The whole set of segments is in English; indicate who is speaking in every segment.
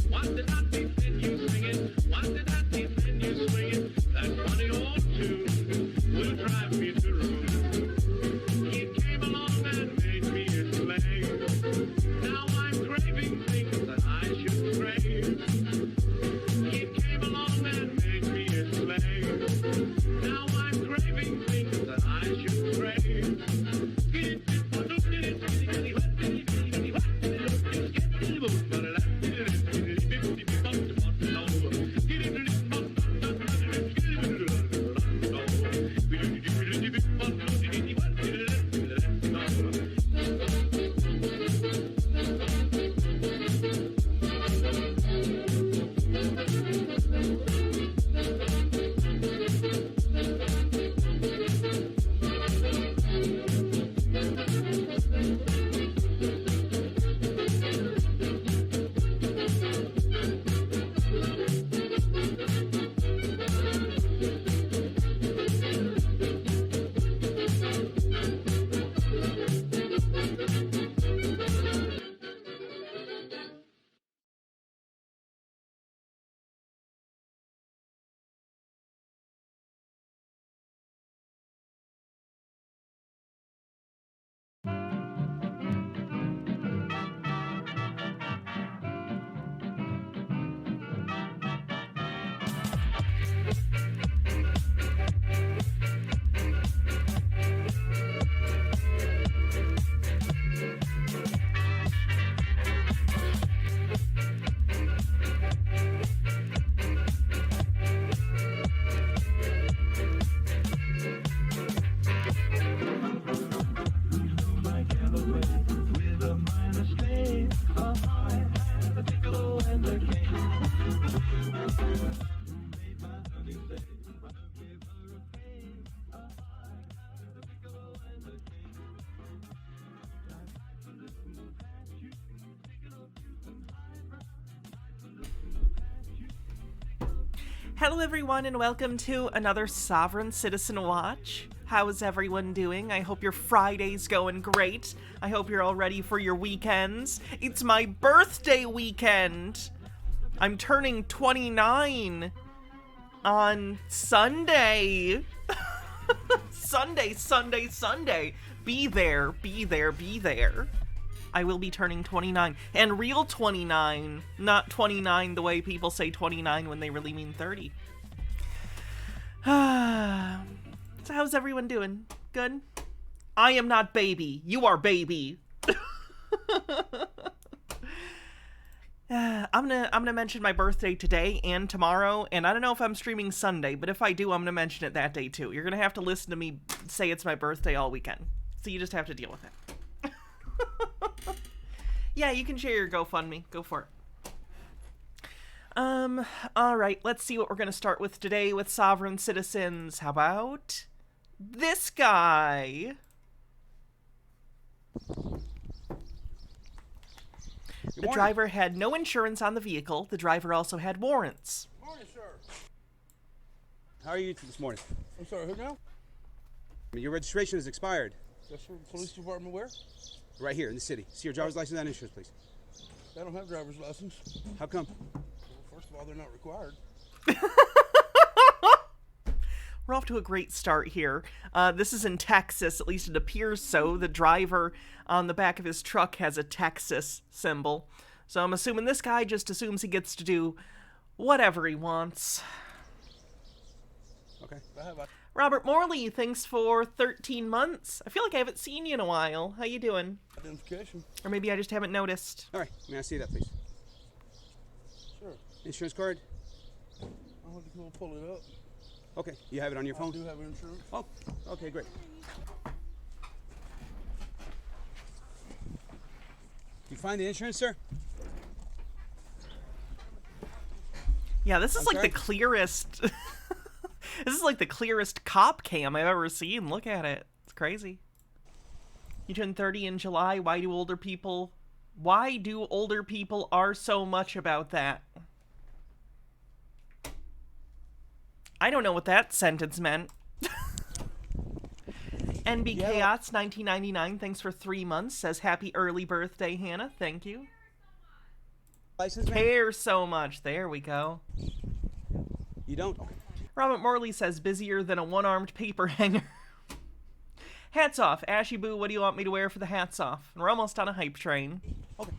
Speaker 1: What did I think then you sing it? What did I think then you swing it? That funny old tune will drive me to ruin. It came along and made me a slave. Now I'm craving things that I should crave. It came along and made me a slave. Now I'm craving things that I should crave.
Speaker 2: Hello everyone and welcome to another Sovereign Citizen Watch. How is everyone doing? I hope your Friday's going great. I hope you're all ready for your weekends. It's my birthday weekend. I'm turning 29 on Sunday. Sunday. Be there. I will be turning 29. And real 29, not 29 the way people say 29 when they really mean 30. So how's everyone doing? Good? I am not baby. You are baby. I'm gonna mention my birthday today and tomorrow, and I don't know if I'm streaming Sunday, but if I do, I'm gonna mention it that day too. You're gonna have to listen to me say it's my birthday all weekend. So you just have to deal with it. Yeah, you can share your GoFundMe. Go for it. Alright, let's see what we're gonna start with today with Sovereign Citizens. How about this guy? The driver had no insurance on the vehicle. The driver also had warrants.
Speaker 3: Morning, sir.
Speaker 4: How are you this morning?
Speaker 3: I'm sorry, who now?
Speaker 4: Your registration is expired.
Speaker 3: Yes, sir. Police department where?
Speaker 4: Right here in the city. See your driver's license and insurance, please.
Speaker 3: I don't have driver's license.
Speaker 4: How come?
Speaker 3: Well, first of all, they're not required.
Speaker 2: We're off to a great start here. This is in Texas, at least it appears so. The driver on the back of his truck has a Texas symbol. So I'm assuming this guy just assumes he gets to do whatever he wants.
Speaker 4: Okay.
Speaker 2: Robert Morley, thanks for 13 months. I feel like I haven't seen you in a while. How you doing?
Speaker 3: Identification.
Speaker 2: Or maybe I just haven't noticed.
Speaker 4: All right. May I see that, please?
Speaker 3: Sure.
Speaker 4: Insurance card?
Speaker 3: I'll have to go pull it up.
Speaker 4: Okay. You have it on your phone?
Speaker 3: I do have insurance.
Speaker 4: Oh, okay, great. You find the insurance, sir?
Speaker 2: Yeah, this is
Speaker 4: I'm
Speaker 2: like
Speaker 4: sorry?
Speaker 2: the clearest... This is like the clearest cop cam I've ever seen. Look at it. It's crazy. You turned 30 in July. Why do older people are so much about that? I don't know what that sentence meant. NB Chaos 1999, thanks for 3 months. Says happy early birthday, Hannah. Thank you.
Speaker 4: license, man?
Speaker 2: care so much. There we go.
Speaker 4: You don't? Okay.
Speaker 2: Robert Morley says busier than a one-armed paper hanger. Hats off. Ashy Boo, what do you want me to wear for the hats off? And we're almost on a hype train.
Speaker 4: Okay.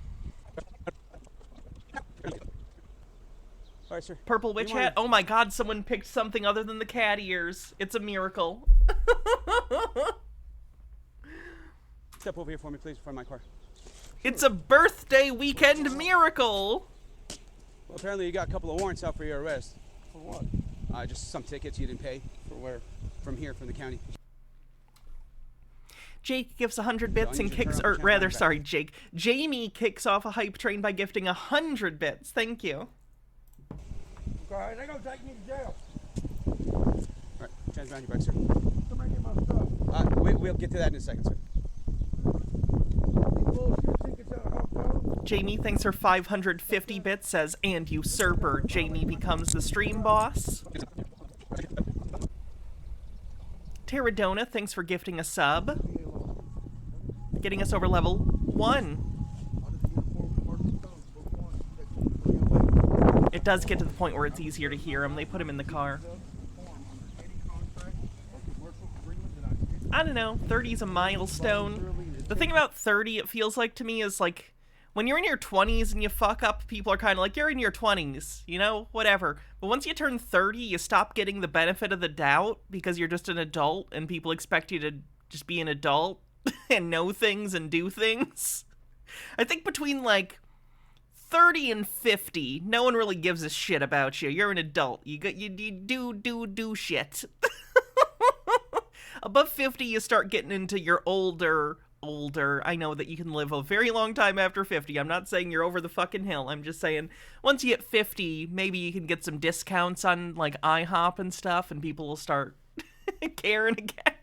Speaker 4: All right, sir.
Speaker 2: Purple witch hat? Oh my god, someone picked something other than the cat ears. It's a miracle.
Speaker 4: Step over here for me, please, in front of my car.
Speaker 2: It's a birthday weekend miracle.
Speaker 4: Well, apparently you got a couple of warrants out for your arrest.
Speaker 3: For what?
Speaker 4: Just some tickets you didn't pay.
Speaker 3: For where?
Speaker 4: From here, from the county.
Speaker 2: Jake gives 100 bits and
Speaker 4: need to
Speaker 2: kicks,
Speaker 4: turn
Speaker 2: or
Speaker 4: off the
Speaker 2: rather,
Speaker 4: camera
Speaker 2: sorry, Jake. Jamie kicks off a hype train by gifting 100 bits. Thank you.
Speaker 3: Okay, they're gonna take me to jail.
Speaker 4: All right, change around your back, sir.
Speaker 3: Somebody get my stuff.
Speaker 4: We'll get to that in a second, sir.
Speaker 3: These bullshit tickets out of Hong Kong.
Speaker 2: Jamie thanks her 550 bits, says, and usurper. Jamie becomes the stream boss. Terradona, thanks for gifting a sub. Getting us over level 1. It does get to the point where it's easier to hear him. They put him in the car. I don't know. 30 is a milestone. The thing about 30, it feels like to me, is like when you're in your 20s and you fuck up, people are kind of like, you're in your 20s, you know, whatever. But once you turn 30, you stop getting the benefit of the doubt because you're just an adult and people expect you to just be an adult and know things and do things. I think between like 30 and 50, no one really gives a shit about you. You're an adult. You do shit. Above 50, you start getting into your older. I know that you can live a very long time after 50. I'm not saying you're over the fucking hill. I'm just saying once you hit 50, maybe you can get some discounts on like IHOP and stuff, and people will start caring again.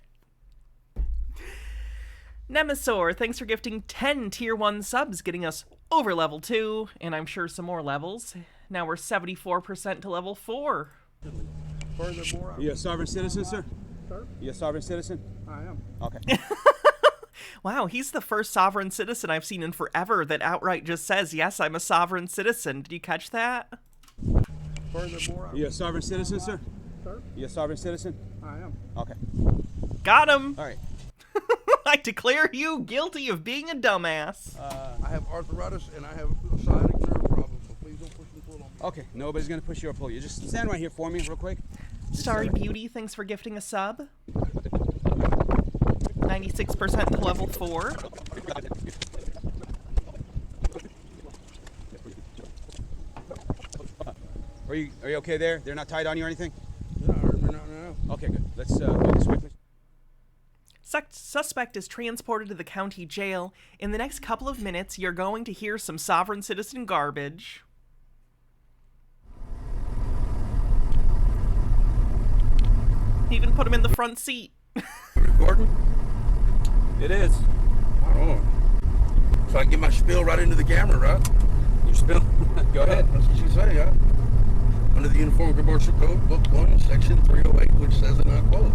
Speaker 2: Nemesaur, thanks for gifting 10 tier 1 subs, getting us over level 2, and I'm sure some more levels. Now we're 74% to level 4.
Speaker 3: Furthermore,
Speaker 4: Are you a sovereign citizen, sir?
Speaker 3: Sir?
Speaker 4: You a sovereign citizen?
Speaker 3: I am.
Speaker 4: Okay.
Speaker 2: Wow, he's the first sovereign citizen I've seen in forever that outright just says, yes, I'm a sovereign citizen. Did you catch that?
Speaker 3: Furthermore,
Speaker 4: Are you a sovereign citizen, sir?
Speaker 3: Sir?
Speaker 4: You a sovereign citizen?
Speaker 3: I am.
Speaker 4: Okay.
Speaker 2: Got him!
Speaker 4: All right.
Speaker 2: I declare you guilty of being a dumbass.
Speaker 3: I have arthritis and I have a sciatic nerve problem, so please don't push and pull on me.
Speaker 4: Okay, nobody's gonna push you or pull you. Just stand right here for me real quick.
Speaker 2: Starry Beauty, thanks for gifting a sub. 96% to level 4.
Speaker 4: Are you okay there? They're not tied on you or anything?
Speaker 3: They're not hurting me now.
Speaker 4: Okay, good. Let's do this quickly.
Speaker 2: Suspect is transported to the county jail. In the next couple of minutes, you're going to hear some sovereign citizen garbage. You can put him in the front seat.
Speaker 3: Recording?
Speaker 4: It is.
Speaker 3: Oh. So I can get my spiel right into the camera, right?
Speaker 4: You spill. Go ahead.
Speaker 3: That's what you say, huh? Under the Uniform Commercial Code, Book 1, Section 308, which says, and I quote,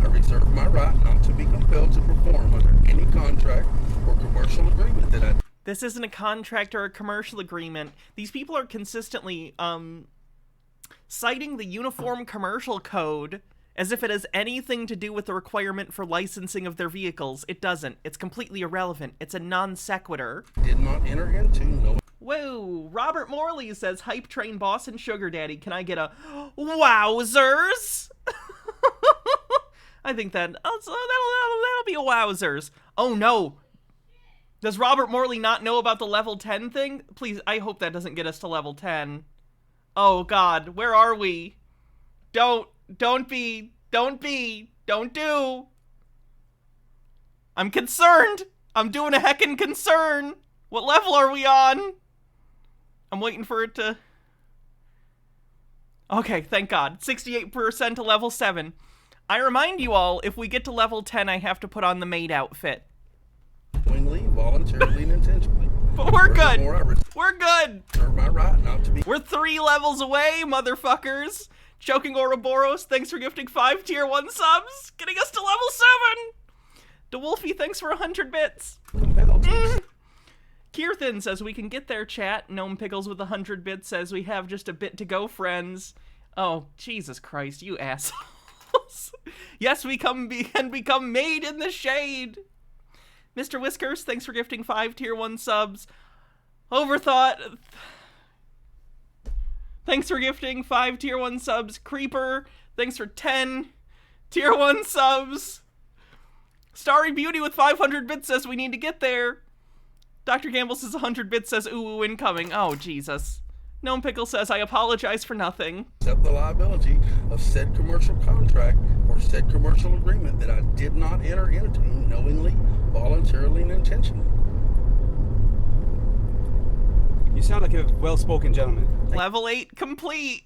Speaker 3: I reserve my right not to be compelled to perform under any contract or commercial agreement that I...
Speaker 2: This isn't a contract or a commercial agreement. These people are consistently, citing the Uniform Commercial Code as if it has anything to do with the requirement for licensing of their vehicles. It doesn't. It's completely irrelevant. It's a non sequitur.
Speaker 3: did not enter into no...
Speaker 2: Whoa, Robert Morley says, hype train boss and sugar daddy. Can I get a wowzers? I think that'll be a wowzers. Oh no. Does Robert Morley not know about the level 10 thing? Please, I hope that doesn't get us to level 10. Oh god, where are we? Don't do. I'm concerned. I'm doing a heckin' concern. What level are we on? I'm waiting for it to... Okay, thank God. 68% to level 7. I remind you all, if we get to level 10, I have to put on the maid outfit.
Speaker 3: knowingly, voluntarily, and intentionally.
Speaker 2: But we're good.
Speaker 3: Furthermore, I
Speaker 2: We're good.
Speaker 3: reserve my right not to be...
Speaker 2: We're 3 levels away, motherfuckers. Choking Ouroboros, thanks for gifting 5 tier 1 subs, getting us to level 7. DeWolfie, thanks for 100 bits.
Speaker 3: compelled to.
Speaker 2: Kirthan says we can get there, chat. Gnome Pickles with 100 bits says we have just a bit to go, friends. Oh, Jesus Christ, you assholes. Yes, we can become made in the shade. Mr. Whiskers, thanks for gifting 5 tier 1 subs. Overthought, thanks for gifting 5 tier 1 subs. Creeper, thanks for 10 tier 1 subs. Starry Beauty with 500 bits says we need to get there. Dr. Gamble says 100 bits says ooh, incoming. Oh, Jesus. Gnome Pickle says, I apologize for nothing.
Speaker 3: Accept the liability of said commercial contract or said commercial agreement that I did not enter into knowingly, voluntarily, and intentionally.
Speaker 4: You sound like a well-spoken gentleman.
Speaker 2: Level 8 complete.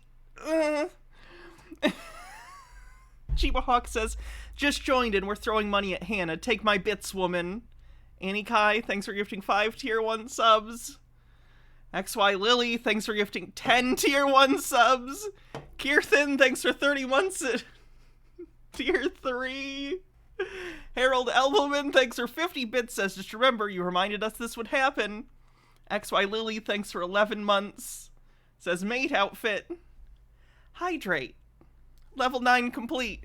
Speaker 2: Chiba Hawk says, just joined and we're throwing money at Hannah. Take my bits, woman. Annie Kai, thanks for gifting 5 tier 1 subs. XY Lily, thanks for gifting 10 tier 1 subs. Kirthan, thanks for 31 tier 3. Harold Elbelman, thanks for 50 bits, says, just remember, you reminded us this would happen. XY Lily, thanks for 11 months. Says, mate outfit. Hydrate. Level 9 complete.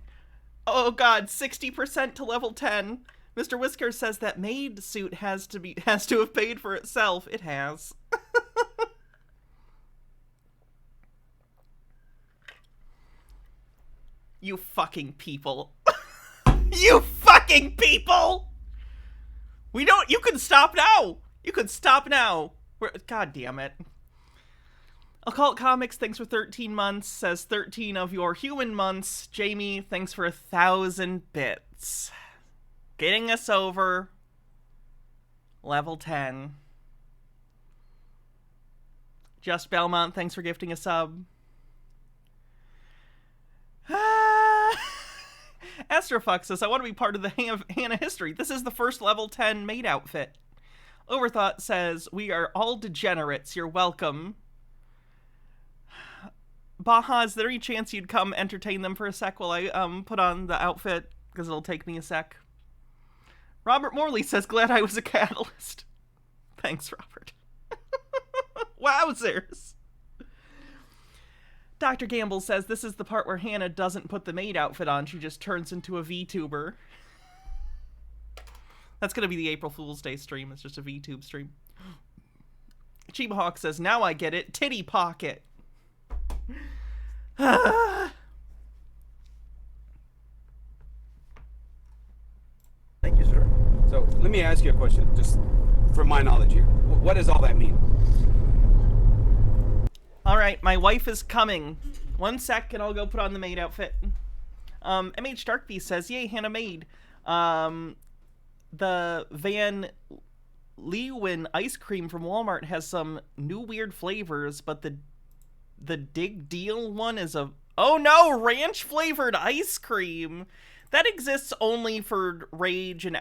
Speaker 2: Oh god, 60% to level 10. Mr. Whisker says that maid suit has to have paid for itself. It has. You fucking people. You fucking people! You can stop now! You can stop now! God damn it. Occult Comics, thanks for 13 months, says 13 of your human months. Jamie, thanks for 1,000 bits. Getting us over level 10. Just Belmont, thanks for gifting a sub. Astrofuck says, I want to be part of the Hannah history. This is the first level 10 maid outfit. Overthought says, we are all degenerates. You're welcome. Baha, is there any chance you'd come entertain them for a sec while I put on the outfit? Because it'll take me a sec. Robert Morley says, glad I was a catalyst. Thanks, Robert. Wowzers. Dr. Gamble says, this is the part where Hannah doesn't put the maid outfit on. She just turns into a VTuber. That's going to be the April Fool's Day stream. It's just a VTube stream. Chiba Hawk says, now I get it. Titty pocket.
Speaker 3: Thank you, sir.
Speaker 4: So let me ask you a question, just from my knowledge here. What does all that mean?
Speaker 2: Alright, my wife is coming. 1 sec and I'll go put on the maid outfit. MH Darkbeast says, yay, Hannah maid. The Van Leeuwen ice cream from Walmart has some new weird flavors, but the Dig Deal one is a... Oh no, ranch flavored ice cream! That exists only for rage and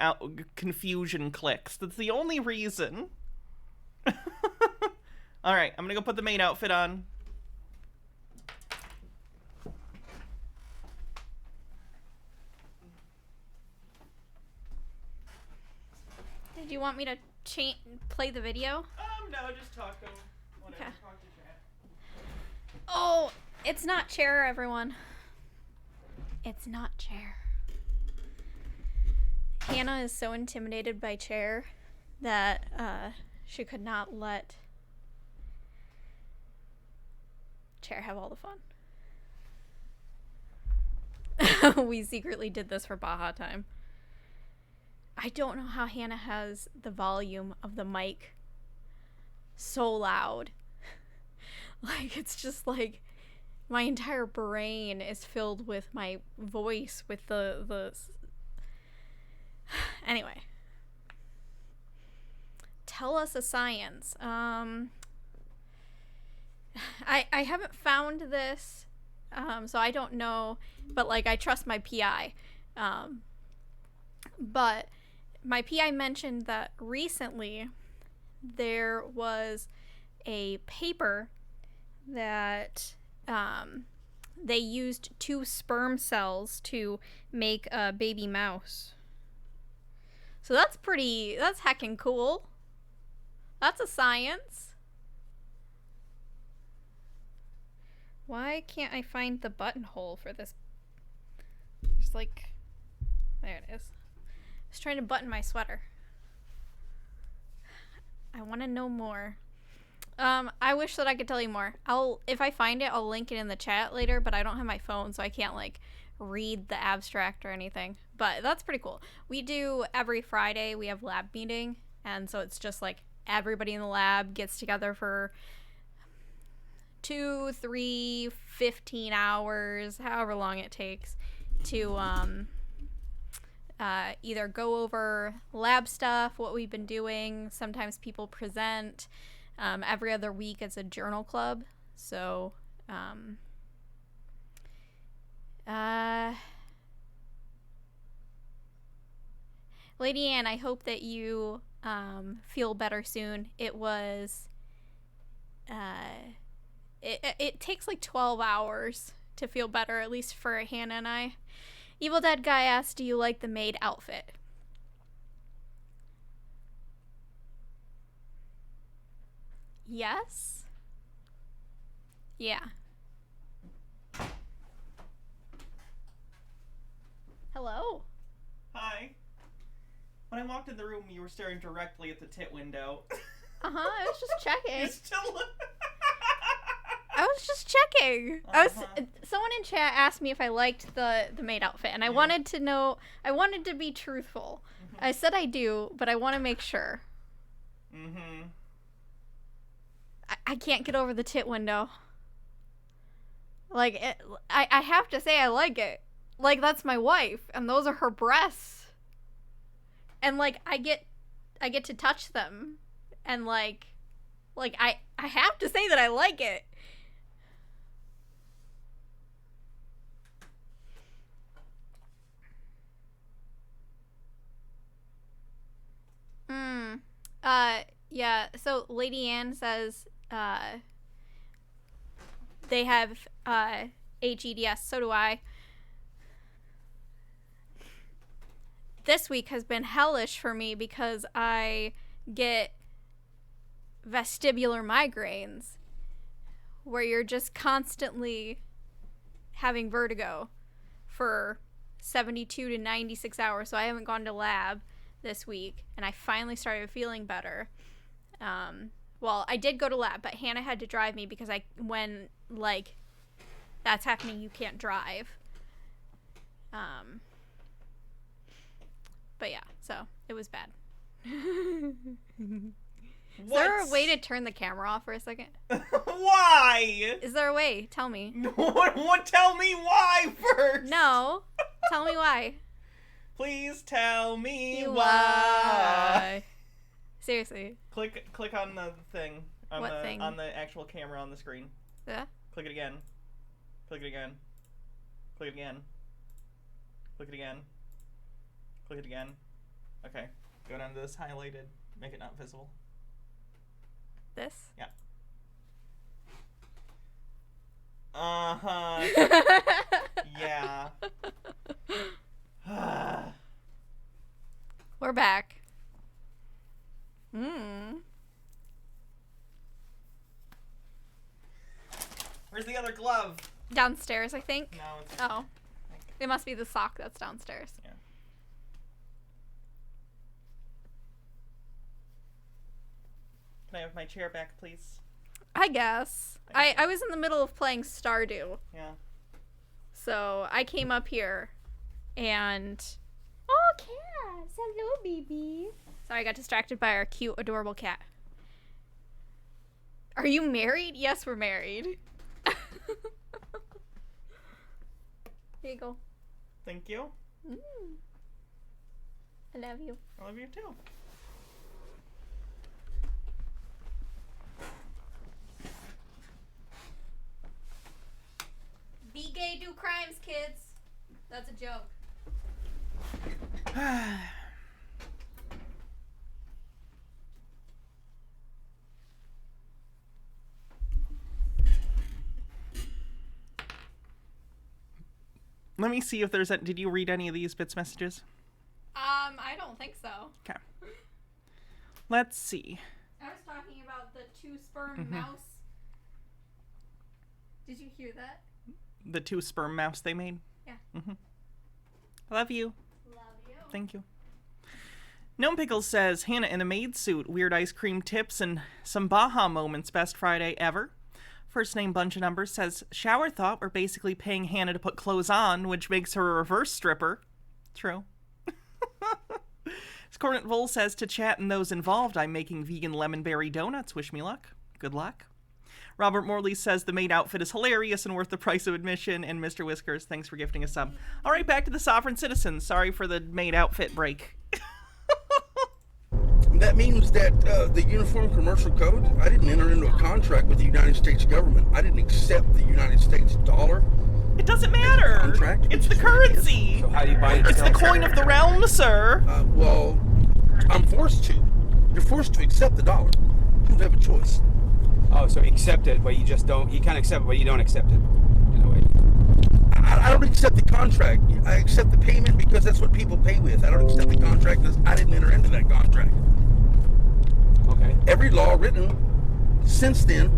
Speaker 2: confusion clicks. That's the only reason. Alright, I'm gonna go put the maid outfit on.
Speaker 5: Did you want me to play the video?
Speaker 2: No, just talk to whatever.
Speaker 5: Okay.
Speaker 2: Talk to chat.
Speaker 5: Oh, it's not Chair, everyone. It's not Chair. Hannah is so intimidated by Chair that she could not let Chair have all the fun. We secretly did this for Baja time. I don't know how Hannah has the volume of the mic so loud. Like, it's just like my entire brain is filled with my voice with the anyway. Tell us a science. I haven't found this, so I don't know, but like I trust my PI. But my PI mentioned that recently there was a paper that they used 2 sperm cells to make a baby mouse. So that's heckin' cool. That's a science. Why can't I find the buttonhole for this? There's like... There it is. I was trying to button my sweater. I want to know more. I wish that I could tell you more. If I find it, I'll link it in the chat later, but I don't have my phone, so I can't, like, read the abstract or anything. But that's pretty cool. We do every Friday, we have lab meeting, and so it's just, like, everybody in the lab gets together for 2, 3, 15 hours, however long it takes, to either go over lab stuff, what we've been doing. Sometimes people present. Every other week it's a journal club. So, Lady Anne, I hope that you feel better soon. It was, it takes like 12 hours to feel better, at least for Hannah and I. Evil Dead Guy asked, do you like the maid outfit? Yes? Yeah. Hello?
Speaker 2: Hi. When I walked in the room, you were staring directly at the tit window.
Speaker 5: I was just checking.
Speaker 2: You still...
Speaker 5: I was just checking. Someone in chat asked me if I liked the maid outfit, and I wanted to know. I wanted to be truthful. I said I do, but I want to make sure. I can't get over the tit window. Like, I have to say I like it. Like, that's my wife, and those are her breasts. And like, I get to touch them, and like I have to say that I like it. Yeah, so Lady Anne says, they have, HEDS, so do I. This week has been hellish for me because I get vestibular migraines, where you're just constantly having vertigo for 72 to 96 hours, so I haven't gone to lab this week, and I finally started feeling better. Well, I did go to lab, but Hannah had to drive me because when, like, that's happening, you can't drive. But yeah, so it was bad. Is there a way to turn the camera off for a second?
Speaker 2: Why?
Speaker 5: Is there a way? Tell me.
Speaker 2: What? Tell me why first.
Speaker 5: No. Tell me why.
Speaker 2: Please tell me why.
Speaker 5: Seriously.
Speaker 2: Click on the thing.
Speaker 5: What thing?
Speaker 2: On the actual camera on the screen.
Speaker 5: Yeah?
Speaker 2: Click it again. Click it again. Click it again. Click it again. Click it again. Okay. Go down to this highlighted. Make it not visible.
Speaker 5: This?
Speaker 2: Yeah. Uh-huh. Yeah.
Speaker 5: We're back.
Speaker 2: Where's the other glove?
Speaker 5: Downstairs, I think.
Speaker 2: No, it's...
Speaker 5: Oh. It must be the sock that's downstairs.
Speaker 2: Yeah. Can I have my chair back, please?
Speaker 5: I guess. I was in the middle of playing Stardew.
Speaker 2: Yeah.
Speaker 5: So I came up here and... Oh, cat! Hello, baby. Sorry, I got distracted by our cute, adorable cat. Are you married? Yes, we're married. Here you go.
Speaker 2: Thank you.
Speaker 5: I love you.
Speaker 2: I love you too.
Speaker 5: Be gay, do crimes, kids. That's a joke.
Speaker 2: Let me see if there's a... Did you read any of these bits messages?
Speaker 5: I don't think so.
Speaker 2: Okay. Let's see.
Speaker 5: I was talking two-sperm mouse. Did you hear that?
Speaker 2: The 2 sperm mouse they made?
Speaker 5: Yeah.
Speaker 2: I love you.
Speaker 5: Love you.
Speaker 2: Thank you. Gnome Pickles says, Hannah in a maid suit, weird ice cream tips, and some Baja moments, best Friday ever. First name bunch of numbers says, shower thought we're basically paying Hannah to put clothes on, which makes her a reverse stripper. True. Scornet Vol says, to chat and those involved, I'm making vegan lemon berry donuts. Wish me luck. Good luck. Robert Morley says the maid outfit is hilarious and worth the price of admission. And Mr. Whiskers, thanks for gifting a sub. All right, back to the Sovereign Citizens. Sorry for the maid outfit break.
Speaker 3: That means that the Uniform Commercial Code, I didn't enter into a contract with the United States government. I didn't accept the United States dollar.
Speaker 2: It doesn't matter.
Speaker 3: Contract,
Speaker 2: It's the
Speaker 3: which is what it is.
Speaker 2: currency.
Speaker 4: So how do you buy and
Speaker 2: It's the
Speaker 4: sell?
Speaker 2: coin of the realm, sir.
Speaker 3: Well, I'm forced to. You're forced to accept the dollar. You don't have a choice.
Speaker 4: Oh, so you accept it, but you just don't. You can't accept it, but you don't accept it. In a way.
Speaker 3: I don't accept the contract. I accept the payment because that's what people pay with. I don't accept the contract because I didn't enter into that contract.
Speaker 4: Okay.
Speaker 3: Every law written since then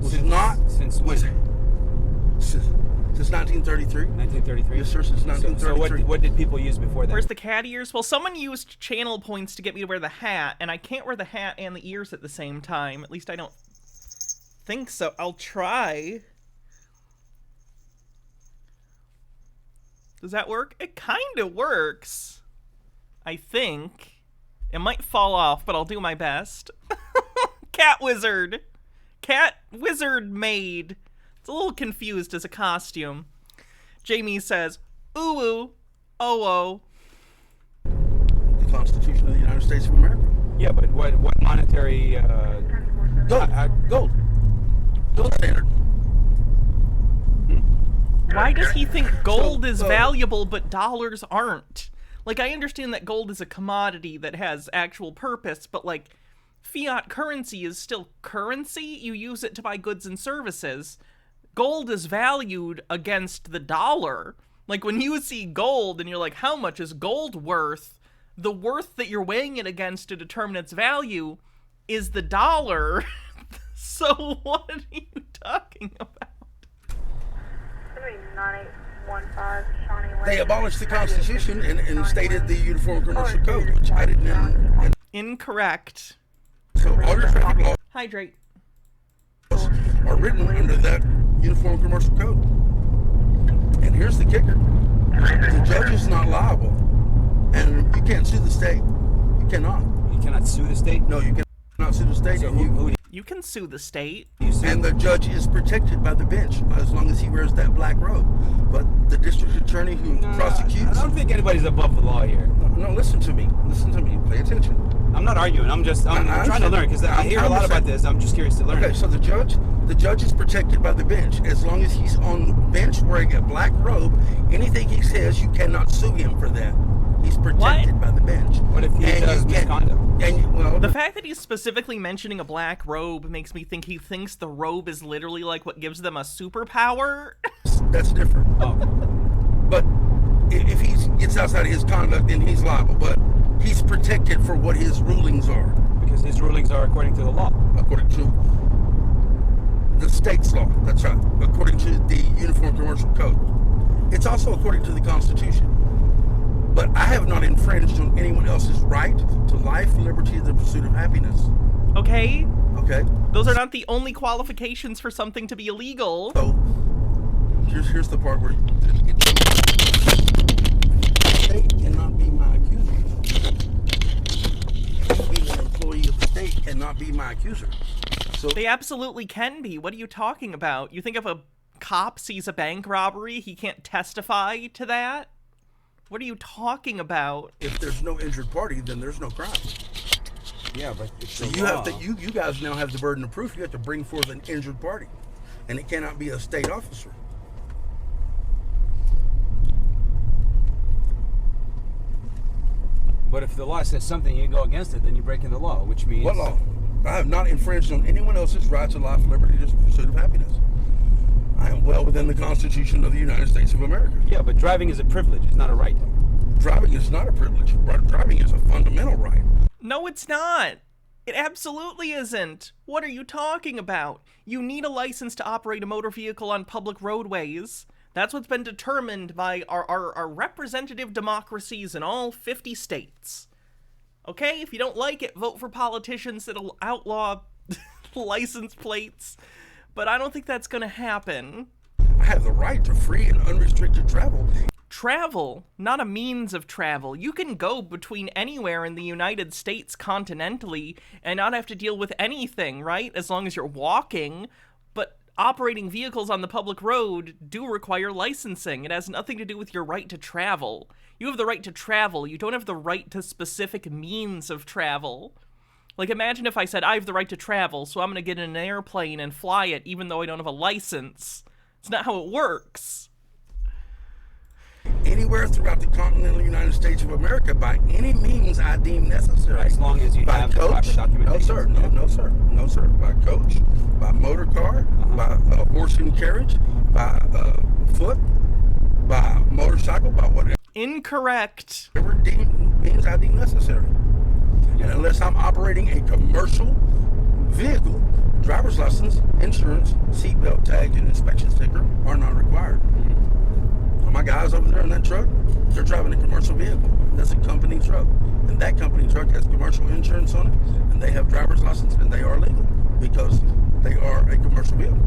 Speaker 3: was
Speaker 4: Since when?
Speaker 3: Since 1933.
Speaker 4: 1933.
Speaker 3: Yes, sir, since
Speaker 4: So
Speaker 3: 1933.
Speaker 4: what did people use before that?
Speaker 2: Where's the cat ears? Well, someone used channel points to get me to wear the hat, and I can't wear the hat and the ears at the same time. At least I don't think so. I'll try. Does that work? It kind of works. I think. It might fall off, but I'll do my best. Cat wizard. Cat wizard maid. It's a little confused as a costume. Jamie says, ooh, ooh, oh,
Speaker 3: The Constitution of the United States of America.
Speaker 4: Yeah, but what monetary?
Speaker 3: Gold. Gold. Gold standard.
Speaker 2: Why does he think gold is
Speaker 3: So-
Speaker 2: valuable but dollars aren't? Like, I understand that gold is a commodity that has actual purpose, but, like, fiat currency is still currency. You use it to buy goods and services. Gold is valued against the dollar. Like, when you see gold and you're like, how much is gold worth? The worth that you're weighing it against to determine its value is the dollar. So what are you talking about?
Speaker 3: They abolished the Constitution and stated the Uniform Commercial Code, which I didn't enter.
Speaker 2: Incorrect.
Speaker 3: So all your traffic laws
Speaker 2: Hydrate.
Speaker 3: are written under that Uniform Commercial Code. And here's the kicker. The judge is not liable. And you can't sue the state. You cannot.
Speaker 4: You cannot sue the state.
Speaker 3: No, you cannot sue the state.
Speaker 4: So
Speaker 3: And
Speaker 4: who
Speaker 2: You can sue the state.
Speaker 4: do you sue?
Speaker 3: and the judge is protected by the bench as long as he wears that black robe. But the district attorney who prosecutes...
Speaker 4: I don't think anybody's above the law here.
Speaker 3: No, listen to me. Listen to me. Pay attention.
Speaker 4: I'm not arguing. I'm
Speaker 3: I
Speaker 4: trying to
Speaker 3: understand.
Speaker 4: learn because I hear a lot about this. I'm just curious to learn.
Speaker 3: Okay, so the judge is protected by the bench. As long as he's on the bench wearing a black robe, anything he says, you cannot sue him for that. He's protected by the bench.
Speaker 4: What if he does misconduct?
Speaker 3: Well,
Speaker 2: The fact that he's specifically mentioning a black robe makes me think he thinks the robe is literally like what gives them a superpower.
Speaker 3: that's different.
Speaker 4: Oh,
Speaker 3: But if he gets outside of his conduct, then he's liable. But he's protected for what his rulings are,
Speaker 4: because his rulings are according to the law.
Speaker 3: according to the state's law. That's right. According to the Uniform Commercial Code. It's also according to the Constitution. But I have not infringed on anyone else's right to life, liberty, and the pursuit of happiness.
Speaker 2: Okay?
Speaker 3: Okay?
Speaker 2: Those are not the only qualifications for something to be illegal.
Speaker 3: So, here's the part where the state cannot be my accuser. Being an employee of the state cannot be my accuser. So,
Speaker 2: They absolutely can be. What are you talking about? You think if a cop sees a bank robbery, he can't testify to that? What are you talking about?
Speaker 3: if there's no injured party, then there's no crime.
Speaker 4: Yeah, but it's
Speaker 3: So
Speaker 4: the
Speaker 3: you
Speaker 4: law.
Speaker 3: have to, you guys now have the burden of proof. You have to bring forth an injured party, and it cannot be a state officer.
Speaker 4: But if the law says something, you go against it, then you're breaking the law, which means
Speaker 3: What law? I have not infringed on anyone else's right to life, liberty, and the pursuit of happiness. I am well within the Constitution of the United States of America.
Speaker 4: Yeah, but driving is a privilege. It's not a right.
Speaker 3: Driving is not a privilege. Driving is a fundamental right.
Speaker 2: No, it's not. It absolutely isn't. What are you talking about? You need a license to operate a motor vehicle on public roadways. That's what's been determined by our representative democracies in all 50 states. Okay, if you don't like it, vote for politicians that'll outlaw license plates. But I don't think that's gonna happen.
Speaker 3: I have the right to free and unrestricted travel.
Speaker 2: Travel, not a means of travel. You can go between anywhere in the United States continentally and not have to deal with anything, right? As long as you're walking. But operating vehicles on the public road do require licensing. It has nothing to do with your right to travel. You have the right to travel. You don't have the right to specific means of travel. Like, imagine if I said, I have the right to travel, so I'm going to get in an airplane and fly it even though I don't have a license. It's not how it works.
Speaker 3: Anywhere throughout the continental United States of America by any means I deem necessary.
Speaker 4: As long as you
Speaker 3: by
Speaker 4: have
Speaker 3: coach,
Speaker 4: the proper documentation.
Speaker 3: no sir, no sir. By coach, by motor car, by horse and carriage, by foot, by motorcycle, by whatever
Speaker 2: Incorrect.
Speaker 3: means I deem necessary. And unless I'm operating a commercial vehicle, driver's license, insurance, seatbelt tag, and inspection sticker are not required. My guys over there in that truck, they're driving a commercial vehicle. That's a company truck. And that company truck has commercial insurance on it, and they have driver's license, and they are legal because they are a commercial vehicle.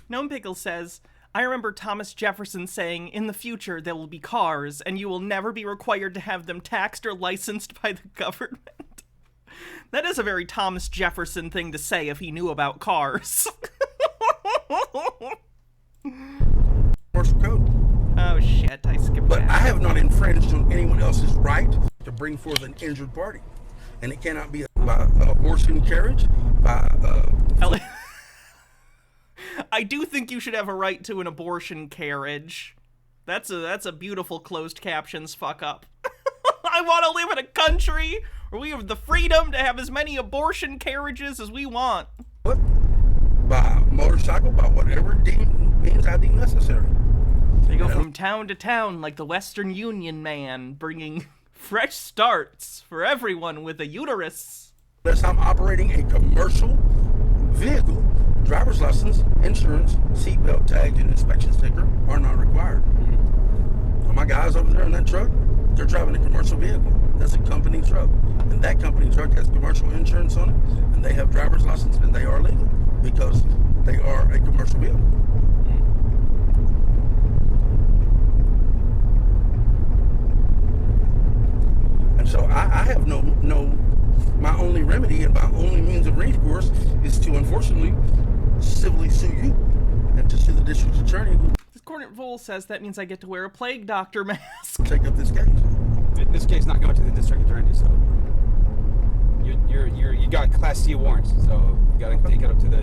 Speaker 2: Gnome Pickle says, I remember Thomas Jefferson saying, in the future there will be cars, and you will never be required to have them taxed or licensed by the government. That is a very Thomas Jefferson thing to say if he knew about cars.
Speaker 3: Commercial code.
Speaker 2: Oh shit, I skipped
Speaker 3: But
Speaker 2: that.
Speaker 3: I have not infringed on anyone else's right to bring forth an injured party. And it cannot be by horse and carriage, by
Speaker 2: I do think you should have a right to an abortion carriage. That's a beautiful closed captions fuck up. I want to live in a country where we have the freedom to have as many abortion carriages as we want.
Speaker 3: foot, by motorcycle, by whatever means I deem necessary.
Speaker 2: They go from town to town like the Western Union man, bringing fresh starts for everyone with a uterus.
Speaker 3: Unless I'm operating a commercial vehicle, driver's license, insurance, seatbelt tag, and inspection sticker are not required. My guys over there in that truck, they're driving a commercial vehicle. That's a company truck. And that company truck has commercial insurance on it, and they have driver's license, and they are legal because they are a commercial vehicle. And so I have no, my only remedy and my only means of recourse is to unfortunately civilly sue you and to sue the district attorney who
Speaker 2: This Cornet Vole says that means I get to wear a plague doctor mask.
Speaker 3: will take up this case.
Speaker 4: In this case, not going to the district attorney, so you got Class C warrants, so you got to take it up to the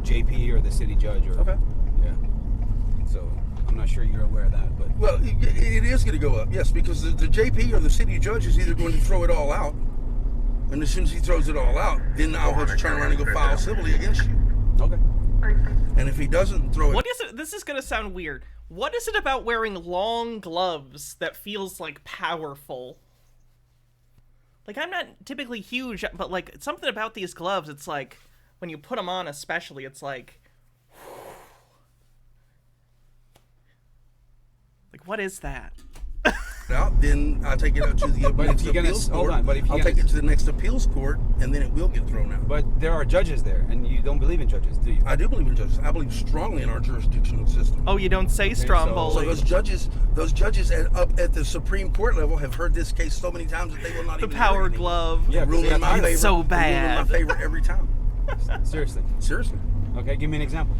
Speaker 4: JP or the city judge. Or,
Speaker 3: Okay.
Speaker 4: Yeah. So I'm not sure you're aware of that, but
Speaker 3: Well, it is going to go up, yes, because the JP or the city judge is either going to throw it all out, and as soon as he throws it all out, then I'll have to turn around and go file civilly against you.
Speaker 4: okay.
Speaker 3: And if he doesn't throw it,
Speaker 2: What is it? This is gonna sound weird. What is it about wearing long gloves that feels like powerful? Like, I'm not typically huge, but like something about these gloves, it's like when you put them on, especially, it's like what is that?
Speaker 3: out, then I'll take it out to the
Speaker 4: But
Speaker 3: next
Speaker 4: if you're gonna-
Speaker 3: appeals
Speaker 4: hold
Speaker 3: court.
Speaker 4: on, but if you're
Speaker 3: I'll
Speaker 4: gonna-
Speaker 3: take it to the next appeals court, and then it will get thrown out.
Speaker 4: But there are judges there, and you don't believe in judges, do you?
Speaker 3: I do believe in judges. I believe strongly in our jurisdictional system.
Speaker 2: Oh, you don't say
Speaker 4: so-
Speaker 2: Stromboli.
Speaker 3: So those judges up at the Supreme Court level have heard this case so many times that they will not
Speaker 2: the
Speaker 3: even
Speaker 2: power
Speaker 3: hear it anymore.
Speaker 2: glove.
Speaker 4: Yeah, 'cause
Speaker 3: Rule
Speaker 4: they
Speaker 3: in
Speaker 4: got
Speaker 3: my
Speaker 4: time.
Speaker 3: favor.
Speaker 2: It's so
Speaker 3: Rule in my
Speaker 2: bad.
Speaker 3: favor every time.
Speaker 4: Seriously.
Speaker 3: Seriously.
Speaker 4: Okay, give me an example.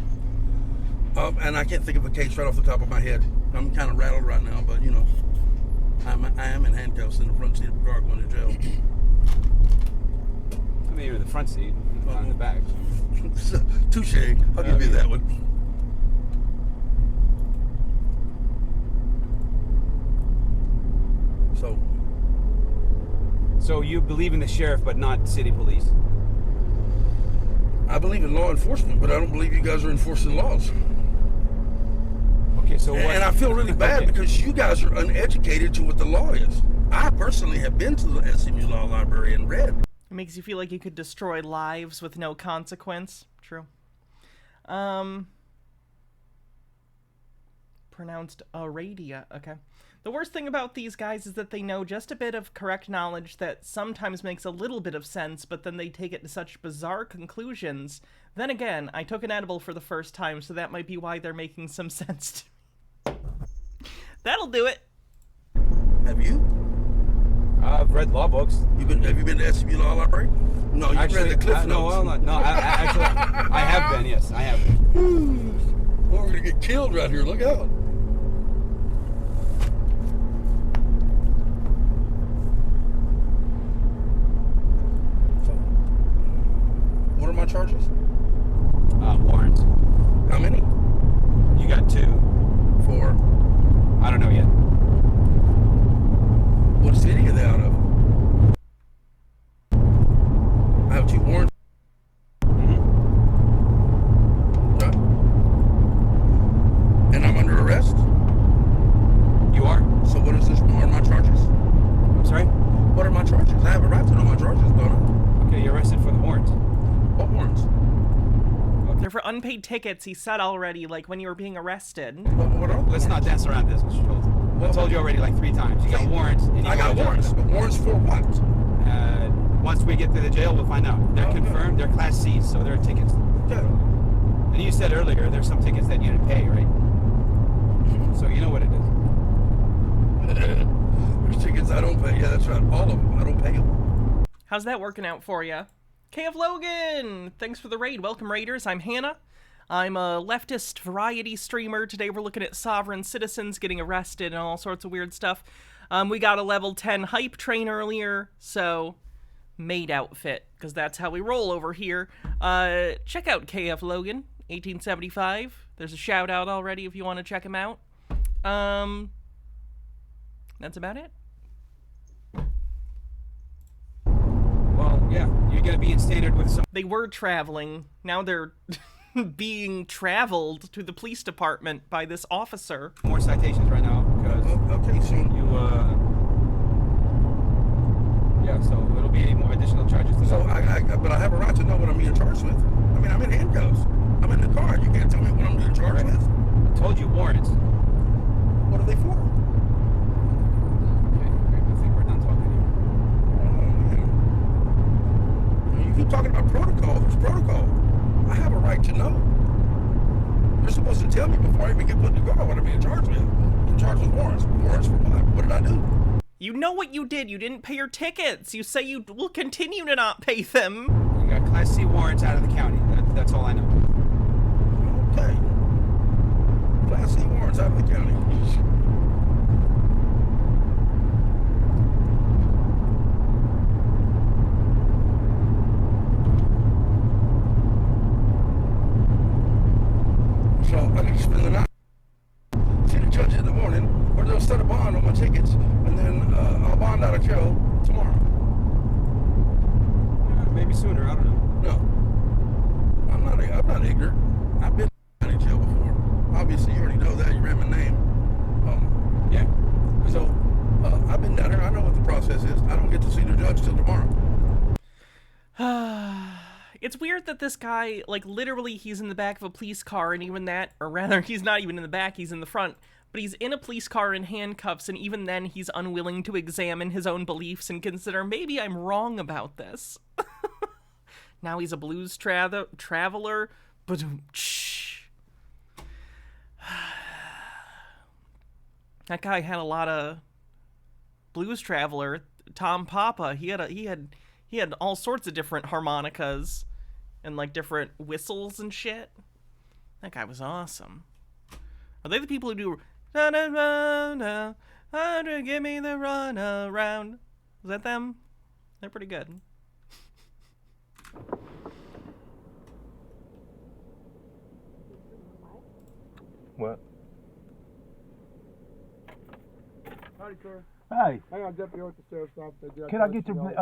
Speaker 3: And I can't think of a case right off the top of my head. I'm kind of rattled right now, but you know, I am in handcuffs in the front seat of a car going to jail.
Speaker 4: I mean, you're in the front seat, not in the back.
Speaker 3: Touche. I'll give you that one.
Speaker 4: So you believe in the sheriff, but not city police?
Speaker 3: I believe in law enforcement, but I don't believe you guys are enforcing laws.
Speaker 4: Okay, so what?
Speaker 3: And I feel really bad
Speaker 4: Okay.
Speaker 3: because you guys are uneducated to what the law is. I personally have been to the SMU Law Library and read.
Speaker 2: It makes you feel like you could destroy lives with no consequence. True. Pronounced Aradia. Okay. The worst thing about these guys is that they know just a bit of correct knowledge that sometimes makes a little bit of sense, but then they take it to such bizarre conclusions. Then again, I took an edible for the first time, so that might be why they're making some sense to me. That'll do it.
Speaker 3: Have you?
Speaker 4: I've read law books.
Speaker 3: Have you been to SMU Law Library? No, you've read the Cliff Notes.
Speaker 4: Actually, I have been. Yes, I have been.
Speaker 3: Well, we're gonna get killed right here. Look out! So, what are my charges?
Speaker 4: Warrants.
Speaker 3: How many?
Speaker 4: You got 2.
Speaker 3: For
Speaker 4: I don't know yet.
Speaker 3: what city are they out of? I have 2 warrants. Right. And I'm under arrest.
Speaker 4: You are?
Speaker 3: So what is this? What are my charges?
Speaker 4: I'm sorry?
Speaker 3: What are my charges? I have a right to know my charges, don't I?
Speaker 4: Okay, you're arrested for the warrants.
Speaker 3: What warrants?
Speaker 2: They're for unpaid tickets, he said already, like when you were being arrested.
Speaker 3: What are
Speaker 4: Let's not dance around this, Mr. Schultz. I told you already like 3 times. You got warrants. And you
Speaker 3: I got warrants. But warrants for what?
Speaker 4: Once we get to the jail, we'll find out. They're confirmed. They're Class C's, so they're tickets.
Speaker 3: Yeah.
Speaker 4: And you said earlier there's some tickets that you didn't pay, right? So you know what it is.
Speaker 3: There's tickets I don't pay. Yeah, that's right. All of them. I don't pay them.
Speaker 2: How's that working out for you? KF Logan! Thanks for the raid. Welcome, Raiders. I'm Hannah. I'm a leftist variety streamer. Today we're looking at sovereign citizens getting arrested and all sorts of weird stuff. We got a level 10 hype train earlier, so maid outfit, because that's how we roll over here. Check out KF Logan, 1875. There's a shout out already if you want to check him out. That's about it.
Speaker 4: Well, yeah, you're going to be in standard with some...
Speaker 2: They were traveling. Now they're being traveled to the police department by this officer.
Speaker 4: more citations right now, because
Speaker 3: Okay, so
Speaker 4: you, yeah, so it'll be more additional charges to that.
Speaker 3: but I have a right to know what I'm being charged with. I mean, I'm in handcuffs. I'm in the car. You can't tell me what I'm being charged with.
Speaker 4: I told you warrants.
Speaker 3: What are they for?
Speaker 4: Okay, I think we're done talking here.
Speaker 3: Oh, man. You keep talking about protocol. There's protocol. I have a right to know. You're supposed to tell me before I even get put in the car what I'm being charged with. I'm charged with warrants. Warrants for what? What did I do?
Speaker 2: You know what you did. You didn't pay your tickets. You say you will continue to not pay them.
Speaker 4: You got Class C warrants out of the county. That's all I know.
Speaker 3: Okay. Class C warrants out of the county. So I need to spend the night. See the judge in the morning, or they'll set a bond on my tickets, and then I'll bond out of jail tomorrow.
Speaker 4: Maybe sooner, I don't know.
Speaker 3: No, I'm not ignorant. I've been in jail before. Obviously, you already know that. You ran my name.
Speaker 4: Yeah.
Speaker 3: So I've been down here. I know what the process is. I don't get to see the judge till tomorrow.
Speaker 2: It's weird that this guy, like, literally he's in the back of a police car, and even that, or rather, he's not even in the back, he's in the front, but he's in a police car in handcuffs, and even then he's unwilling to examine his own beliefs and consider, maybe I'm wrong about this. Now he's a blues traveler, but that guy had a lot of blues traveler. Tom Papa, he had all sorts of different harmonicas and like different whistles and shit. That guy was awesome. Are they the people who do na na na na, give me the run around? Is that them? They're pretty good.
Speaker 6: What?
Speaker 7: Howdy, sir.
Speaker 6: Hi.
Speaker 7: Hang on, Deputy with the Sheriff's Office.
Speaker 6: Can I get your name and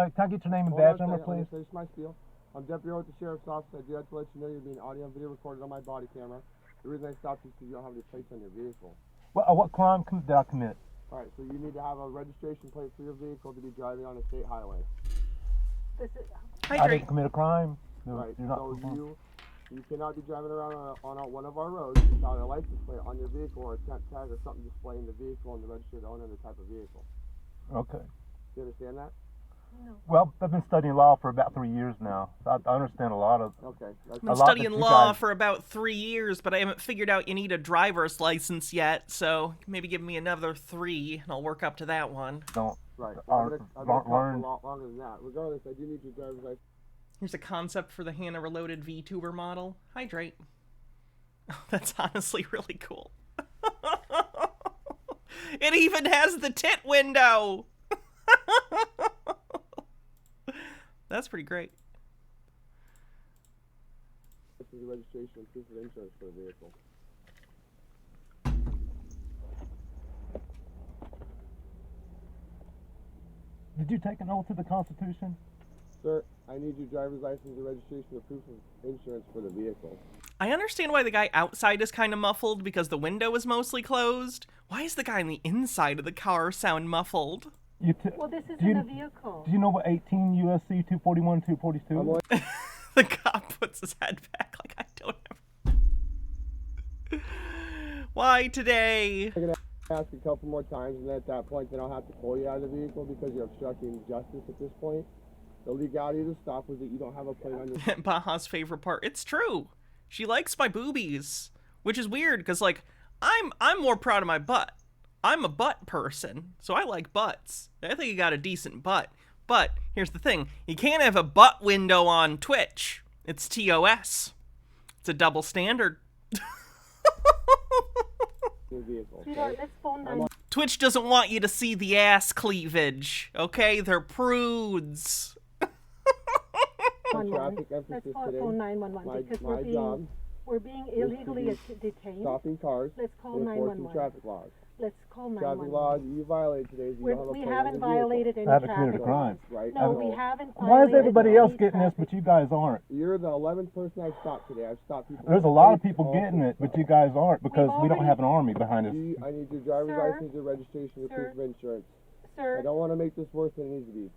Speaker 7: Hold on
Speaker 6: badge
Speaker 7: a
Speaker 6: number,
Speaker 7: second, let me
Speaker 6: please?
Speaker 7: finish my spiel. I'm Deputy with the Sheriff's Office. I do have to let you know you're being audio and video recorded on my body camera. The reason I stopped you is because you don't have any plates on your vehicle.
Speaker 6: What crime did I commit?
Speaker 7: Alright, so you need to have a registration plate for your vehicle to be driving on a state highway.
Speaker 6: I
Speaker 2: Hydrate.
Speaker 6: didn't commit a crime.
Speaker 7: Right,
Speaker 6: You're not.
Speaker 7: so you cannot be driving around on one of our roads without a license plate on your vehicle or a temp tag or something displaying the vehicle and the registered owner and the type of vehicle.
Speaker 6: Okay.
Speaker 7: Do you understand that?
Speaker 6: Well, I've been studying law for about 3 years now. So I understand a lot of.
Speaker 7: Okay.
Speaker 2: I've
Speaker 6: A
Speaker 2: been
Speaker 6: lot
Speaker 2: studying
Speaker 6: that you
Speaker 2: law
Speaker 6: guys-
Speaker 2: for about 3 years, but I haven't figured out you need a driver's license yet, so maybe give me another 3, and I'll work up to that one.
Speaker 6: Don't.
Speaker 7: Right.
Speaker 6: Are-
Speaker 7: I've been
Speaker 6: learn-
Speaker 7: talking
Speaker 6: learn-
Speaker 7: a lot longer than that. Regardless, I do need your driver's license.
Speaker 2: Here's a concept for the Hannah Reloaded VTuber model. Hydrate. That's honestly really cool. It even has the tit window! That's pretty great.
Speaker 7: This is the registration and proof of insurance for the vehicle.
Speaker 6: Did you take an oath to the Constitution?
Speaker 7: Sir, I need your driver's license and registration and proof of insurance for the vehicle.
Speaker 2: I understand why the guy outside is kind of muffled because the window is mostly closed. Why is the guy on the inside of the car sound muffled?
Speaker 8: Well, this
Speaker 6: do
Speaker 8: isn't
Speaker 6: you,
Speaker 8: a vehicle.
Speaker 6: Do you know what 18 USC 241 242?
Speaker 2: The cop puts his head back like I don't have. Why today?
Speaker 7: I'm going to ask a couple more times, and then at that point, then I'll have to pull you out of the vehicle because you're obstructing justice at this point. The legality of the stop was that you don't have a plate on your...
Speaker 2: Baja's favorite part. It's true. She likes my boobies, which is weird because like I'm more proud of my butt. I'm a butt person, so I like butts. I think you got a decent butt. But here's the thing. You can't have a butt window on Twitch. It's TOS. It's a double standard.
Speaker 7: vehicle.
Speaker 8: Sweetheart, let's phone 911.
Speaker 2: Twitch doesn't want you to see the ass cleavage, okay? They're prudes.
Speaker 7: Traffic
Speaker 8: Let's
Speaker 7: emphasis
Speaker 8: call
Speaker 7: today.
Speaker 8: phone 911 because
Speaker 7: my job
Speaker 8: we're being
Speaker 7: is to
Speaker 8: illegally
Speaker 7: be
Speaker 8: detained.
Speaker 7: stopping cars
Speaker 8: Let's call
Speaker 7: and enforcing
Speaker 8: 911.
Speaker 7: traffic laws.
Speaker 8: Let's call
Speaker 7: Traffic
Speaker 8: 911.
Speaker 7: laws you violated today is you don't have a
Speaker 8: We
Speaker 7: plate on
Speaker 8: haven't
Speaker 7: your vehicle.
Speaker 8: violated any
Speaker 6: I haven't committed a
Speaker 8: traffic
Speaker 6: crime.
Speaker 8: laws.
Speaker 7: Right?
Speaker 8: No, we haven't
Speaker 6: Why is
Speaker 8: violated
Speaker 6: everybody
Speaker 8: any
Speaker 6: else getting this,
Speaker 8: traffic.
Speaker 6: but you guys aren't?
Speaker 7: You're the 11th person I've stopped today. I've stopped people.
Speaker 6: There's a lot of people getting it, but you guys aren't because we don't
Speaker 8: already-
Speaker 6: have an army behind us.
Speaker 7: I need your driver's
Speaker 8: Sir?
Speaker 7: license, your registration, your proof of insurance. I
Speaker 8: Sir,
Speaker 7: don't want to make this worse than it needs to be.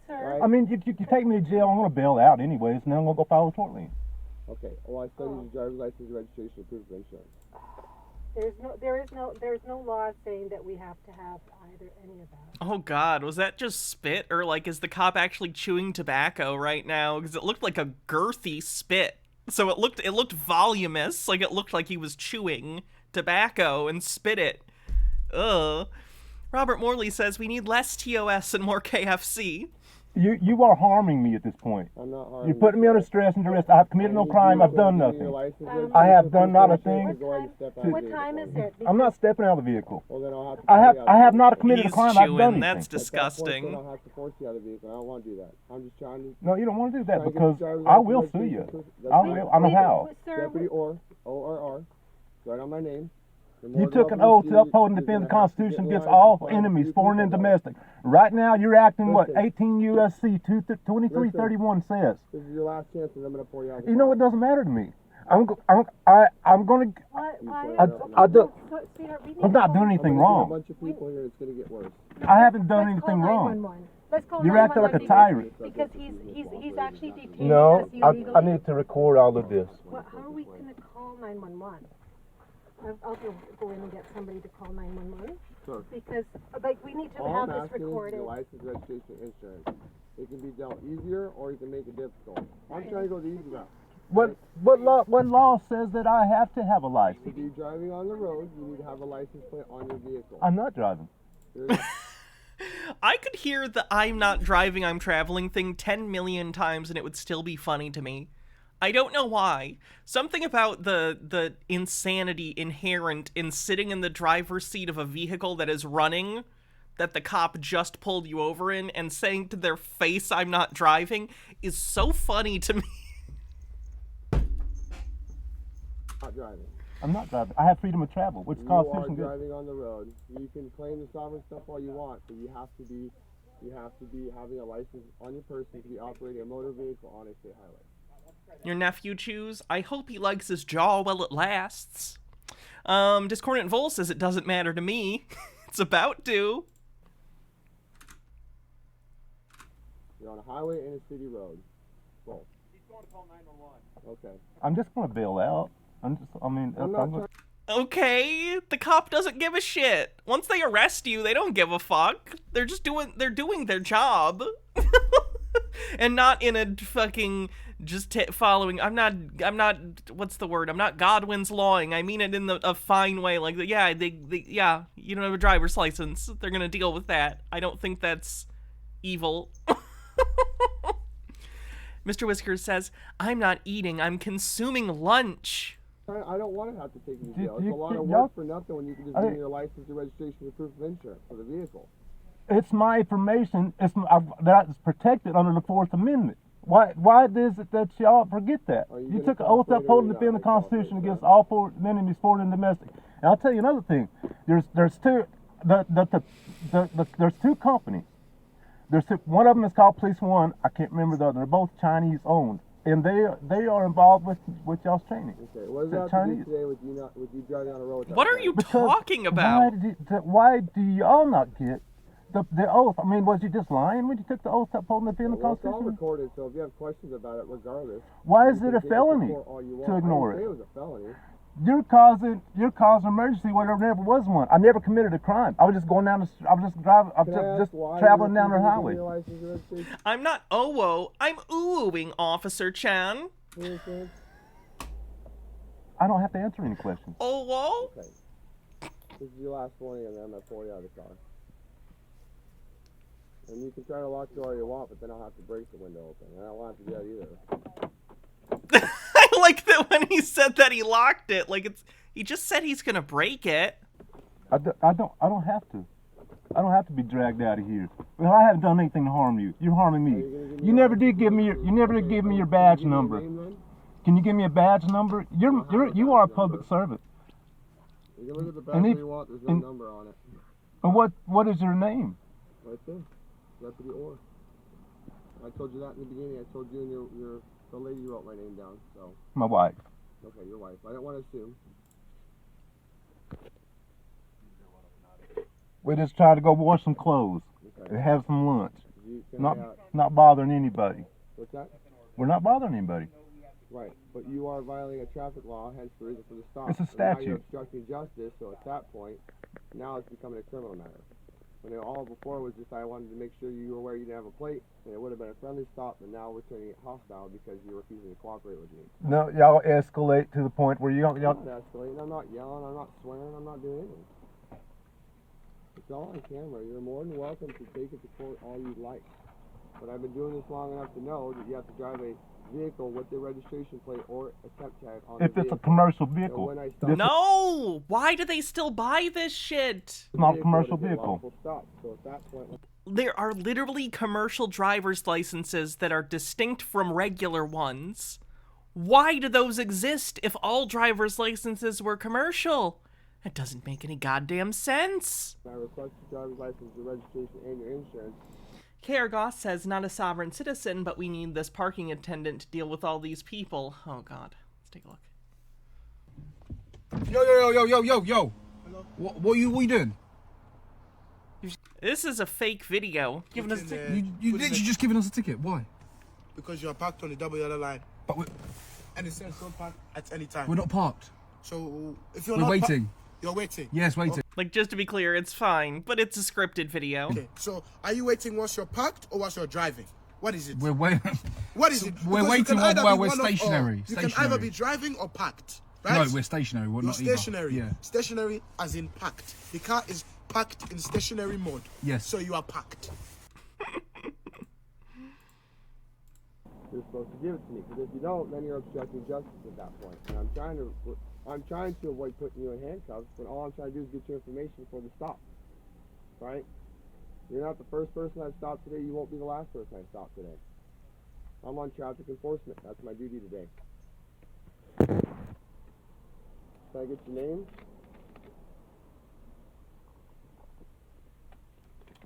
Speaker 8: sir,
Speaker 7: Right?
Speaker 6: I mean, you take me to jail, I'm going to bail out anyways, and then I'm going to go file a tort lien.
Speaker 7: Okay. Well, I still need your driver's license, your registration, your proof of insurance.
Speaker 8: there's no law saying that we have to have either any of that.
Speaker 2: Oh god, was that just spit? Or like is the cop actually chewing tobacco right now? Because it looked like a girthy spit. So it looked voluminous, like it looked like he was chewing tobacco and spit it. Ugh. Robert Morley says we need less TOS and more KFC.
Speaker 6: You are harming me at this point.
Speaker 7: I'm not harming
Speaker 6: You're putting me under stress and duress. I have committed no crime. I've done nothing. I have done not a thing.
Speaker 8: What time is it?
Speaker 6: I'm not stepping out of the vehicle.
Speaker 7: Well, then I'll have to
Speaker 6: I have
Speaker 7: pull you out
Speaker 6: I
Speaker 7: of
Speaker 6: have
Speaker 7: the
Speaker 6: not
Speaker 7: vehicle.
Speaker 6: committed a
Speaker 2: He's
Speaker 6: crime. I've done
Speaker 2: chewing,
Speaker 6: anything.
Speaker 2: that's
Speaker 7: At that point, then
Speaker 2: disgusting.
Speaker 7: I'll have to force you out of the vehicle. I don't want to do that. I'm just trying to.
Speaker 6: No, you don't want to do that
Speaker 7: Try to get
Speaker 6: because
Speaker 7: the driver's
Speaker 6: I
Speaker 7: license,
Speaker 6: will sue
Speaker 7: registration,
Speaker 6: you.
Speaker 7: proof-
Speaker 6: I
Speaker 7: that's
Speaker 6: will.
Speaker 7: fine.
Speaker 6: I know how.
Speaker 8: Sir,
Speaker 7: Deputy ORR. Right on my name.
Speaker 6: You took an oath to uphold and defend the Constitution against all enemies, foreign and domestic. Right now, you're acting what 18 USC 2331 says.
Speaker 7: This is your last chance, and I'm going to pull you out. of the
Speaker 6: You know,
Speaker 7: car.
Speaker 6: it doesn't matter to me. I'm going to.
Speaker 8: why?
Speaker 6: I do.
Speaker 8: Sweetheart, we need
Speaker 6: I'm
Speaker 8: to
Speaker 6: not
Speaker 8: call-
Speaker 6: doing
Speaker 7: I'm
Speaker 6: anything
Speaker 7: gonna get
Speaker 6: wrong.
Speaker 7: A bunch of people here. It's going to get worse.
Speaker 6: I haven't done
Speaker 8: Let's
Speaker 6: anything
Speaker 8: call
Speaker 6: wrong.
Speaker 8: 911. Let's call
Speaker 6: You're acting like a
Speaker 8: 911
Speaker 6: tyrant.
Speaker 8: because he's actually detaining
Speaker 6: No,
Speaker 8: us illegally.
Speaker 6: I need to record all of this.
Speaker 8: Well, how are we going to call 911? I'll go in and get somebody to call 911
Speaker 7: Sure.
Speaker 8: because, like, we need to
Speaker 7: All
Speaker 8: have
Speaker 7: I'm
Speaker 8: this
Speaker 7: asking is
Speaker 8: recorded.
Speaker 7: your license, registration, insurance. It can be dealt easier, or you can make it difficult. I'm trying to go the easy route.
Speaker 6: What law says that I have to have a
Speaker 7: To
Speaker 6: license?
Speaker 7: be driving on the road, you need to have a license plate on your vehicle.
Speaker 6: I'm not driving.
Speaker 7: There's-
Speaker 2: I could hear the I'm not driving, I'm traveling thing 10 million times and it would still be funny to me. I don't know why. Something about the insanity inherent in sitting in the driver's seat of a vehicle that is running, that the cop just pulled you over in, and saying to their face, I'm not driving, is so funny to me.
Speaker 7: not driving.
Speaker 6: I'm not driving. I have freedom of travel, which
Speaker 7: You are
Speaker 6: Constitution gives.
Speaker 7: driving on the road. You can claim the sovereign stuff all you want, but you have to be having a license on your person to be operating a motor vehicle on a state highway.
Speaker 2: Your nephew chews. I hope he likes his jaw while it lasts. Discordant Vol says it doesn't matter to me. It's about to.
Speaker 7: You're on a highway and a city road. Both.
Speaker 4: He's going to call 911.
Speaker 7: Okay.
Speaker 6: I'm just gonna bail out. I'm
Speaker 7: not
Speaker 6: gonna-
Speaker 2: Okay, the cop doesn't give a shit. Once they arrest you, they don't give a fuck. They're doing their job. And not in a fucking just following. I'm not, what's the word? I'm not Godwin's lawing. I mean it in a fine way. Like, yeah, yeah, you don't have a driver's license. They're gonna deal with that. I don't think that's evil. Mr. Whiskers says, I'm not eating, I'm consuming lunch.
Speaker 7: I don't want to have to take you to
Speaker 6: You-
Speaker 7: jail. It's
Speaker 6: you-
Speaker 7: a lot of
Speaker 6: y'all-
Speaker 7: work for nothing when you can just
Speaker 6: I
Speaker 7: give
Speaker 6: think-
Speaker 7: me your license, your registration, your proof of insurance for the vehicle.
Speaker 6: It's my information. That's protected under the Fourth Amendment. Why is it that y'all forget that?
Speaker 7: Are you
Speaker 6: You
Speaker 7: gonna
Speaker 6: took an oath to
Speaker 7: cooperate or
Speaker 6: uphold and
Speaker 7: you're
Speaker 6: defend the
Speaker 7: not gonna
Speaker 6: Constitution
Speaker 7: cooperate,
Speaker 6: against
Speaker 7: sir?
Speaker 6: all foreign enemies, foreign and domestic. And I'll tell you another thing. There's two. There's two companies. One of them is called Police One. I can't remember the other. They're both Chinese owned, and they are involved with y'all's training.
Speaker 7: Okay, what does
Speaker 6: The
Speaker 7: that have to do
Speaker 6: Chinese.
Speaker 7: today with you driving on the road? without
Speaker 2: What are
Speaker 7: a
Speaker 2: you
Speaker 7: license?
Speaker 2: talking about?
Speaker 6: Why do y'all not get the oath? I mean, was you just lying when you took the oath to uphold and defend the
Speaker 7: Well, it's all
Speaker 6: Constitution?
Speaker 7: recorded, so if you have questions about it, regardless.
Speaker 6: Why is
Speaker 7: you
Speaker 6: it
Speaker 7: can
Speaker 6: a
Speaker 7: take to
Speaker 6: felony
Speaker 7: court all you want.
Speaker 6: to ignore
Speaker 7: I didn't say
Speaker 6: it?
Speaker 7: it was a felony.
Speaker 6: You're causing emergency where there never was one. I never committed a crime. I was just going down the. I was just driving. I'm
Speaker 7: Can I ask
Speaker 6: just
Speaker 7: why
Speaker 6: traveling
Speaker 7: you
Speaker 6: down the
Speaker 7: refused to
Speaker 6: highway.
Speaker 7: give me your license and registration?
Speaker 2: I'm not OWO, I'm oohing, Officer Chan.
Speaker 7: You understand?
Speaker 6: I don't have to answer any questions.
Speaker 2: OWO?
Speaker 7: Okay. This is your last warning, and then I'm gonna pull you out of the car. And you can try to lock the door all you want, but then I'll have to break the window open. And I don't want to do that either.
Speaker 2: I like that when he said that he locked it. Like he just said he's gonna break it.
Speaker 6: I don't have to. I don't have to be dragged out of here. Well, I haven't done anything to harm you. You're harming me. You never did give me your badge number. Can you give me a badge number? You are a public servant.
Speaker 7: You can look at the
Speaker 6: And
Speaker 7: back
Speaker 6: if-
Speaker 7: if you want. There's no
Speaker 6: and-
Speaker 7: number on it.
Speaker 6: And what is your name?
Speaker 7: Right there. Deputy Orr. I told you that in the beginning. I told you and the lady wrote my name down. So,
Speaker 6: My wife.
Speaker 7: okay, your wife. I don't want to assume.
Speaker 6: We just tried to go wash some clothes
Speaker 7: Okay.
Speaker 6: and have some lunch.
Speaker 7: Can
Speaker 6: Not
Speaker 7: I,
Speaker 6: not bothering anybody.
Speaker 7: what's that?
Speaker 6: We're not bothering anybody.
Speaker 7: Right, but you are violating a traffic law, hence the reason for the stop.
Speaker 6: It's a
Speaker 7: And now you're
Speaker 6: statute.
Speaker 7: obstructing justice, so at that point, now it's becoming a criminal matter. When all before was just I wanted to make sure you were aware you didn't have a plate, and it would have been a friendly stop, but now we're turning it hostile because you're refusing to cooperate with me.
Speaker 6: No, y'all escalate to the point where y'all
Speaker 7: I'm not escalating, I'm not yelling, I'm not swearing, I'm not doing anything. It's all on camera. You're more than welcome to take it to court all you'd like. But I've been doing this long enough to know that you have to drive a vehicle with the registration plate or a temp tag on
Speaker 6: if
Speaker 7: the
Speaker 6: it's a
Speaker 7: vehicle.
Speaker 6: commercial
Speaker 7: So
Speaker 6: vehicle.
Speaker 7: when I stop
Speaker 2: No! Why do they still buy this shit?
Speaker 6: It's not a
Speaker 7: it
Speaker 6: commercial
Speaker 7: is a
Speaker 6: vehicle.
Speaker 7: lawful stop. So at that point,
Speaker 2: There are literally commercial driver's licenses that are distinct from regular ones. Why do those exist if all driver's licenses were commercial? It doesn't make any goddamn sense.
Speaker 7: I request your driver's license, your registration, and your insurance.
Speaker 2: KR Goss says, not a sovereign citizen, but we need this parking attendant to deal with all these people. Oh, God. Let's take a look.
Speaker 9: Yo. What you doing?
Speaker 2: This is a fake video.
Speaker 10: Giving us a ticket.
Speaker 9: You literally just giving us a ticket. Why?
Speaker 10: Because you're parked on the double yellow line.
Speaker 9: But
Speaker 10: And it says don't park at any time.
Speaker 9: we're not parked.
Speaker 10: So if you're
Speaker 9: We're
Speaker 10: not
Speaker 9: waiting.
Speaker 10: you're waiting.
Speaker 9: Yes, waiting.
Speaker 2: Like, just to be clear, it's fine, but it's a scripted video.
Speaker 10: Okay. So are you waiting once you're parked or once you're driving? What is it?
Speaker 9: We're waiting.
Speaker 10: What is
Speaker 9: so
Speaker 10: it?
Speaker 9: we're
Speaker 10: Because you
Speaker 9: waiting
Speaker 10: can
Speaker 9: while
Speaker 10: either
Speaker 9: we're
Speaker 10: be one of- or
Speaker 9: stationary.
Speaker 10: You can either be driving or parked. Right?
Speaker 9: No, we're stationary. We're
Speaker 10: You're
Speaker 9: not either.
Speaker 10: stationary.
Speaker 9: Yeah.
Speaker 10: Stationary as in parked. The car is parked in stationary mode.
Speaker 9: Yes.
Speaker 10: So you are parked.
Speaker 7: You're supposed to give it to me. Because if you don't, then you're obstructing justice at that point. And I'm trying to avoid putting you in handcuffs, but all I'm trying to do is get your information for the stop. Right? You're not the first person I've stopped today. You won't be the last person I stopped today. I'm on traffic enforcement. That's my duty today. Can I get your name?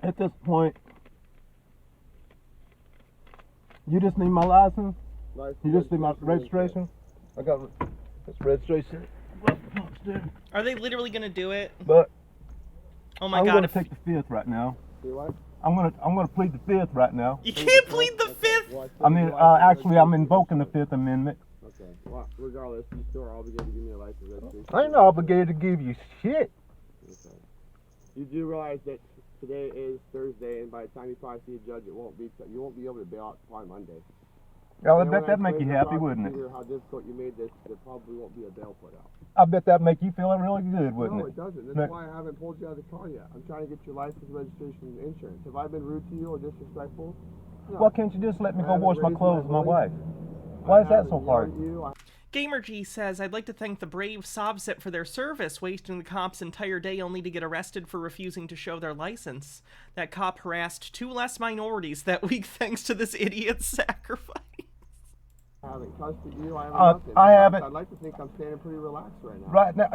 Speaker 6: At this point, you just need my license. You just need my registration. I got this registration.
Speaker 2: Are they literally gonna do it?
Speaker 6: But
Speaker 2: Oh my
Speaker 6: I'm
Speaker 2: god.
Speaker 6: gonna
Speaker 2: If
Speaker 6: take the fifth right now.
Speaker 7: See what?
Speaker 6: I'm gonna plead the fifth right now.
Speaker 2: you can't plead the fifth.
Speaker 6: I mean, actually, I'm invoking the Fifth Amendment.
Speaker 7: Okay. Well, regardless, you still are obligated to give me a license registration.
Speaker 6: I ain't obligated to give you shit.
Speaker 7: Okay. You do realize that today is Thursday, and by the time you probably see a judge, you won't be able to bail out probably Monday.
Speaker 6: Well, I
Speaker 7: And
Speaker 6: bet
Speaker 7: when
Speaker 6: that'd make
Speaker 7: explain
Speaker 6: you
Speaker 7: to the
Speaker 6: happy, wouldn't it?
Speaker 7: prosecutor How difficult you made this, there probably won't be a bail put out.
Speaker 6: I bet that'd make you feel really good, wouldn't
Speaker 7: No,
Speaker 6: it?
Speaker 7: it doesn't. That's
Speaker 6: No.
Speaker 7: why I haven't pulled you out of the car yet. I'm trying to get your license, registration, and insurance. Have I been rude to you or disrespectful? No.
Speaker 6: Why can't you just let me
Speaker 7: I
Speaker 6: go
Speaker 7: haven't
Speaker 6: wash my
Speaker 7: raised
Speaker 6: clothes with my
Speaker 7: voice.
Speaker 6: wife? Why
Speaker 7: I
Speaker 6: is that
Speaker 7: haven't
Speaker 6: so
Speaker 7: yelled
Speaker 6: hard?
Speaker 7: at you.
Speaker 2: GamerG says, I'd like to thank the brave Sobsit for their service, wasting the cop's entire day only to get arrested for refusing to show their license. That cop harassed 2 less minorities that week thanks to this idiot's sacrifice.
Speaker 7: I haven't cussed at you. I haven't nothing.
Speaker 6: I haven't.
Speaker 7: I'd like to think I'm standing pretty relaxed right now.
Speaker 6: Right now,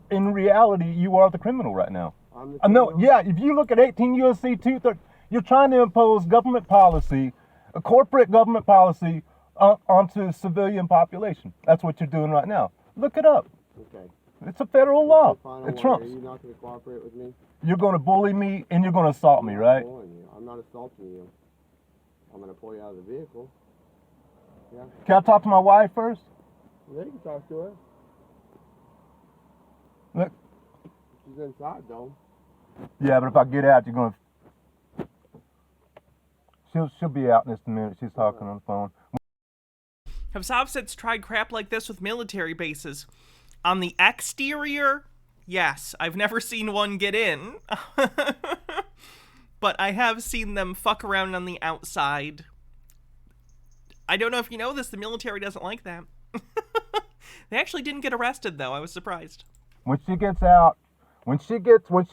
Speaker 6: in reality, you are the criminal right now.
Speaker 7: I'm the
Speaker 6: No,
Speaker 7: criminal?
Speaker 6: yeah, if you look at 18 U.S.C. 230, you're trying to impose government policy, a corporate government policy, onto the civilian population. That's what you're doing right now. Look it up.
Speaker 7: Okay.
Speaker 6: It's a federal law.
Speaker 7: Fine,
Speaker 6: It
Speaker 7: Are
Speaker 6: trumps.
Speaker 7: you not going to cooperate with me?
Speaker 6: You're going to bully me and you're going to assault me, right?
Speaker 7: I'm not bullying you. I'm not assaulting you. I'm going to pull you out of the vehicle. Yeah.
Speaker 6: Can I talk to my wife first?
Speaker 7: Yeah, you can talk to her.
Speaker 6: Look.
Speaker 7: She's inside, though.
Speaker 6: Yeah, but if I get out, you're going to... She'll be out in just a minute. She's talking on the phone.
Speaker 2: Have Sobsits tried crap like this with military bases? On the exterior, yes. I've never seen one get in. But I have seen them fuck around on the outside. I don't know if you know this, the military doesn't like that. They actually didn't get arrested, though. I was surprised.
Speaker 6: When she gets out, when she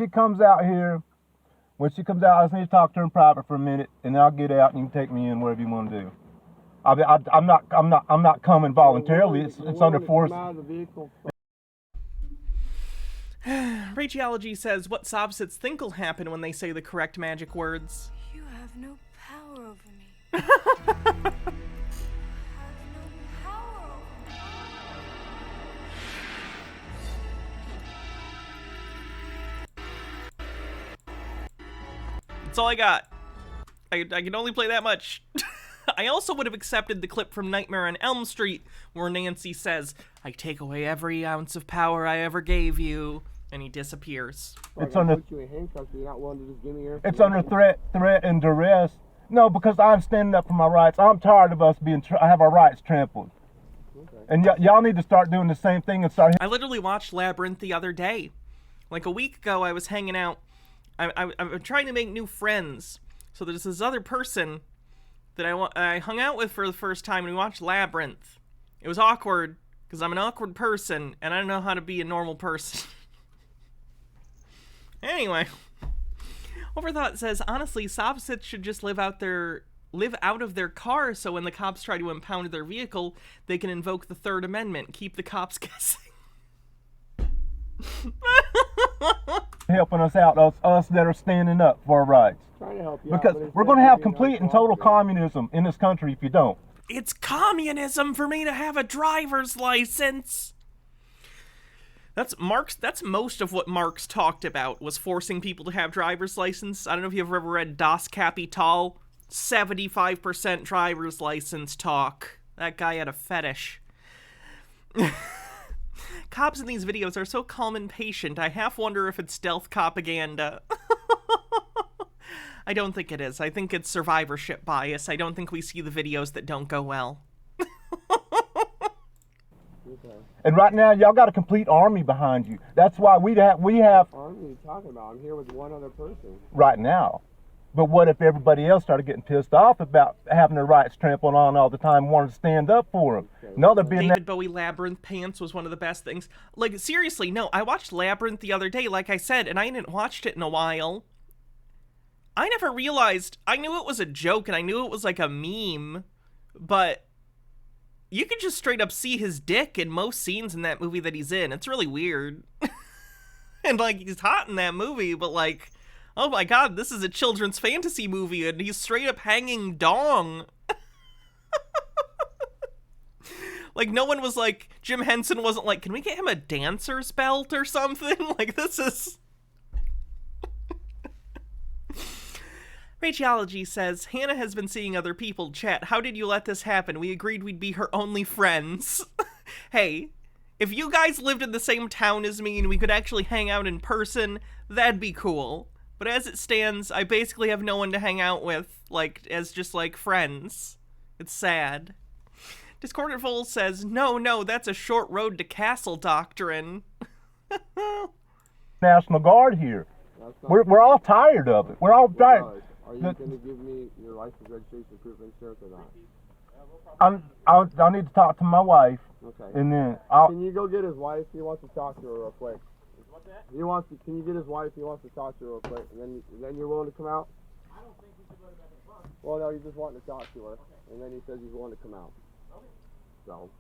Speaker 6: comes out here, I just need to talk to her in private for a minute, and then I'll get out and you can take me in wherever you want to do. I'm not coming voluntarily. It's under force.
Speaker 2: Radiology says what Sobsits think will happen when they say the correct magic words.
Speaker 11: You have no power over me. You have no power over me.
Speaker 2: That's all I got. I can only play that much. I also would have accepted the clip from Nightmare on Elm Street where Nancy says, I take away every ounce of power I ever gave you, and he disappears.
Speaker 6: It's under,
Speaker 7: put you in handcuffs, you're not willing to just give me your
Speaker 6: it's under threat and duress. No, because I'm standing up for my rights. I'm tired of us have our rights trampled. Okay. And y'all need to start doing the same thing and start...
Speaker 2: I literally watched Labyrinth the other day. Like a week ago, I was hanging out. I'm trying to make new friends. So there's this other person that I hung out with for the first time, and we watched Labyrinth. It was awkward, because I'm an awkward person, and I don't know how to be a normal person. Anyway, Overthought says, honestly, Sobsits should just live out of their car, so when the cops try to impound their vehicle, they can invoke the Third Amendment, keep the cops guessing.
Speaker 6: Helping us out, us that are standing up for our rights.
Speaker 7: Trying to help you
Speaker 6: because
Speaker 7: out,
Speaker 6: we're going to have complete and total communism in this country if you don't.
Speaker 2: It's communism for me to have a driver's license. That's most of what Marx talked about, was forcing people to have driver's license. I don't know if you've ever read Das Kapital. 75% driver's license talk. That guy had a fetish. Cops in these videos are so calm and patient, I half wonder if it's stealth propaganda. I don't think it is. I think it's survivorship bias. I don't think we see the videos that don't go well.
Speaker 6: And right now, y'all got a complete army behind you. That's why we have...
Speaker 7: Army are you talking about? I'm here with one other person.
Speaker 6: Right now. But what if everybody else started getting pissed off about having their rights trampled on all the time, wanting to stand up for them? Okay. No, they're being...
Speaker 2: David Bowie Labyrinth pants was one of the best things. Like, seriously, no, I watched Labyrinth the other day, like I said, and I hadn't watched it in a while. I never realized... I knew it was a joke, and I knew it was like a meme, but you could just straight up see his dick in most scenes in that movie that he's in. It's really weird. And, like, he's hot in that movie, but, like... Oh my god, this is a children's fantasy movie, and he's straight up hanging dong. Like, no one was like, Jim Henson wasn't like, can we get him a dancer's belt or something? Like, this is... Rachology says, Hannah has been seeing other people. Chat, how did you let this happen? We agreed we'd be her only friends. Hey, if you guys lived in the same town as me and we could actually hang out in person, that'd be cool. But as it stands, I basically have no one to hang out with, like, as just, like, friends. It's sad. Discordant Foal says, no, that's a short road to castle doctrine.
Speaker 6: National Guard here. We're all tired of it. We're all tired.
Speaker 7: Are you going to give me your license, registration, proof of insurance or not?
Speaker 6: I need to talk to my wife.
Speaker 7: Okay.
Speaker 6: And then
Speaker 7: Can you go get his wife? He wants to talk to her real quick.
Speaker 12: What's that?
Speaker 7: Can you get his wife? He wants to talk to her real quick. And then you're willing to come out?
Speaker 12: I don't think we should go to back in the car.
Speaker 7: Well, no, he's just wanting to talk to her. And then he says he's willing to come out.
Speaker 12: Okay.
Speaker 7: So,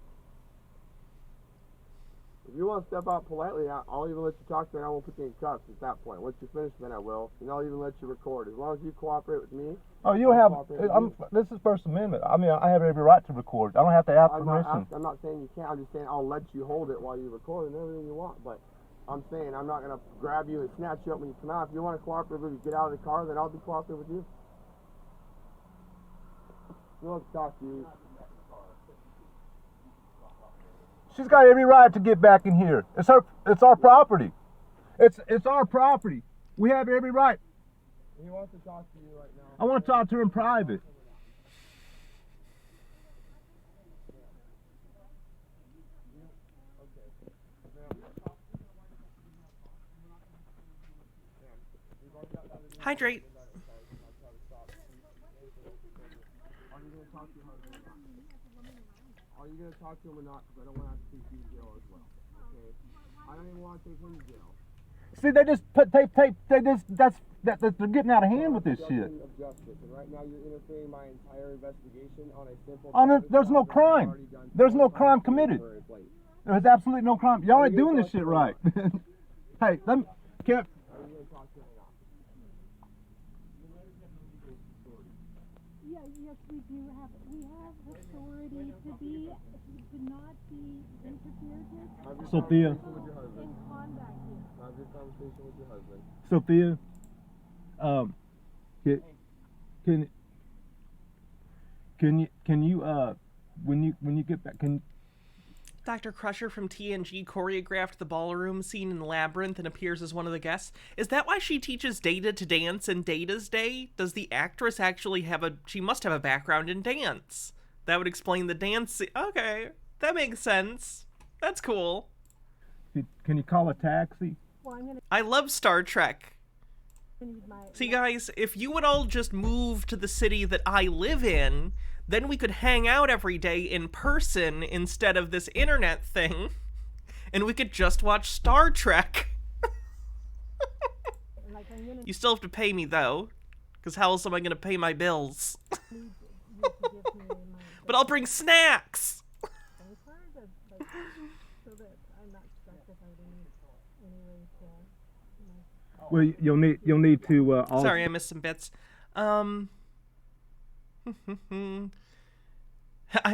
Speaker 7: if you want to step out politely, I'll even let you talk to her and I won't put you in cuffs at that point. Once you finish, then I will. And I'll even let you record. As long as you cooperate with me.
Speaker 6: Oh, you don't have. This is First Amendment. I mean, I have every right to record. I don't have to ask permission.
Speaker 7: I'm not saying you can't. I'm just saying I'll let you hold it while you record and everything you want. But I'm saying I'm not going to grab you and snatch you up when you come out. If you want to cooperate with me, get out of the car, then I'll be cooperative with you. We'll have to talk to you.
Speaker 6: She's got every right to get back in here. It's our property. It's our property. We have every right.
Speaker 7: He wants to talk to you right now.
Speaker 6: I want to talk to her in private.
Speaker 2: Hydrate.
Speaker 7: Are you going to talk to him or not? Because I don't want to have to take you to jail as well. Okay? I don't even want to take him to jail.
Speaker 6: See, they just put tape. They're getting out of hand with this shit.
Speaker 7: Of justice. And right now you're interfering my entire investigation on a simple.
Speaker 6: There's no crime. There's no crime committed. There's absolutely no crime. Y'all ain't doing this shit right. Hey, let me. Can't.
Speaker 8: Yes, we do have. We have authority to not be interfered with.
Speaker 6: Sophia.
Speaker 8: In combat here.
Speaker 7: Have your conversation with your husband.
Speaker 6: Sophia. Can you when you get back, can
Speaker 2: Dr. Crusher from TNG choreographed the ballroom scene in Labyrinth and appears as one of the guests. Is that why she teaches Data to dance in Data's Day? Does the actress actually she must have a background in dance. That would explain the dance. Okay, that makes sense. That's cool.
Speaker 6: Can you call a taxi?
Speaker 8: Well,
Speaker 2: I love Star Trek. See, guys, if you would all just move to the city that I live in, then we could hang out every day in person instead of this internet thing, and we could just watch Star Trek. You still have to pay me, though, because how else am I going to pay my bills? But I'll bring snacks!
Speaker 6: Well, you'll need to.
Speaker 2: Sorry, I missed some bits. I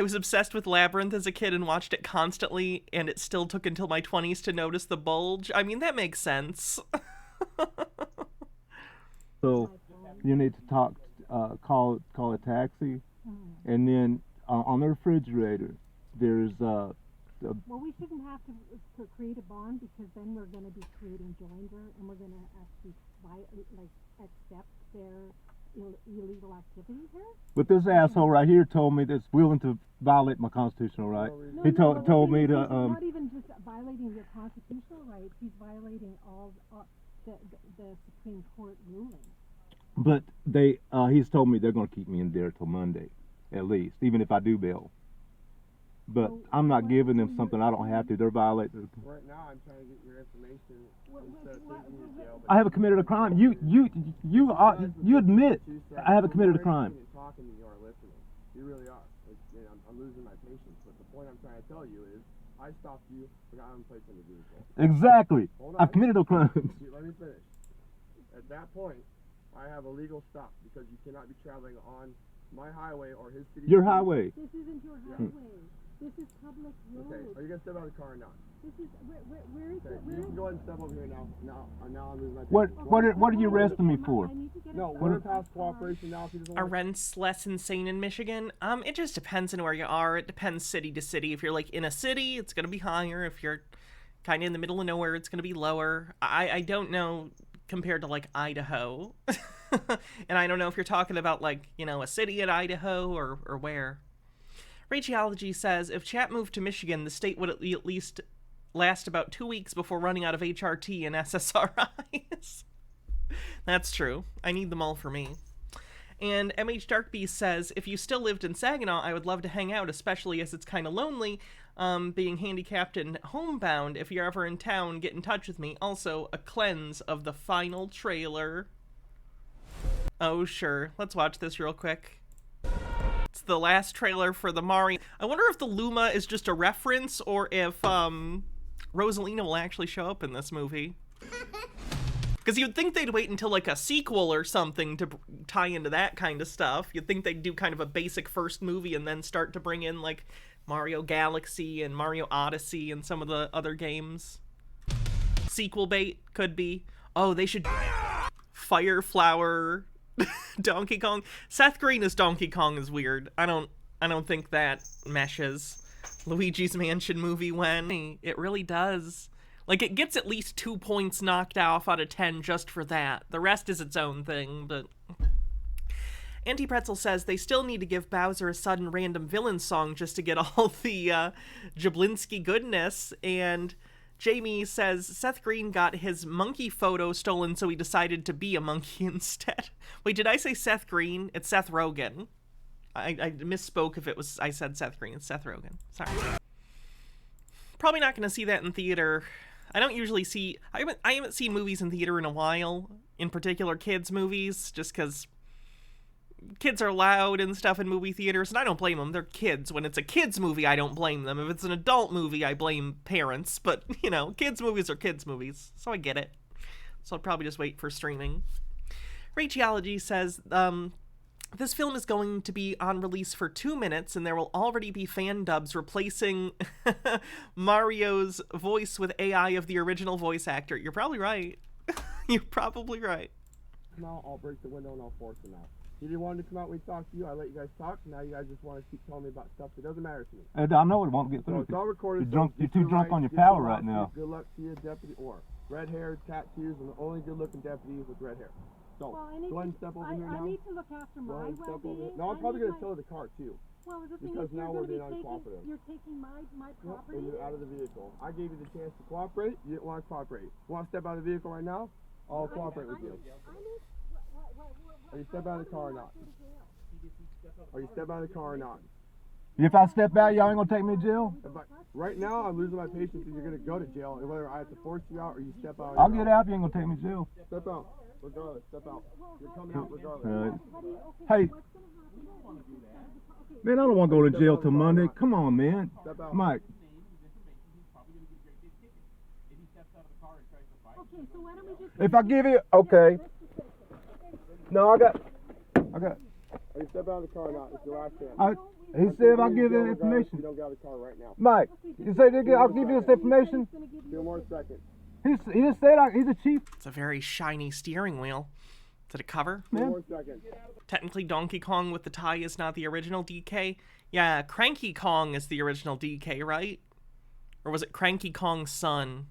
Speaker 2: was obsessed with Labyrinth as a kid and watched it constantly, and it still took until my 20s to notice the bulge. I mean, that makes sense.
Speaker 6: So, you need to call a taxi, and then on the refrigerator, there's
Speaker 8: Well, we shouldn't have to create a bond because then we're going to be creating joinder and we're going to actually accept their illegal activity here.
Speaker 6: But this asshole right here told me that's willing to violate my constitutional right. He told me to.
Speaker 8: Not even just violating your constitutional rights; he's violating all the Supreme Court rulings.
Speaker 6: But he's told me they're going to keep me in there till Monday, at least, even if I do bail. But I'm not giving them something I don't have to. They're violating.
Speaker 7: Right now, I'm trying to get your information instead of taking you to jail.
Speaker 6: I haven't committed a crime. You admit I haven't committed a crime.
Speaker 7: Talking to you are listening. You really are. I'm losing my patience. But the point I'm trying to tell you is, I stopped you, forgot I'm placing the vehicle.
Speaker 6: Exactly. I've committed no crime.
Speaker 7: Let me finish. At that point, I have a legal stop because you cannot be traveling on my highway or his city.
Speaker 6: Your highway.
Speaker 8: This isn't your highway. This is public road.
Speaker 7: Okay, are you gonna step out of the car or not?
Speaker 8: This is, where is
Speaker 7: Okay,
Speaker 8: it? Where
Speaker 7: you
Speaker 8: is
Speaker 7: can go ahead and step over here now. Now I'm losing my
Speaker 6: What are you arresting me for?
Speaker 7: No, we're past cooperation now. If you just
Speaker 2: Are
Speaker 7: want
Speaker 2: rents less insane in Michigan? It just depends on where you are. It depends city to city. If you're like in a city, it's gonna be higher. If you're kind of in the middle of nowhere, it's gonna be lower. I don't know compared to like Idaho, and I don't know if you're talking about like, you know, a city in Idaho or where. Radiology says if Chat moved to Michigan, the state would at least last about 2 weeks before running out of HRT and SSRIs. That's true. I need them all for me. And MH Darkbeast says, if you still lived in Saginaw, I would love to hang out, especially as it's kind of lonely, being handicapped and homebound. If you're ever in town, get in touch with me. Also, a cleanse of the final trailer. Oh, sure. Let's watch this real quick. It's the last trailer for the Mario. I wonder if the Luma is just a reference or if Rosalina will actually show up in this movie. Because you'd think they'd wait until like a sequel or something to tie into that kind of stuff. You'd think they'd do kind of a basic first movie and then start to bring in like Mario Galaxy and Mario Odyssey and some of the other games. Sequel bait could be. Oh, they should Fire Flower Donkey Kong. Seth Green as Donkey Kong is weird. I don't think that meshes. Luigi's Mansion movie when it really does. Like, it gets at least 2 points knocked off out of 10 just for that. The rest is its own thing, but... Anti-Pretzel says they still need to give Bowser a sudden random villain song just to get all the Jablinski goodness. And Jamie says Seth Green got his monkey photo stolen, so he decided to be a monkey instead. Wait, did I say Seth Green? It's Seth Rogen. I misspoke if it was I said Seth Green. It's Seth Rogen. Sorry. Probably not going to see that in theater. I don't usually see... I haven't seen movies in theater in a while. In particular, kids' movies. Just because kids are loud and stuff in movie theaters. And I don't blame them. They're kids. When it's a kids' movie, I don't blame them. If it's an adult movie, I blame parents. But, you know, kids' movies are kids' movies. So I get it. So I'll probably just wait for streaming. Radiology says... this film is going to be on release for 2 minutes, and there will already be fan dubs replacing Mario's voice with AI of the original voice actor. You're probably right. You're probably right.
Speaker 7: Now I'll break the window and I'll force him out. He didn't want to come out when he talked to you. I let you guys talk. Now you guys just want to keep telling me about stuff that doesn't matter to me.
Speaker 6: I know it won't get through.
Speaker 7: So it's all recorded.
Speaker 6: You're too drunk on your power right now.
Speaker 7: Good luck to you, Deputy Orr. Red hair, tattoos, and the only good-looking deputy is with red hair. So,
Speaker 8: Well,
Speaker 7: go ahead and step over here now.
Speaker 8: I need to look after
Speaker 7: Go
Speaker 8: my
Speaker 7: ahead and step over
Speaker 8: well-being.
Speaker 7: here. No, I'm probably going to tow the car, too.
Speaker 8: Well, the thing
Speaker 7: Because
Speaker 8: is,
Speaker 7: now
Speaker 8: you're
Speaker 7: we're being
Speaker 8: gonna be
Speaker 7: uncooperative.
Speaker 8: you're taking my
Speaker 7: Nope,
Speaker 8: property.
Speaker 7: and you're out of the vehicle. I gave you the chance to cooperate. You didn't want to cooperate. You want to step out of the vehicle right now? I'll cooperate with you. Are you step out of the car or not? Are you step out of the car or not?
Speaker 6: If I step out, y'all ain't gonna take me to jail?
Speaker 7: Right now, I'm losing my patience and you're going to go to jail. And whether I have to force you out or you step out.
Speaker 6: I'll get out if you ain't gonna take me to jail.
Speaker 7: Step out. Regardless, step out. You're coming out regardless.
Speaker 6: Hey. Man, I don't want to go to jail till Monday. Come on, man. Mike.
Speaker 8: Okay, so why don't we just...
Speaker 6: If I give you... Okay. No, I got...
Speaker 7: Are you step out of the car or not? It's your last chance.
Speaker 6: He said if I give you information.
Speaker 7: You don't get out of the car right now.
Speaker 6: Mike, you say I'll give you this information?
Speaker 7: 2 more seconds.
Speaker 6: He just said he's a chief.
Speaker 2: It's a very shiny steering wheel. Is it a cover?
Speaker 7: 2 more seconds.
Speaker 2: Technically, Donkey Kong with the tie is not the original DK. Yeah, Cranky Kong is the original DK, right? Or was it Cranky Kong's son?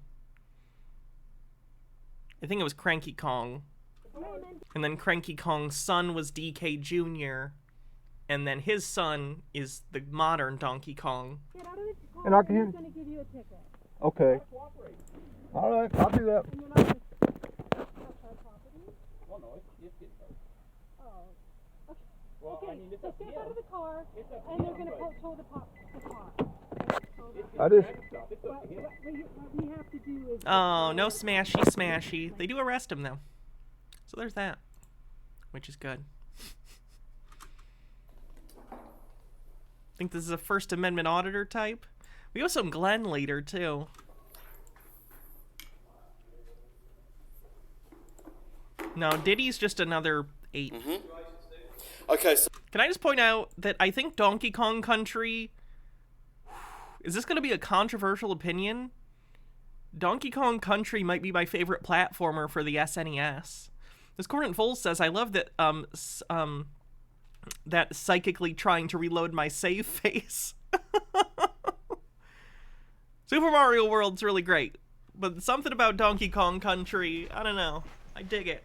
Speaker 2: I think it was Cranky Kong. And then Cranky Kong's son was DK Jr. And then his son is the modern Donkey Kong.
Speaker 6: And I can hear...
Speaker 8: going to give you a ticket.
Speaker 6: Okay. All right, I'll do that.
Speaker 8: And you're not going to touch our property?
Speaker 12: Well, no, it's getting hurt.
Speaker 8: Oh. Okay.
Speaker 12: Well,
Speaker 8: Okay,
Speaker 12: I mean, it's
Speaker 8: so
Speaker 12: up to
Speaker 8: step
Speaker 12: you.
Speaker 8: out of the car,
Speaker 12: It's up to
Speaker 8: and
Speaker 12: you,
Speaker 8: they're going to
Speaker 12: but-
Speaker 8: tow the car.
Speaker 6: I just...
Speaker 8: What we have to do is...
Speaker 2: Oh, no smashy smashy. They do arrest him, though. So there's that. Which is good. I think this is a First Amendment auditor type. We have some Glenn later, too. No, Diddy's just another 8.
Speaker 13: Okay, so...
Speaker 2: Can I just point out that I think Donkey Kong Country Is this going to be a controversial opinion? Donkey Kong Country might be my favorite platformer for the SNES. Discordant Foal says, I love that, that psychically trying to reload my save face. Super Mario World's really great, but something about Donkey Kong Country, I don't know. I dig it.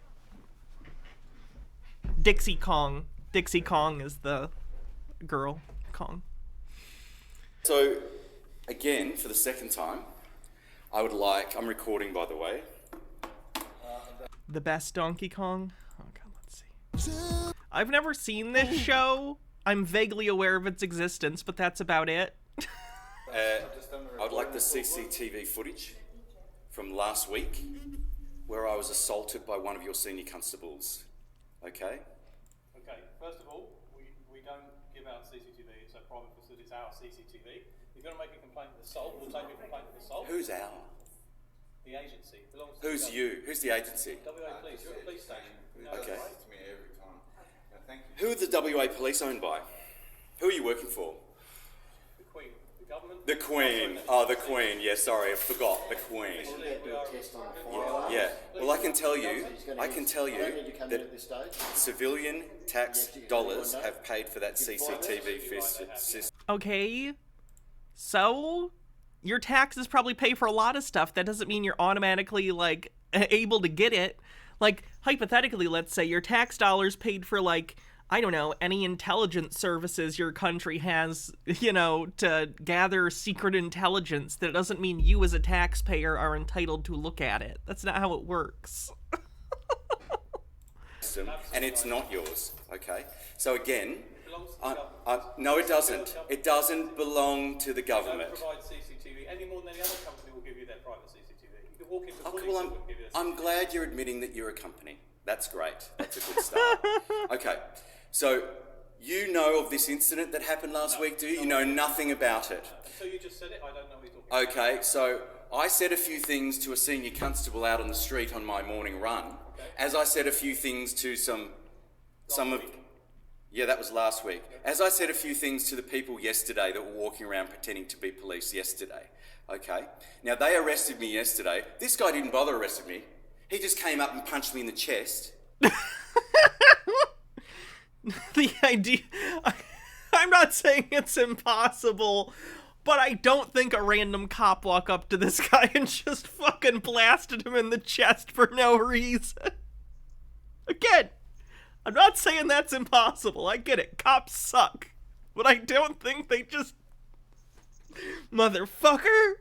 Speaker 2: Dixie Kong. Dixie Kong is the girl Kong.
Speaker 13: So, again, for the second time, I'm recording, by the way.
Speaker 2: The best Donkey Kong? Oh god, let's see. I've never seen this show. I'm vaguely aware of its existence, but that's about it.
Speaker 13: I'd like the CCTV footage from last week where I was assaulted by one of your senior constables. Okay?
Speaker 12: Okay, first of all, we don't give out CCTV. It's a private facility. It's our CCTV. If you're going to make a complaint of assault, we'll take a complaint of assault.
Speaker 13: Who's our?
Speaker 12: The agency. Belongs to
Speaker 13: Who's you? Who's the agency?
Speaker 12: WA Police. You're a police station.
Speaker 13: Okay. Who are the WA Police owned by? Who are you working for?
Speaker 12: The Queen. The government.
Speaker 13: The Queen. Oh, the Queen. Yeah, sorry, I forgot. The Queen. Yeah. Well, I can tell you that civilian tax dollars have paid for that CCTV system.
Speaker 2: Okay, so your taxes probably pay for a lot of stuff. That doesn't mean you're automatically, like, able to get it. Like, hypothetically, let's say your tax dollars paid for, like, I don't know, any intelligence services your country has, you know, to gather secret intelligence. That doesn't mean you as a taxpayer are entitled to look at it. That's not how it works.
Speaker 13: And it's not yours, okay? So again, no, it doesn't. It doesn't belong to the government.
Speaker 12: Don't provide CCTV any more than any other company will give you their private CCTV. You can walk into
Speaker 13: Okay,
Speaker 12: police
Speaker 13: well,
Speaker 12: and give you
Speaker 13: I'm glad you're admitting that you're a company. That's great. That's a good start. Okay, so you know of this incident that happened last week, do you? You know nothing about it.
Speaker 12: So you just said it, I don't know what you're talking about.
Speaker 13: Okay, so I said a few things to a senior constable out on the street on my morning run, as I said a few things to some of... Yeah, that was last week. As I said a few things to the people yesterday that were walking around pretending to be police yesterday, okay? Now, they arrested me yesterday. This guy didn't bother arresting me. He just came up and punched me in the chest.
Speaker 2: The idea... I'm not saying it's impossible, but I don't think a random cop walked up to this guy and just fucking blasted him in the chest for no reason. Again, I'm not saying that's impossible. I get it. Cops suck. But I don't think they just... Motherfucker!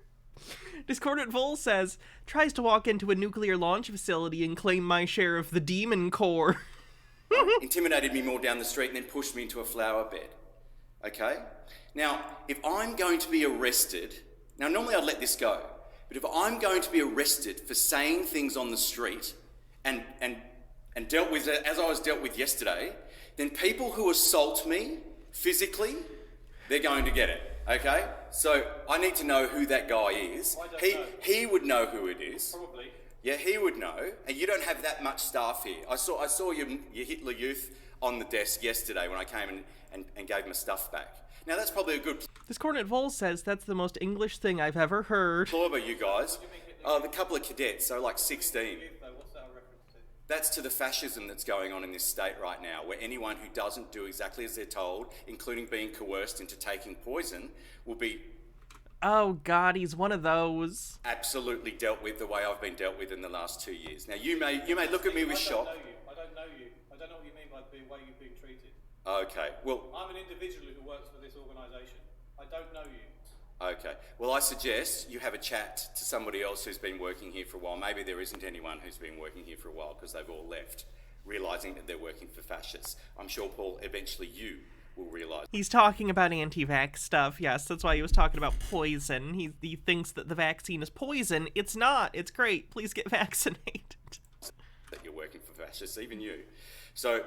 Speaker 2: Discordant Vol says, tries to walk into a nuclear launch facility and claim my share of the demon core.
Speaker 13: Intimidated me more down the street and then pushed me into a flower bed. Okay? Now, if I'm going to be arrested... Now, normally I'd let this go. But if I'm going to be arrested for saying things on the street and dealt with it as I was dealt with yesterday, then people who assault me physically, they're going to get it, okay? So I need to know who that guy is. He would know who it is.
Speaker 12: Probably.
Speaker 13: Yeah, he would know. And you don't have that much staff here. I saw your Hitler Youth on the desk yesterday when I came and gave my stuff back. Now that's probably a good...
Speaker 2: Discordant Vol says that's the most English thing I've ever heard.
Speaker 13: What about you guys? The couple of cadets, so like 16. That's to the fascism that's going on in this state right now, where anyone who doesn't do exactly as they're told, including being coerced into taking poison, will be...
Speaker 2: Oh God, he's one of those.
Speaker 13: Absolutely dealt with the way I've been dealt with in the last 2 years. Now you may look at me with shock.
Speaker 12: I don't know you. I don't know what you mean by the way you've been treated.
Speaker 13: Okay, well...
Speaker 12: I'm an individual who works for this organisation. I don't know you.
Speaker 13: Okay. Well, I suggest you have a chat to somebody else who's been working here for a while. Maybe there isn't anyone who's been working here for a while because they've all left, realising that they're working for fascists. I'm sure, Paul, eventually you will realise.
Speaker 2: He's talking about anti-vax stuff. Yes, that's why he was talking about poison. He thinks that the vaccine is poison. It's not. It's great. Please get vaccinated.
Speaker 13: That you're working for fascists, even you. So...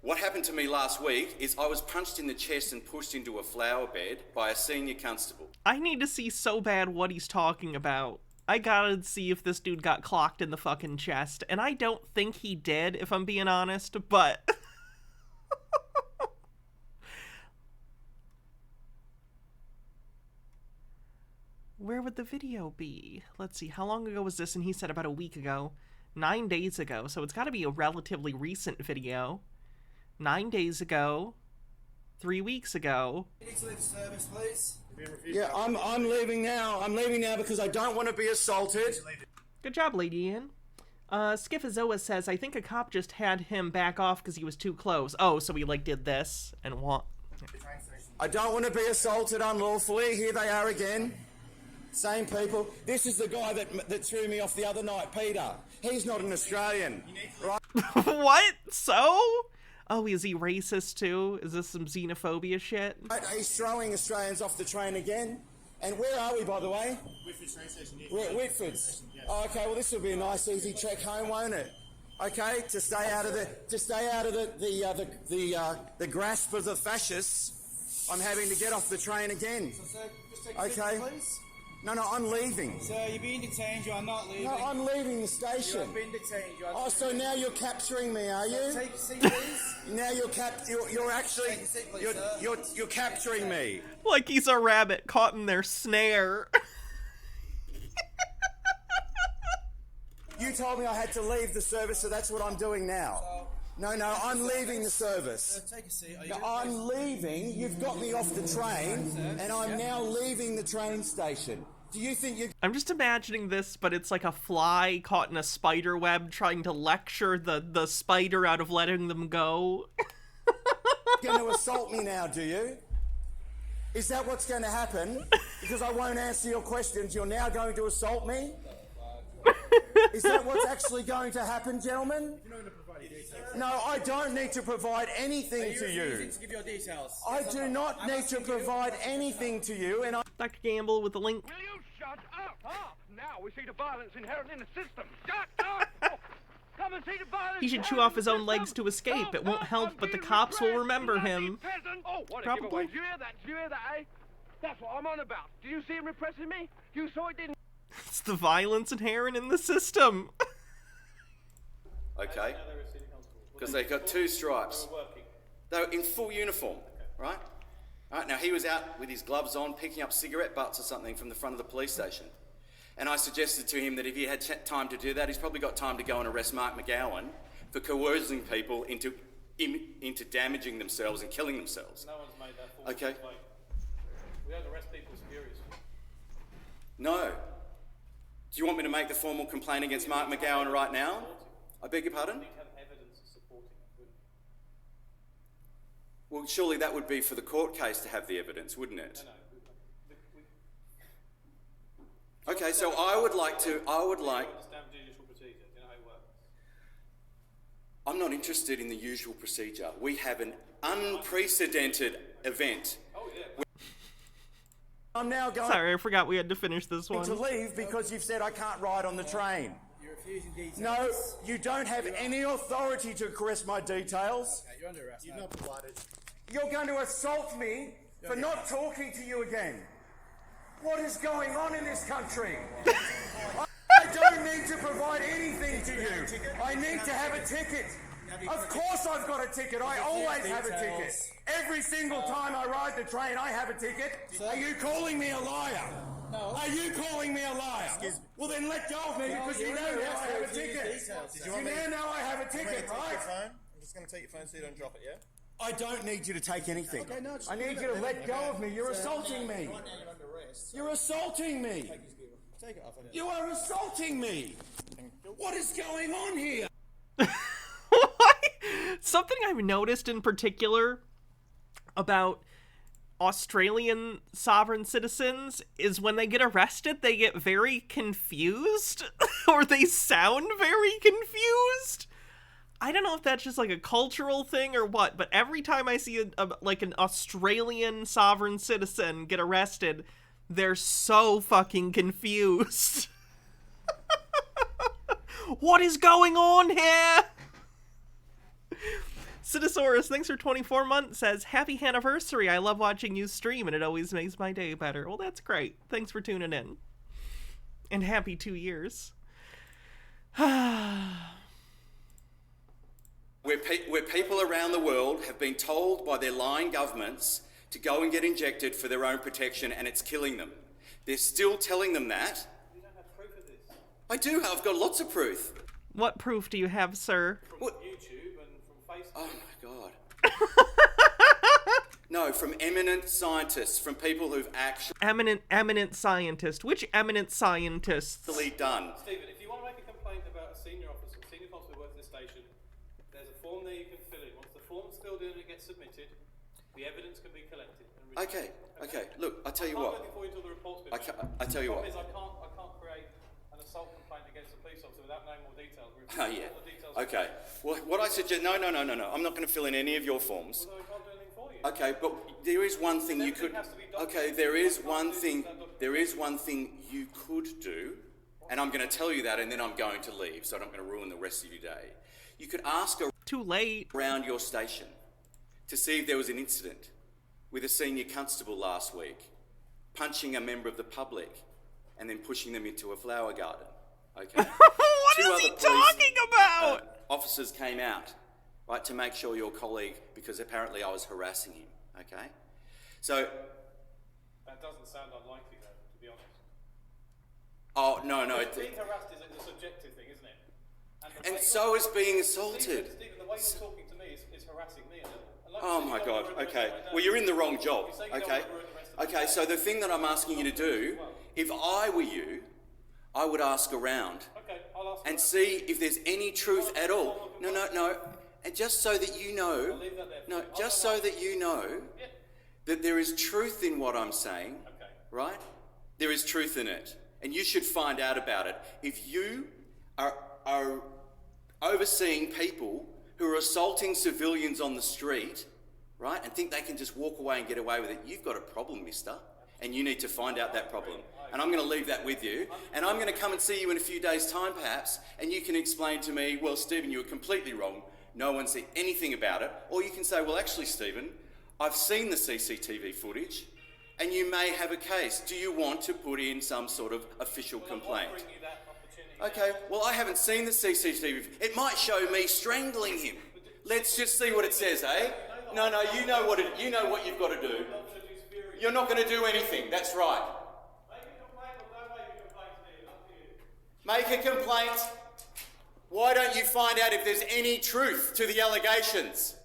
Speaker 13: what happened to me last week is I was punched in the chest and pushed into a flower bed by a senior constable.
Speaker 2: I need to see so bad what he's talking about. I gotta see if this dude got clocked in the fucking chest. And I don't think he did, if I'm being honest, but... where would the video be? Let's see, how long ago was this? And he said about a week ago. 9 days ago, so it's got to be a relatively recent video. 9 days ago. 3 weeks ago.
Speaker 14: You need to leave the service, please.
Speaker 13: Yeah, I'm leaving now. I'm leaving now because I don't want to be assaulted.
Speaker 2: Good job, Lady Ian. Skifazoa says, I think a cop just had him back off because he was too close. Oh, so he, like, did this and
Speaker 13: I don't want to be assaulted unlawfully. Here they are again. Same people. This is the guy that threw me off the other night, Peter. He's not an Australian. Right?
Speaker 2: What? So? Oh, is he racist too? Is this some xenophobia shit?
Speaker 13: He's throwing Australians off the train again. And where are we, by the way?
Speaker 14: Whitford train station.
Speaker 13: We're at Whitford's. Oh, okay, well this will be a nice, easy trek home, won't it? Okay, to stay out of the grasp of the fascists. I'm having to get off the train again.
Speaker 14: So, just take a
Speaker 13: Okay.
Speaker 14: seat, please.
Speaker 13: No, I'm leaving.
Speaker 14: Sir, you're being detained. You are not leaving.
Speaker 13: No, I'm leaving the station.
Speaker 14: You are being detained. You are
Speaker 13: Oh, so now you're capturing me, are you?
Speaker 14: Take a seat, please.
Speaker 13: Now you're actually
Speaker 14: Take a seat, please,
Speaker 13: you're capturing me.
Speaker 2: Like he's a rabbit caught in their snare.
Speaker 13: You told me I had to leave the service, so that's what I'm doing now. No, I'm leaving the service.
Speaker 14: Take a seat.
Speaker 13: No, I'm leaving. You've got me off the train, and I'm now leaving the train station. Do you think you're
Speaker 2: I'm just imagining this, but it's like a fly caught in a spider web trying to lecture the spider out of letting them go.
Speaker 13: going to assault me now, do you? Is that what's going to happen? Because I won't answer your questions, you're now going to assault me? Is that what's actually going to happen, gentlemen?
Speaker 14: You're not going to provide your details.
Speaker 13: No, I don't need to provide anything to you.
Speaker 14: refusing to give your details?
Speaker 13: I do not need to provide anything to you, and I...
Speaker 2: Dr. Gamble with the link.
Speaker 15: Will you shut up? Now we see the violence inherent in the system. Shut up! Oh, come and see the violence.
Speaker 2: He should chew off his own legs to escape. It won't help, but the cops will remember him.
Speaker 15: Oh, what a
Speaker 2: Probably.
Speaker 15: giveaway. Did you hear that, eh? That's what I'm on about. Did you see him repressing me? You saw it, didn't
Speaker 2: It's the violence inherent in the system.
Speaker 13: Okay. Because they got two stripes. They were in full uniform, right? Right, now he was out with his gloves on, picking up cigarette butts or something from the front of the police station. And I suggested to him that if he had time to do that, he's probably got time to go and arrest Mark McGowan for coercing people into damaging themselves and killing themselves.
Speaker 12: No one's made that full
Speaker 13: Okay.
Speaker 12: mistake. We don't arrest people spurious.
Speaker 13: No. Do you want me to make the formal complaint against Mark McGowan right now? I beg your pardon?
Speaker 12: We need to have evidence supporting it, wouldn't we?
Speaker 13: Well, surely that would be for the court case to have the evidence, wouldn't it? Okay, so I would like...
Speaker 12: Standard judicial procedure. Do you know how it works?
Speaker 13: I'm not interested in the usual procedure. We have an unprecedented event.
Speaker 12: Oh, yeah.
Speaker 13: I'm now going
Speaker 2: Sorry, I forgot we had to finish this one.
Speaker 13: to leave because you've said I can't ride on the train.
Speaker 14: You're refusing details.
Speaker 13: No, you don't have any authority to request my details.
Speaker 14: Okay, you're under arrest. You've not provided.
Speaker 13: You're going to assault me for not talking to you again. What is going on in this country? I don't need to provide anything to you. I need to have a ticket. Of course I've got a ticket. I always have a ticket. Every single time I ride the train, I have a ticket. Are you calling me a liar?
Speaker 14: No.
Speaker 13: Are you calling me a liar? Well, then let go of me because you know now I have a ticket. You now know I have a ticket, right?
Speaker 14: I'm just going to take your phone so you don't drop it, yeah?
Speaker 13: I don't need you to take anything.
Speaker 14: Okay, no, just
Speaker 13: I need you to let go of me. You're assaulting me.
Speaker 14: Right now you're under arrest.
Speaker 13: You're assaulting me.
Speaker 14: Take it off.
Speaker 13: You are assaulting me. What is going on here?
Speaker 2: Something I've noticed in particular about Australian sovereign citizens is when they get arrested, they get very confused, or they sound very confused. I don't know if that's just like a cultural thing or what, but every time I see like an Australian sovereign citizen get arrested, they're so fucking confused. What is going on here? Citisaurus, thanks for 24 months, says, Happy anniversary. I love watching you stream, and it always makes my day better. Well, that's great. Thanks for tuning in. And happy 2 years.
Speaker 13: Where people around the world have been told by their lying governments to go and get injected for their own protection, and it's killing them. They're still telling them that.
Speaker 12: You don't have proof of this.
Speaker 13: I do. I've got lots of proof.
Speaker 2: What proof do you have, sir?
Speaker 12: From YouTube and from Facebook.
Speaker 13: Oh my God. No, from eminent scientists, from people who've actually
Speaker 2: Eminent scientist. Which eminent scientists?
Speaker 13: done.
Speaker 12: Stephen, if you want to make a complaint about a senior officer, senior constable who works at the station, there's a form there you can fill in. Once the form's filled in and it gets submitted, the evidence can be collected. And
Speaker 13: Okay. Look, I tell you what.
Speaker 12: I'm looking forward to the report's been
Speaker 13: I tell you
Speaker 12: The
Speaker 13: what.
Speaker 12: problem is I can't create an assault complaint against a police officer without knowing more details.
Speaker 13: Oh yeah. Okay. Well, what I suggest. No. I'm not going to fill in any of your forms.
Speaker 12: Although I can't do anything for you.
Speaker 13: Okay, but there is one thing you could. Okay, there is one thing. There is one thing you could do, and I'm going to tell you that, and then I'm going to leave, so I'm not going to ruin the rest of your day. You could ask
Speaker 2: Too late.
Speaker 13: around your station to see if there was an incident with a senior constable last week punching a member of the public and then pushing them into a flower garden. Okay.
Speaker 2: What is he talking about?
Speaker 13: Officers came out, right, to make sure your colleague, because apparently I was harassing him. Okay. So.
Speaker 12: That doesn't sound unlikely, though, to be honest.
Speaker 13: Oh no.
Speaker 12: Being harassed is a subjective thing, isn't it?
Speaker 13: And so is being assaulted.
Speaker 12: Stephen, the way you're talking to me is harassing me. And like
Speaker 13: Oh
Speaker 12: you said,
Speaker 13: my
Speaker 12: you don't
Speaker 13: God.
Speaker 12: wanna ruin the
Speaker 13: Okay.
Speaker 12: rest of my day.
Speaker 13: Well, you're in the wrong job.
Speaker 12: You say you don't
Speaker 13: Okay.
Speaker 12: wanna ruin the rest of my
Speaker 13: Okay.
Speaker 12: day.
Speaker 13: So the thing that I'm asking you to do, if I were you, I would ask around
Speaker 12: Okay, I'll ask
Speaker 13: and
Speaker 12: around.
Speaker 13: see if there's any truth at all. No. And just so that you know,
Speaker 12: I'll leave that there for
Speaker 13: no,
Speaker 12: you.
Speaker 13: just so that you know
Speaker 12: Yeah.
Speaker 13: that there is truth in what I'm saying,
Speaker 12: Okay.
Speaker 13: right? There is truth in it, and you should find out about it. If you are overseeing people who are assaulting civilians on the street, right, and think they can just walk away and get away with it, you've got a problem, mister, and you need to find out that problem. And I'm going to leave that with you, and I'm going to come and see you in a few days' time, perhaps, and you can explain to me, well, Stephen, you were completely wrong. No one said anything about it. Or you can say, well, actually, Stephen, I've seen the CCTV footage, and you may have a case. Do you want to put in some sort of official complaint?
Speaker 12: Offering you that opportunity.
Speaker 13: Okay, well, I haven't seen the CCTV. It might show me strangling him. Let's just see what it says, eh? No, you know what you've got to do. You're not going to do anything. That's right. Make a complaint. Why don't you find out if there's any truth to the allegations?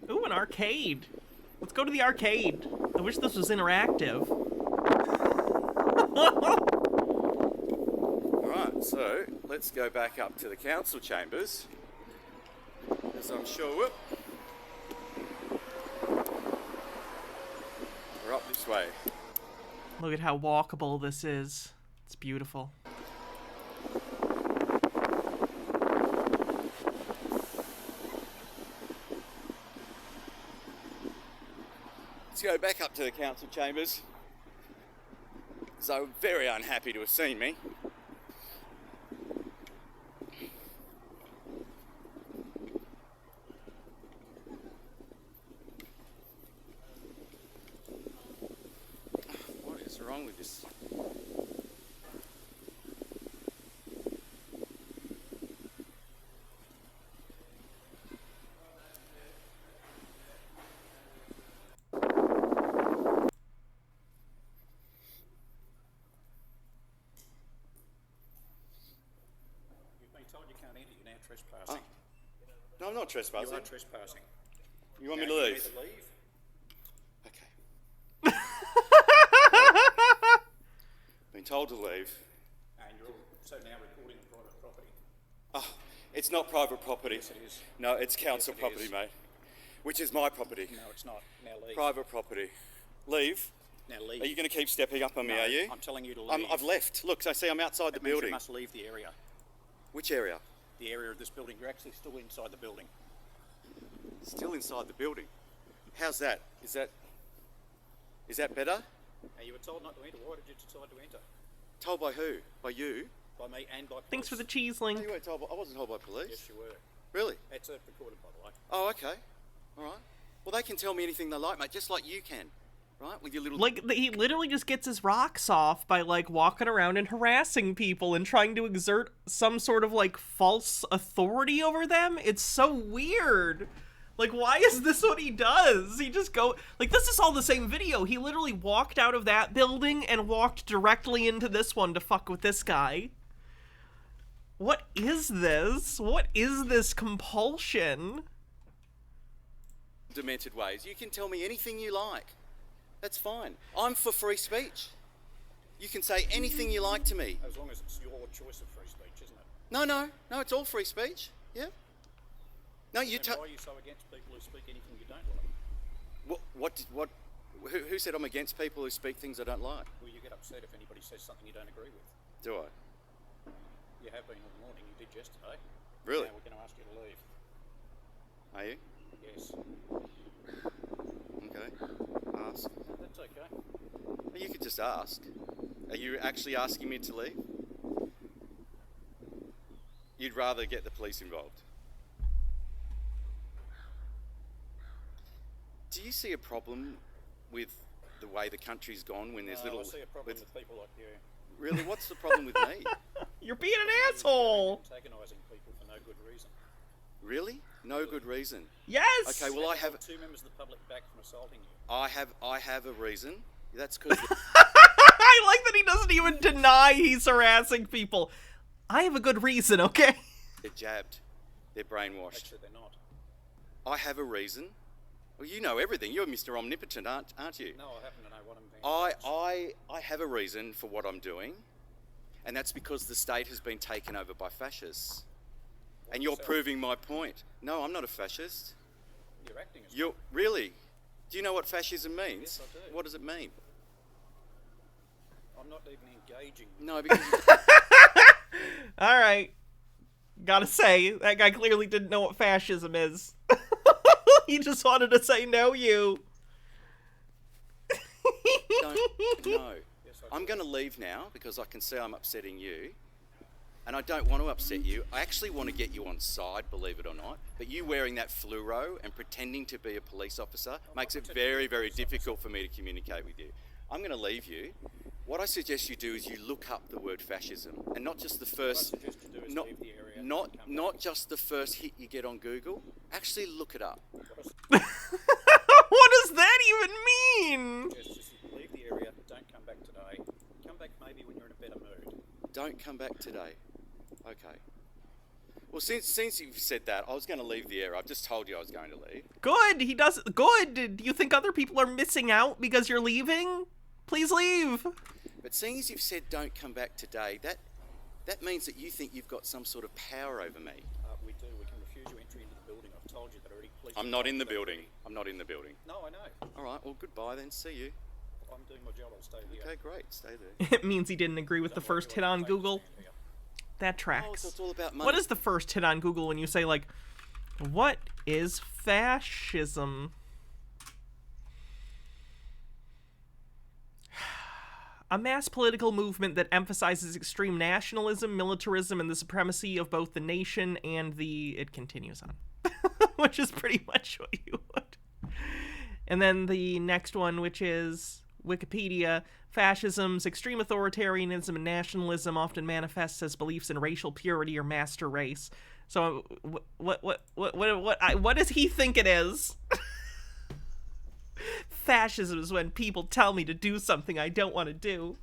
Speaker 2: Ooh, an arcade. Let's go to the arcade. I wish this was interactive.
Speaker 13: Alright, so let's go back up to the council chambers. As I'm sure. We're up this way.
Speaker 2: Look at how walkable this is. It's beautiful.
Speaker 13: Let's go back up to the council chambers. So very unhappy to have seen me. What is wrong with this?
Speaker 16: You've been told you can't enter, you're now trespassing.
Speaker 13: No, I'm not trespassing.
Speaker 16: You are trespassing.
Speaker 13: You want me
Speaker 16: Now
Speaker 13: to
Speaker 16: you
Speaker 13: leave?
Speaker 16: need to leave.
Speaker 13: Been told to leave.
Speaker 16: And you're also now recording on private property.
Speaker 13: Oh, it's not private property.
Speaker 16: Yes, it is.
Speaker 13: No, it's council
Speaker 16: Yes, it
Speaker 13: property,
Speaker 16: is.
Speaker 13: mate. Which is my property.
Speaker 16: No, it's not. Now leave.
Speaker 13: Private property. Leave?
Speaker 16: Now leave.
Speaker 13: Are you going to keep stepping up on me,
Speaker 16: No,
Speaker 13: are you?
Speaker 16: I'm telling you to leave.
Speaker 13: I've left. Look, I see I'm outside the
Speaker 16: That means
Speaker 13: building.
Speaker 16: You must leave the area.
Speaker 13: Which area?
Speaker 16: The area of this building. You're actually still inside the building.
Speaker 13: Still inside the building. How's that? Is that better?
Speaker 16: Now, you were told not to enter. Why did you decide to enter?
Speaker 13: Told by who? By you?
Speaker 16: By me and by police.
Speaker 2: Thanks for the cheese link.
Speaker 13: No, you weren't told by, I wasn't told by police.
Speaker 16: Yes, you were.
Speaker 13: Really?
Speaker 16: It's recorded, by the way.
Speaker 13: Oh, okay. All right. Well, they can tell me anything they like, mate, just like you can. right? With your little...
Speaker 2: Like, he literally just gets his rocks off by, like, walking around and harassing people and trying to exert some sort of, like, false authority over them. It's so weird. Like, why is this what he does? He just go... Like, this is all the same video. He literally walked out of that building and walked directly into this one to fuck with this guy. What is this? What is this compulsion?
Speaker 13: Demented ways. You can tell me anything you like. That's fine. I'm for free speech. You can say anything you like to me.
Speaker 16: As long as it's your choice of free speech, isn't it?
Speaker 13: No, it's all free speech. Yeah. No, you
Speaker 16: Then why are you so against people who speak anything you don't like?
Speaker 13: Who said I'm against people who speak things I don't like?
Speaker 16: Well, you get upset if anybody says something you don't agree with.
Speaker 13: Do I?
Speaker 16: You have been all morning. You did yesterday.
Speaker 13: Really?
Speaker 16: Now we're going to ask you to leave.
Speaker 13: Are you?
Speaker 16: Yes.
Speaker 13: Okay. Ask.
Speaker 16: That's okay.
Speaker 13: Well, you could just ask. Are you actually asking me to leave? You'd rather get the police involved? Do you see a problem with the way the country's gone when there's
Speaker 16: No,
Speaker 13: little...
Speaker 16: I see a problem with people like you.
Speaker 13: Really? What's the problem with me?
Speaker 2: You're being an asshole!
Speaker 16: Antagonising people for no good reason.
Speaker 13: Really? No good reason?
Speaker 2: Yes!
Speaker 13: Okay, well I have...
Speaker 16: Two members of the public back from assaulting you.
Speaker 13: I have a reason. That's because...
Speaker 2: I like that he doesn't even deny he's harassing people. I have a good reason, okay?
Speaker 13: They're jabbed. They're brainwashed.
Speaker 16: Actually, they're not.
Speaker 13: I have a reason. Well, you know everything. You're Mr. Omnipotent, aren't you?
Speaker 16: No, I happen to know what I'm being.
Speaker 13: I have a reason for what I'm doing, and that's because the state has been taken over by fascists. And you're proving my point. No, I'm not a fascist.
Speaker 16: You're acting as
Speaker 13: You're really? Do you know what fascism means?
Speaker 16: Yes, I do.
Speaker 13: What does it mean?
Speaker 16: I'm not even engaging.
Speaker 13: No, because
Speaker 2: All right. Gotta say, that guy clearly didn't know what fascism is. He just wanted to say no you.
Speaker 13: no. I'm going to leave now because I can see I'm upsetting you. And I don't want to upset you. I actually want to get you on side, believe it or not. But you wearing that fluoro and pretending to be a police officer makes it very, very difficult for me to communicate with you. I'm going to leave you. What I suggest you do is you look up the word fascism, and not just the first, not just the first hit you get on Google. Actually, look it up.
Speaker 2: What does that even mean?
Speaker 16: Just leave the area. Don't come back today. Come back maybe when you're in a better mood.
Speaker 13: Don't come back today. Okay. Well, since you've said that, I was going to leave the area. I've just told you I was going to leave.
Speaker 2: Good. He does. Good. Do you think other people are missing out because you're leaving? Please leave.
Speaker 13: But seeing as you've said don't come back today, that means that you think you've got some sort of power over me.
Speaker 16: We do. We can refuse you entry into the building. I've told you that already. Please.
Speaker 13: I'm not in the building. I'm not in the building.
Speaker 16: No, I know.
Speaker 13: All right. Well, goodbye then. See you.
Speaker 16: I'm doing my job. I'll stay here.
Speaker 13: Okay, great. Stay there.
Speaker 2: It means he didn't agree with the first hit on Google. That tracks.
Speaker 13: Oh, so it's all about money.
Speaker 2: What is the first hit on Google when you say, like, what is fascism? A mass political movement that emphasizes extreme nationalism, militarism, and the supremacy of both the nation and the... It continues on. Which is pretty much what you would. And then the next one, which is Wikipedia. Fascism's extreme authoritarianism and nationalism often manifests as beliefs in racial purity or master race. So, what does he think it is? Fascism is when people tell me to do something I don't want to do.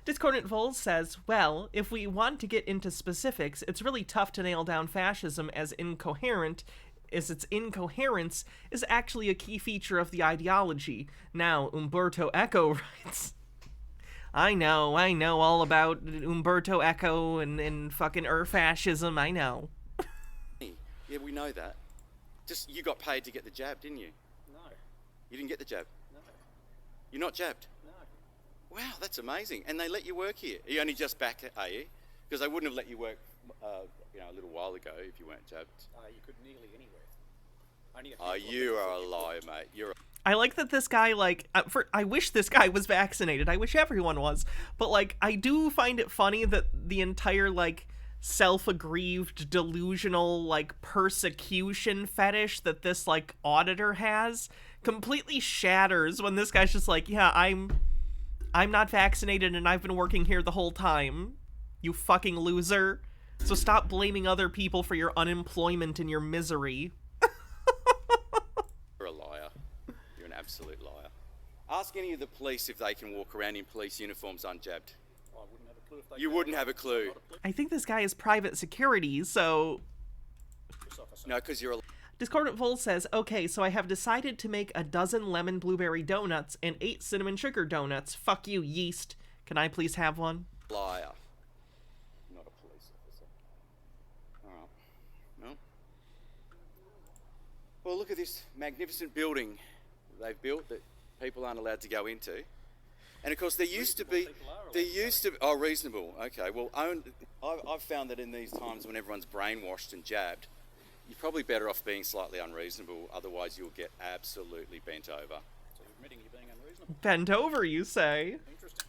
Speaker 2: Discordant Vols says, well, if we want to get into specifics, it's really tough to nail down fascism as incoherent, as its incoherence is actually a key feature of the ideology. Now, Umberto Eco writes, I know all about Umberto Eco and fucking fascism, I know.
Speaker 13: Yeah, we know that. Just, you got paid to get the jab, didn't you?
Speaker 16: No.
Speaker 13: You didn't get the jab?
Speaker 16: No.
Speaker 13: You're not jabbed?
Speaker 16: No.
Speaker 13: Wow, that's amazing. And they let you work here? Are you only just back, are you? Because they wouldn't have let you work, a little while ago if you weren't jabbed.
Speaker 16: You could nearly anywhere.
Speaker 13: You are a liar, mate.
Speaker 2: I like that this guy, like, I wish this guy was vaccinated. I wish everyone was. But, like, I do find it funny that the entire, like, self-aggrieved, delusional, like, persecution fetish that this, like, auditor has completely shatters when this guy's just like, yeah, I'm not vaccinated and I've been working here the whole time. You fucking loser. So stop blaming other people for your unemployment and your misery.
Speaker 13: You're a liar. You're an absolute liar. Ask any of the police if they can walk around in police uniforms unjabbed.
Speaker 16: I wouldn't have a clue if they
Speaker 13: You wouldn't have a clue.
Speaker 2: I think this guy is private security, so...
Speaker 13: No, because you're a...
Speaker 2: Discordant Vol says, okay, so I have decided to make a dozen lemon blueberry donuts and 8 cinnamon sugar donuts. Fuck you, yeast. Can I please have one?
Speaker 13: liar. Not a police officer. Alright. No. Well, look at this magnificent building they've built that people aren't allowed to go into. And of course, there used to be, oh, reasonable. Okay, well, I've found that in these times when everyone's brainwashed and jabbed, you're probably better off being slightly unreasonable, otherwise you'll get absolutely bent over.
Speaker 16: So you're admitting you're being unreasonable?
Speaker 2: Bent over, you say?
Speaker 16: Interesting.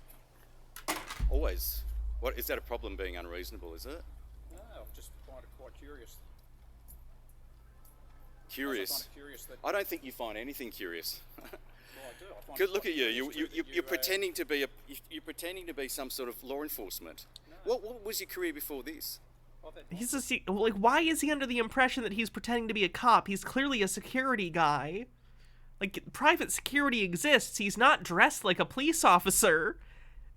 Speaker 13: Always. What, is that a problem being unreasonable, is it?
Speaker 16: No, I just find it quite curious.
Speaker 13: Curious?
Speaker 16: I find it curious that...
Speaker 13: I don't think you find anything curious.
Speaker 16: Well, I do. I find
Speaker 13: Good,
Speaker 16: it
Speaker 13: look
Speaker 16: quite
Speaker 13: at you.
Speaker 16: curious that
Speaker 13: You're pretending to be you're pretending to be some sort of law enforcement.
Speaker 16: No.
Speaker 13: What was your career before this?
Speaker 2: He's just, like, why is he under the impression that he's pretending to be a cop? He's clearly a security guy. Like, private security exists. He's not dressed like a police officer.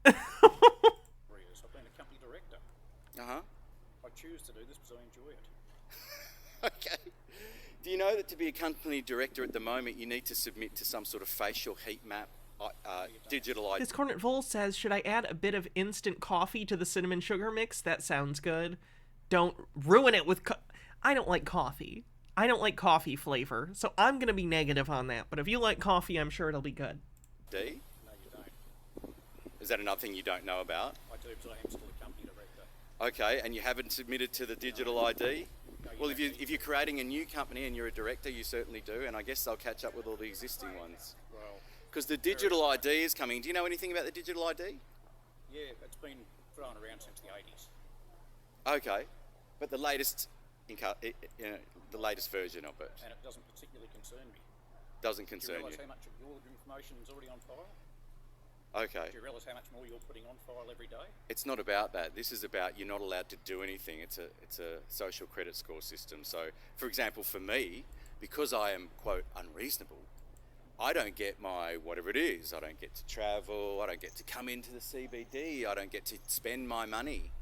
Speaker 16: I've been a company director.
Speaker 13: Uh-huh.
Speaker 16: I choose to do this because I enjoy it.
Speaker 13: Okay. Do you know that to be a company director at the moment, you need to submit to some sort of facial heat map, digital ID?
Speaker 2: Discordant Vol says, should I add a bit of instant coffee to the cinnamon sugar mix? That sounds good. Don't ruin it with I don't like coffee. I don't like coffee flavor, so I'm going to be negative on that. But if you like coffee, I'm sure it'll be good.
Speaker 13: D?
Speaker 16: No, you don't.
Speaker 13: Is that another thing you don't know about?
Speaker 16: I do because I am still a company director.
Speaker 13: Okay, and you haven't submitted to the digital ID?
Speaker 16: No,
Speaker 13: Well, if you're creating a new company and you're a director, you certainly do, and I guess they'll catch up with all the existing ones.
Speaker 16: Well,
Speaker 13: because the digital ID is coming. Do you know anything about the digital ID?
Speaker 16: yeah, it's been thrown around since the 80s.
Speaker 13: Okay, but the latest, the latest version of it
Speaker 16: And it doesn't particularly concern me.
Speaker 13: doesn't
Speaker 16: Do you
Speaker 13: concern
Speaker 16: realise
Speaker 13: you.
Speaker 16: how much of your information is already on file?
Speaker 13: Okay.
Speaker 16: Do you realise how much more you're putting on file every day?
Speaker 13: It's not about that. This is about you're not allowed to do anything. It's a social credit score system. So, for example, for me, because I am, quote, unreasonable, I don't get my whatever it is. I don't get to travel. I don't get to come into the CBD. I don't get to spend my money.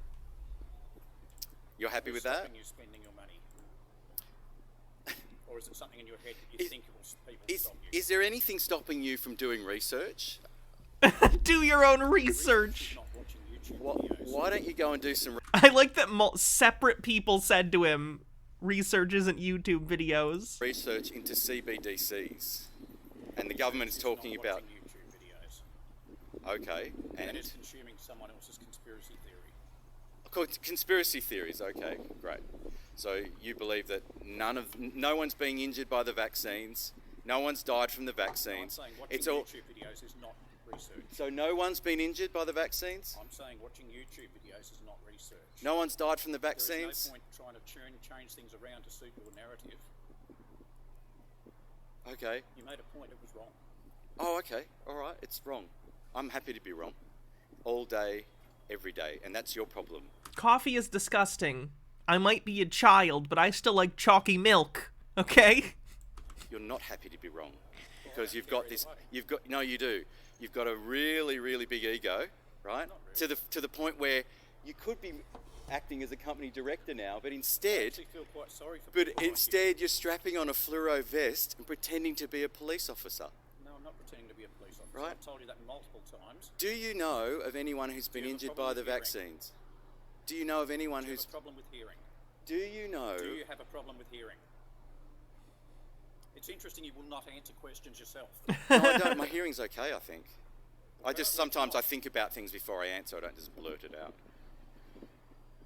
Speaker 13: You're happy with that?
Speaker 16: Stopping you spending your money? Or is it something in your head that you think people stop you?
Speaker 13: Is there anything stopping you from doing research?
Speaker 2: Do your own research.
Speaker 13: Why don't you go and do some
Speaker 2: I like that separate people said to him, research isn't YouTube videos.
Speaker 13: research into CBDCs? And the government is talking about...
Speaker 16: YouTube videos.
Speaker 13: Okay,
Speaker 16: And
Speaker 13: and...
Speaker 16: it's consuming someone else's conspiracy theory.
Speaker 13: Conspiracy theories, okay, great. So you believe that no one's being injured by the vaccines, no one's died from the vaccines.
Speaker 16: I'm saying watching
Speaker 13: It's all...
Speaker 16: YouTube videos is not research.
Speaker 13: So no one's been injured by the vaccines?
Speaker 16: I'm saying watching YouTube videos is not research.
Speaker 13: No one's died from the
Speaker 16: There is
Speaker 13: vaccines?
Speaker 16: no point trying to change things around to suit your narrative.
Speaker 13: Okay.
Speaker 16: You made a point, it was wrong.
Speaker 13: Oh, okay. All right. It's wrong. I'm happy to be wrong. All day, every day. And that's your problem.
Speaker 2: Coffee is disgusting. I might be a child, but I still like chalky milk. Okay?
Speaker 13: You're not happy to be wrong. Because you've got this... No, you do. You've got a really, really big ego, right? Really. To the point where you could be acting as a company director now, but
Speaker 16: I
Speaker 13: instead...
Speaker 16: actually feel quite sorry for
Speaker 13: But
Speaker 16: people like
Speaker 13: instead, you're strapping on a fluoro vest and pretending to be a police officer.
Speaker 16: you. No, I'm not pretending to be a police officer.
Speaker 13: Right.
Speaker 16: I've told you that multiple times.
Speaker 13: Do you know of anyone who's been
Speaker 16: Do you have a
Speaker 13: injured
Speaker 16: problem
Speaker 13: by the
Speaker 16: with hearing?
Speaker 13: vaccines? Do you know of anyone
Speaker 16: Do you
Speaker 13: who's...
Speaker 16: have a problem with hearing?
Speaker 13: Do you know...
Speaker 16: Do you have a problem with hearing? It's interesting you will not answer questions yourself.
Speaker 13: No, I don't. My hearing's okay, I think. Sometimes I think about things before I answer. I don't just blurt it out.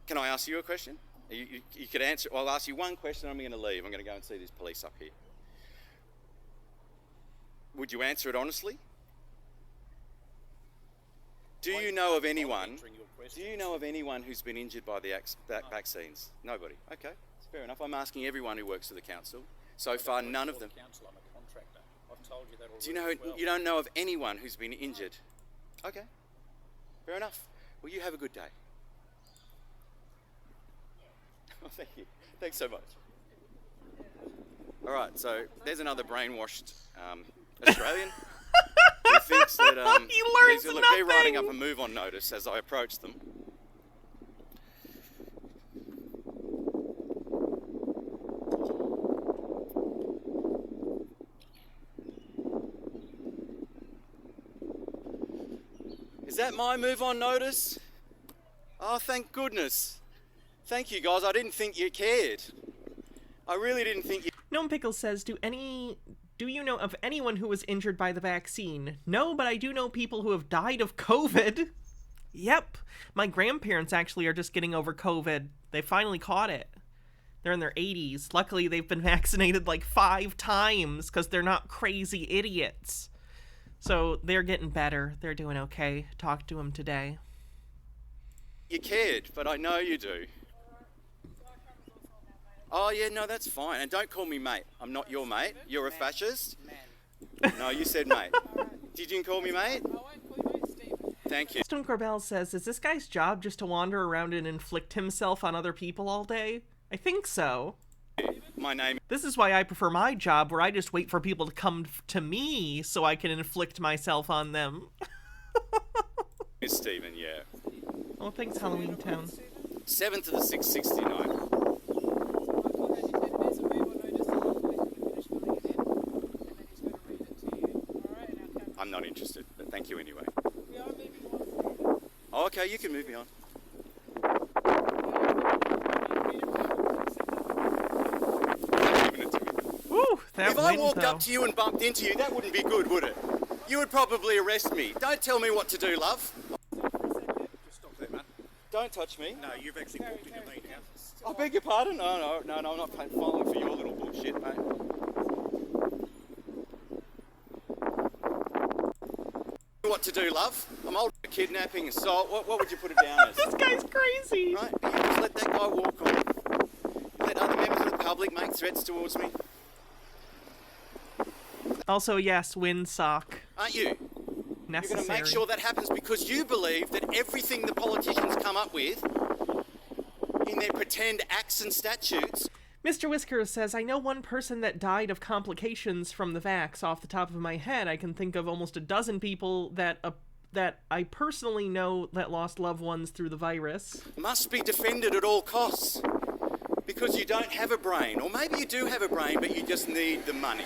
Speaker 13: Can I ask you a question? You could answer... I'll ask you one question, I'm going to leave. I'm going to go and see this police up here. Would you answer it honestly? Do you know of anyone... Do you know of anyone who's been injured by the vaccines? Nobody. Okay, that's fair enough. I'm asking everyone who works for the council. So far, none of them...
Speaker 16: Council, I'm a contractor. I've told you that already.
Speaker 13: Do you know?
Speaker 16: as well.
Speaker 13: You don't know of anyone who's been injured? Okay, fair enough. Well, you have a good day. Oh, thank you. Thanks so much. All right, so there's another brainwashed Australian who thinks that
Speaker 2: He learns
Speaker 13: look, they're writing
Speaker 2: nothing.
Speaker 13: up a move-on notice as I approach them. Is that my move-on notice? Oh, thank goodness. Thank you, guys. I didn't think you cared. I really didn't think you...
Speaker 2: Gnome Pickle says, do you know of anyone who was injured by the vaccine? No, but I do know people who have died of COVID. Yep. My grandparents actually are just getting over COVID. They finally caught it. They're in their 80s. Luckily, they've been vaccinated like 5 times because they're not crazy idiots. So they're getting better. They're doing okay. Talked to them today.
Speaker 13: You cared, but I know you do. Oh, yeah, no, that's fine. And don't call me mate. I'm not your mate. You're a fascist. No, you said mate. Did you call me mate? Thank you.
Speaker 2: Stone Corbell says, is this guy's job just to wander around and inflict himself on other people all day? I think so.
Speaker 13: My name
Speaker 2: This is why I prefer my job, where I just wait for people to come to me so I can inflict myself on them.
Speaker 13: is Stephen, yeah.
Speaker 2: Oh, thanks, Halloween Town.
Speaker 13: 7th of the 669. I'm not interested, but thank you anyway. Oh, okay, you can move me on.
Speaker 2: Ooh, that
Speaker 13: if I
Speaker 2: wind,
Speaker 13: walked
Speaker 2: though.
Speaker 13: up to you and bumped into you, that wouldn't be good, would it? You would probably arrest me. Don't tell me what to do, love.
Speaker 16: Just stop there, man.
Speaker 13: Don't touch me.
Speaker 16: No, you've actually walked into me now.
Speaker 13: I beg your pardon? No, I'm not falling for your little bullshit, mate. What to do, love? I'm old. Kidnapping, assault. What would you put it down as?
Speaker 2: This guy's crazy.
Speaker 13: Right, but you just let that guy walk on. Let other members of the public make threats towards me.
Speaker 2: Also, yes, windsock.
Speaker 13: Aren't you?
Speaker 2: Necessary.
Speaker 13: You're going to make sure that happens because you believe that everything the politicians come up with in their pretend acts and statutes.
Speaker 2: Mr. Whiskers says, I know one person that died of complications from the vax. Off the top of my head, I can think of almost a dozen people that I personally know that lost loved ones through the virus.
Speaker 13: Must be defended at all costs because you don't have a brain. Or maybe you do have a brain, but you just need the money.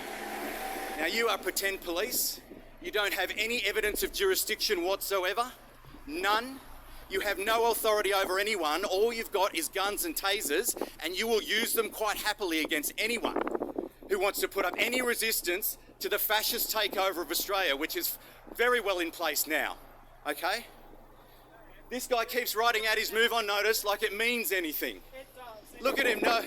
Speaker 13: Now, you are pretend police. You don't have any evidence of jurisdiction whatsoever. None. You have no authority over anyone. All you've got is guns and tasers, and you will use them quite happily against anyone who wants to put up any resistance to the fascist takeover of Australia, which is very well in place now, okay? This guy keeps writing out his move-on notice like it means anything. Look at him, no.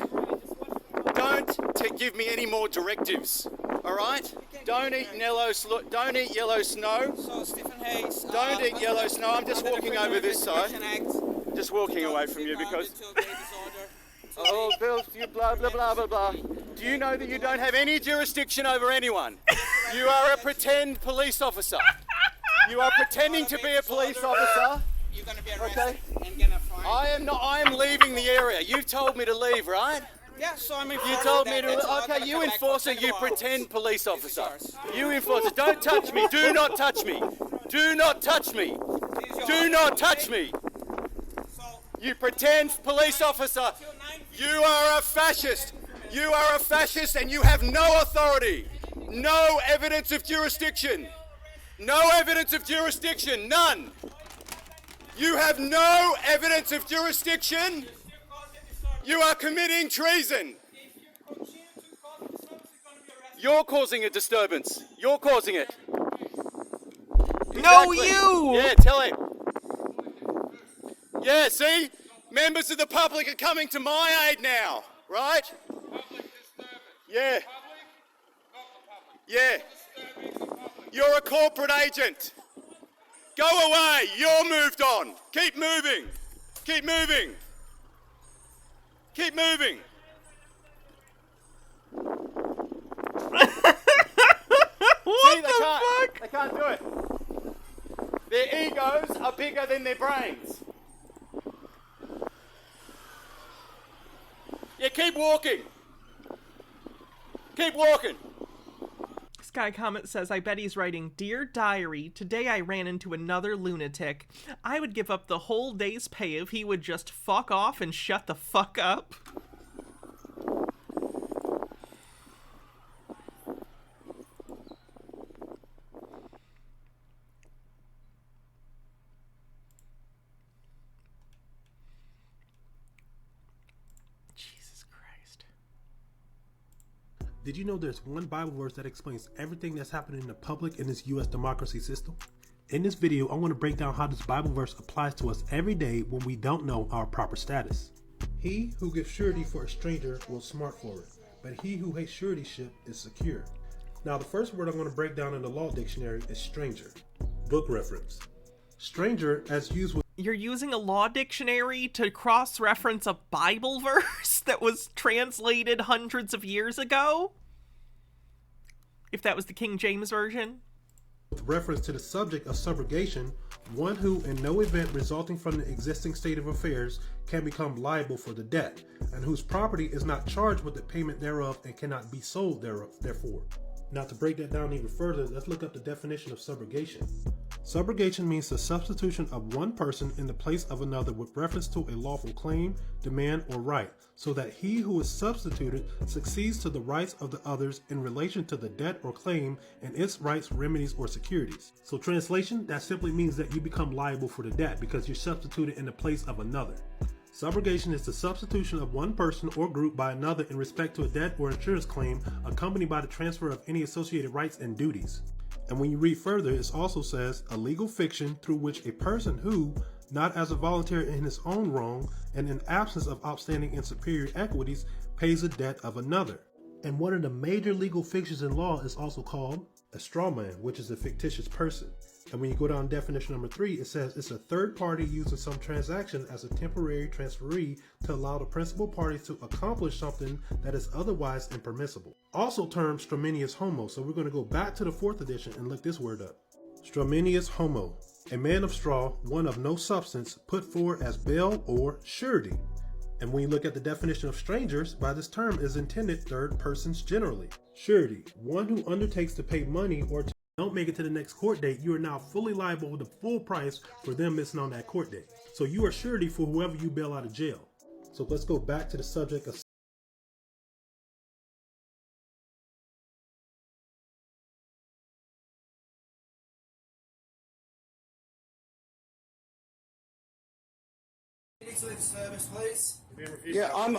Speaker 13: Don't give me any more directives, all right? Don't eat yellow snow. Don't eat yellow snow.
Speaker 17: So, Stephen Hayes.
Speaker 13: Don't eat yellow snow. I'm just walking over this side. Just walking away from you because... Oh, Bill, you blah, blah, blah, blah, blah. Do you know that you don't have any jurisdiction over anyone? You are a pretend police officer. You are pretending to be a police officer.
Speaker 17: You're going to be arrested and get a fine.
Speaker 13: I am not. I am leaving the area. You told me to leave, right?
Speaker 17: Yeah, so I'm
Speaker 13: You
Speaker 17: enforcing
Speaker 13: told me
Speaker 17: that. That's all.
Speaker 13: to.
Speaker 17: I'm
Speaker 13: Okay,
Speaker 17: gonna
Speaker 13: you
Speaker 17: come back for
Speaker 13: enforcer,
Speaker 17: 24
Speaker 13: you
Speaker 17: hours.
Speaker 13: pretend police
Speaker 17: This is
Speaker 13: officer.
Speaker 17: yours.
Speaker 13: You enforcer, don't touch me. Do not touch me. Do not touch me. Do not touch me. You pretend police officer. You are a fascist. You are a fascist and you have no authority. No evidence of jurisdiction. No evidence of jurisdiction. None. You have no evidence of jurisdiction. You are committing treason. You're causing a disturbance. You're causing it.
Speaker 2: No,
Speaker 13: Exactly.
Speaker 2: you!
Speaker 13: Yeah, tell him. Yeah, see? Members of the public are coming to my aid now, right? Yeah. Yeah. You're a corporate agent. Go away. You're moved on. Keep moving. Keep moving. Keep moving. See, they can't do it. Their egos are bigger than their brains. Yeah, keep walking. Keep walking.
Speaker 2: Sky Comet says, I bet he's writing, Dear Diary, today I ran into another lunatic. I would give up the whole day's pay if he would just fuck off and shut the fuck up. Jesus Christ.
Speaker 18: Did you know there's one Bible verse that explains everything that's happening in the public in this U.S. democracy system? In this video, I want to break down how this Bible verse applies to us every day when we don't know our proper status. He who gives surety for a stranger will smart for it, but he who hates suretyship is secure. Now, the first word I'm going to break down in the law dictionary is stranger. Book reference. Stranger, as used with...
Speaker 2: You're using a law dictionary to cross-reference a Bible verse that was translated hundreds of years ago? If that was the King James Version?
Speaker 18: With reference to the subject of subrogation, one who in no event resulting from the existing state of affairs can become liable for the debt, and whose property is not charged with the payment thereof and cannot be sold therefore. Now, to break that down even further, let's look up the definition of subrogation. Subrogation means the substitution of one person in the place of another with reference to a lawful claim, demand, or right, so that he who is substituted succeeds to the rights of the others in relation to the debt or claim and its rights, remedies, or securities. So translation, that simply means that you become liable for the debt because you're substituted in the place of another. Subrogation is the substitution of one person or group by another in respect to a debt or insurance claim, accompanied by the transfer of any associated rights and duties. And when you read further, it also says a legal fiction through which a person who, not as a volunteer in his own wrong and in absence of outstanding and superior equities, pays a debt of another. And one of the major legal fictions in law is also called a straw man, which is a fictitious person. And when you go down to definition number 3, it says it's a third party using some transaction as a temporary transferee to allow the principal party to accomplish something that is otherwise impermissible. Also termed strominius homo. So we're going to go back to the 4th edition and look this word up. Strominius homo, a man of straw, one of no substance, put forward as bail or surety. And when you look at the definition of strangers, by this term is intended third persons generally. Surety, one who undertakes to pay money or to don't make it to the next court date, you are now fully liable with the full price for them missing on that court date. So you are surety for whoever you bail out of jail. So let's go back to the subject of
Speaker 14: You need to leave the service, please.
Speaker 10: Yeah, I'm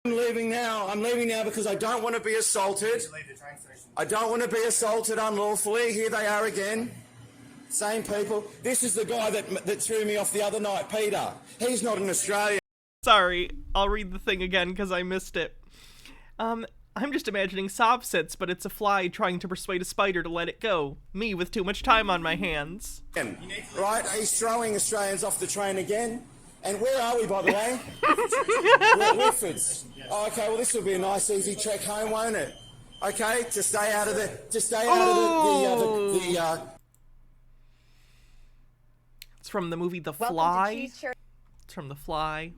Speaker 10: leaving now. I'm leaving now because I don't want to be assaulted. I don't want to be assaulted unlawfully. Here they are again. Same people. This is the guy that threw me off the other night, Peter. He's not an Australian.
Speaker 2: Sorry, I'll read the thing again because I missed it. I'm just imagining sob sits, but it's a fly trying to persuade a spider to let it go. Me with too much time on my hands.
Speaker 10: Right? He's throwing Australians off the train again. And where are we, by the way? We're at Whitfords. Oh, okay, well, this will be a nice, easy trek home, won't it? Okay, to stay out of the,
Speaker 2: It's from the movie The Fly. It's from The Fly.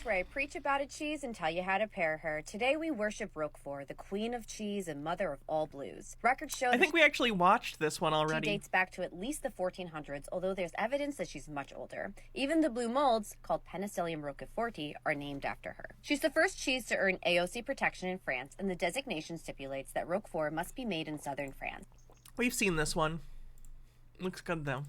Speaker 19: Where I preach about a cheese and tell you how to pair her. Today we worship Roquefort, the queen of cheese and mother of all blues. Records show
Speaker 2: I think we actually watched this one already.
Speaker 19: She dates back to at least the 1400s, although there's evidence that she's much older. Even the blue molds, called Penicillium roqueforti, are named after her. She's the first cheese to earn AOC protection in France, and the designation stipulates that Roquefort must be made in southern France.
Speaker 2: We've seen this one. Looks good though.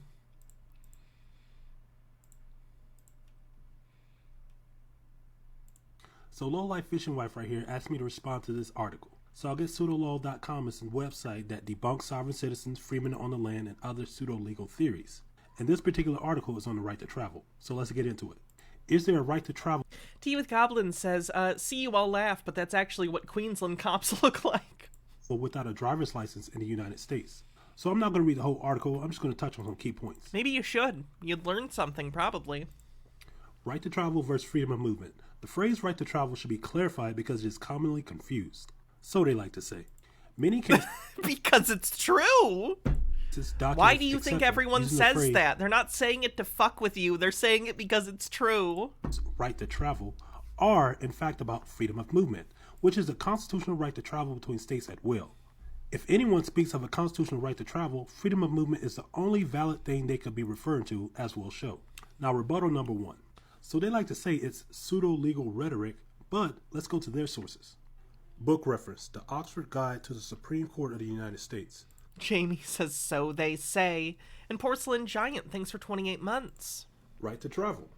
Speaker 18: So Lowlife Fishing Wife right here asked me to respond to this article. So I'll get pseudolaw.com is a website that debunks sovereign citizens, freemen on the land, and other pseudo-legal theories. And this particular article is on the right to travel. So let's get into it. Is there a right to travel?
Speaker 2: Tea with Goblin says, see you all laugh, but that's actually what Queensland cops look like.
Speaker 18: But without a driver's license in the United States. So I'm not going to read the whole article. I'm just going to touch on some key points.
Speaker 2: Maybe you should. You'd learn something, probably.
Speaker 18: Right to travel versus freedom of movement. The phrase right to travel should be clarified because it is commonly confused. So they like to say. Many cases
Speaker 2: because it's true. Why do you think everyone says that? They're not saying it to fuck with you. They're saying it because it's true.
Speaker 18: Right to travel are, in fact, about freedom of movement, which is a constitutional right to travel between states at will. If anyone speaks of a constitutional right to travel, freedom of movement is the only valid thing they could be referring to, as we'll show. Now, rebuttal number 1. So they like to say it's pseudo-legal rhetoric, but let's go to their sources. Book reference, The Oxford Guide to the Supreme Court of the United States.
Speaker 2: Jamie says, so they say. And Porcelain Giant, thanks for 28 months.
Speaker 18: Right to travel.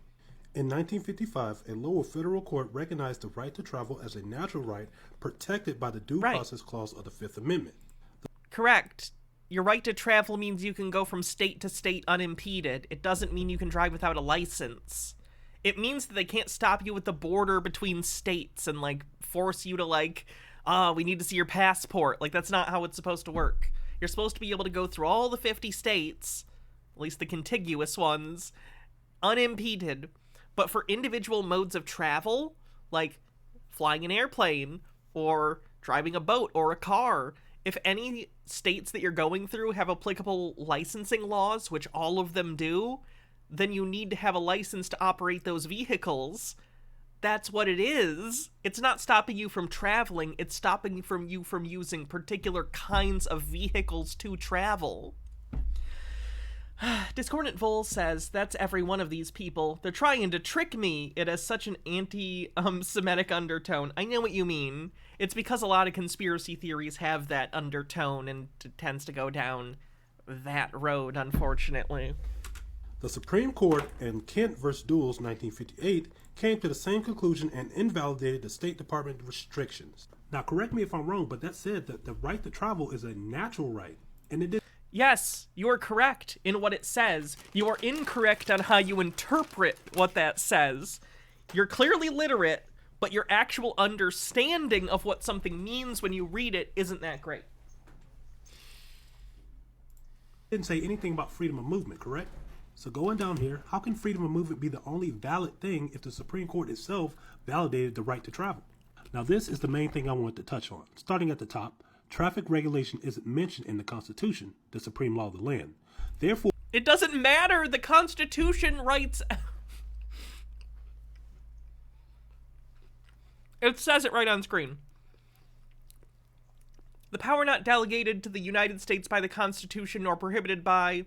Speaker 18: In 1955, a lower federal court recognized the right to travel as a natural right protected by the Due Process Clause of the Fifth Amendment.
Speaker 2: Correct. Your right to travel means you can go from state to state unimpeded. It doesn't mean you can drive without a license. It means that they can't stop you at the border between states and, like, force you to, like, we need to see your passport. Like, that's not how it's supposed to work. You're supposed to be able to go through all the 50 states, at least the contiguous ones, unimpeded. But for individual modes of travel, like flying an airplane or driving a boat or a car, if any states that you're going through have applicable licensing laws, which all of them do, then you need to have a license to operate those vehicles. That's what it is. It's not stopping you from traveling. It's stopping you from using particular kinds of vehicles to travel. Discordant Vol says, that's every one of these people. They're trying to trick me. It has such an anti-Semitic undertone. I know what you mean. It's because a lot of conspiracy theories have that undertone and it tends to go down that road, unfortunately.
Speaker 18: The Supreme Court in Kent v. Duels 1958 came to the same conclusion and invalidated the State Department restrictions. Now, correct me if I'm wrong, but that said that the right to travel is a natural right, and it did.
Speaker 2: Yes, you are correct in what it says. You are incorrect on how you interpret what that says. You're clearly literate, but your actual understanding of what something means when you read it isn't that great.
Speaker 18: Didn't say anything about freedom of movement, correct? So going down here, how can freedom of movement be the only valid thing if the Supreme Court itself validated the right to travel? Now this is the main thing I want to touch on. Starting at the top, traffic regulation isn't mentioned in the Constitution, the supreme law of the land. Therefore,
Speaker 2: it doesn't matter. The Constitution writes... It says it right on screen. The power not delegated to the United States by the Constitution nor prohibited by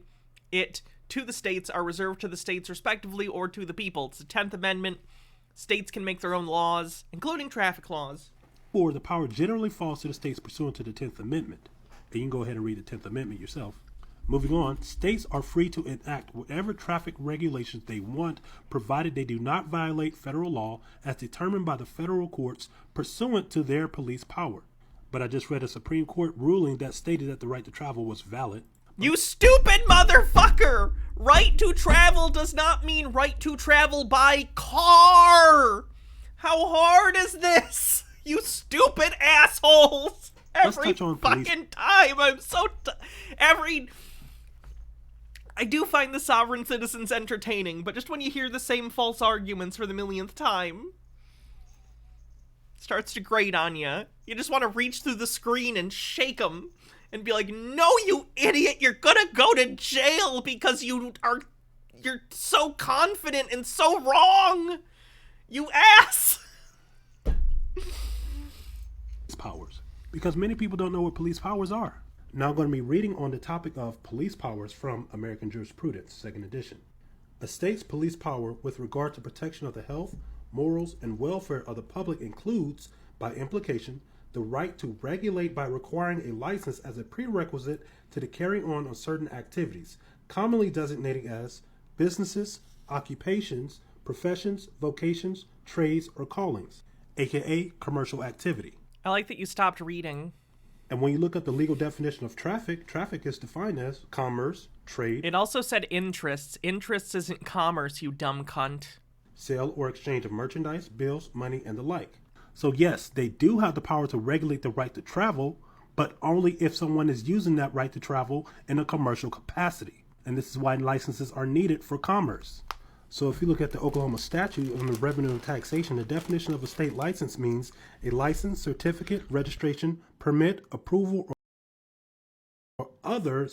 Speaker 2: it to the states are reserved to the states respectively or to the people. It's the 10th Amendment. States can make their own laws, including traffic laws.
Speaker 18: Or the power generally falls to the states pursuant to the 10th Amendment. And you can go ahead and read the 10th Amendment yourself. Moving on, states are free to enact whatever traffic regulations they want, provided they do not violate federal law as determined by the federal courts pursuant to their police power. But I just read a Supreme Court ruling that stated that the right to travel was valid.
Speaker 2: You stupid motherfucker! Right to travel does not mean right to travel by car! How hard is this? You stupid assholes! Every fucking time, I'm so... I do find the sovereign citizens entertaining, but just when you hear the same false arguments for the millionth time, it starts to grate on you. You just want to reach through the screen and shake them and be like, no, you idiot, you're gonna go to jail because you're so confident and so wrong! You ass!
Speaker 18: Powers, because many people don't know what police powers are. Now I'm going to be reading on the topic of police powers from American Jurisprudence, 2nd edition. A state's police power with regard to protection of the health, morals, and welfare of the public includes, by implication, the right to regulate by requiring a license as a prerequisite to the carrying on of certain activities, commonly designated as businesses, occupations, professions, vocations, trades, or callings, aka commercial activity.
Speaker 2: I like that you stopped reading.
Speaker 18: And when you look at the legal definition of traffic, traffic is defined as commerce, trade.
Speaker 2: It also said interests. Interests isn't commerce, you dumb cunt.
Speaker 18: Sale or exchange of merchandise, bills, money, and the like. So yes, they do have the power to regulate the right to travel, but only if someone is using that right to travel in a commercial capacity. And this is why licenses are needed for commerce. So if you look at the Oklahoma statute on the revenue and taxation, the definition of a state license means a license, certificate, registration, permit, approval, or other.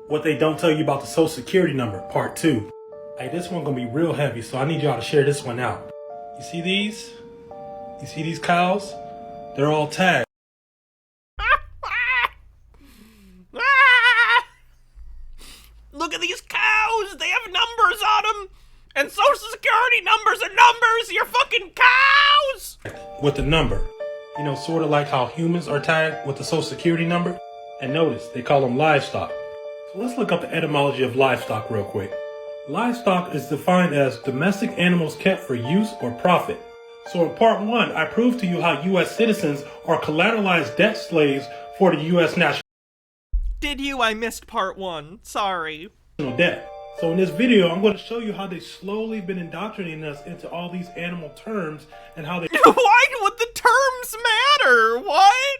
Speaker 18: What they don't tell you about the Social Security number, part 2. Hey, this one gonna be real heavy, so I need y'all to share this one out. You see these? You see these cows? They're all tagged.
Speaker 2: Look at these cows! They have numbers on them! And Social Security numbers are numbers! You're fucking cows!
Speaker 18: With the number. You know, sort of like how humans are tagged with the Social Security number. And notice, they call them livestock. So let's look up the etymology of livestock real quick. Livestock is defined as domestic animals kept for use or profit. So in part 1, I proved to you how U.S. citizens are collateralized debt slaves for the U.S. national
Speaker 2: Did you? I missed part 1. Sorry.
Speaker 18: debt. So in this video, I'm going to show you how they've slowly been indoctrinating us into all these animal terms and how they...
Speaker 2: Why would the terms matter? What?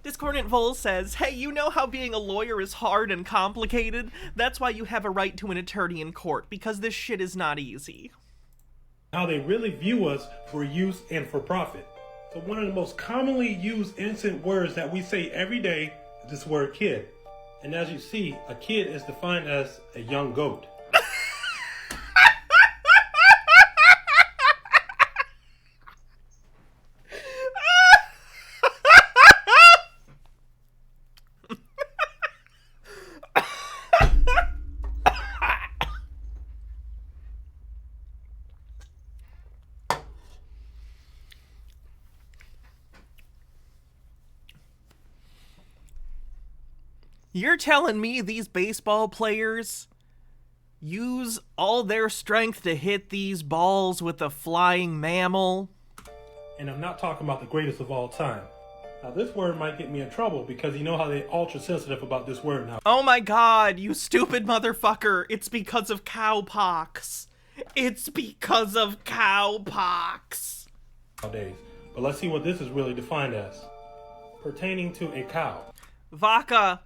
Speaker 2: Discordant Vol says, hey, you know how being a lawyer is hard and complicated? That's why you have a right to an attorney in court, because this shit is not easy.
Speaker 18: How they really view us for use and for profit. So one of the most commonly used innocent words that we say every day is this word kid. And as you see, a kid is defined as a young goat.
Speaker 2: You're telling me these baseball players use all their strength to hit these balls with a flying mammal?
Speaker 18: And I'm not talking about the greatest of all time. Now this word might get me in trouble because you know how they're ultra sensitive about this word now.
Speaker 2: Oh my god, you stupid motherfucker. It's because of cowpox. It's because of cowpox.
Speaker 18: Nowadays. But let's see what this is really defined as. Pertaining to a cow.
Speaker 2: Vaca.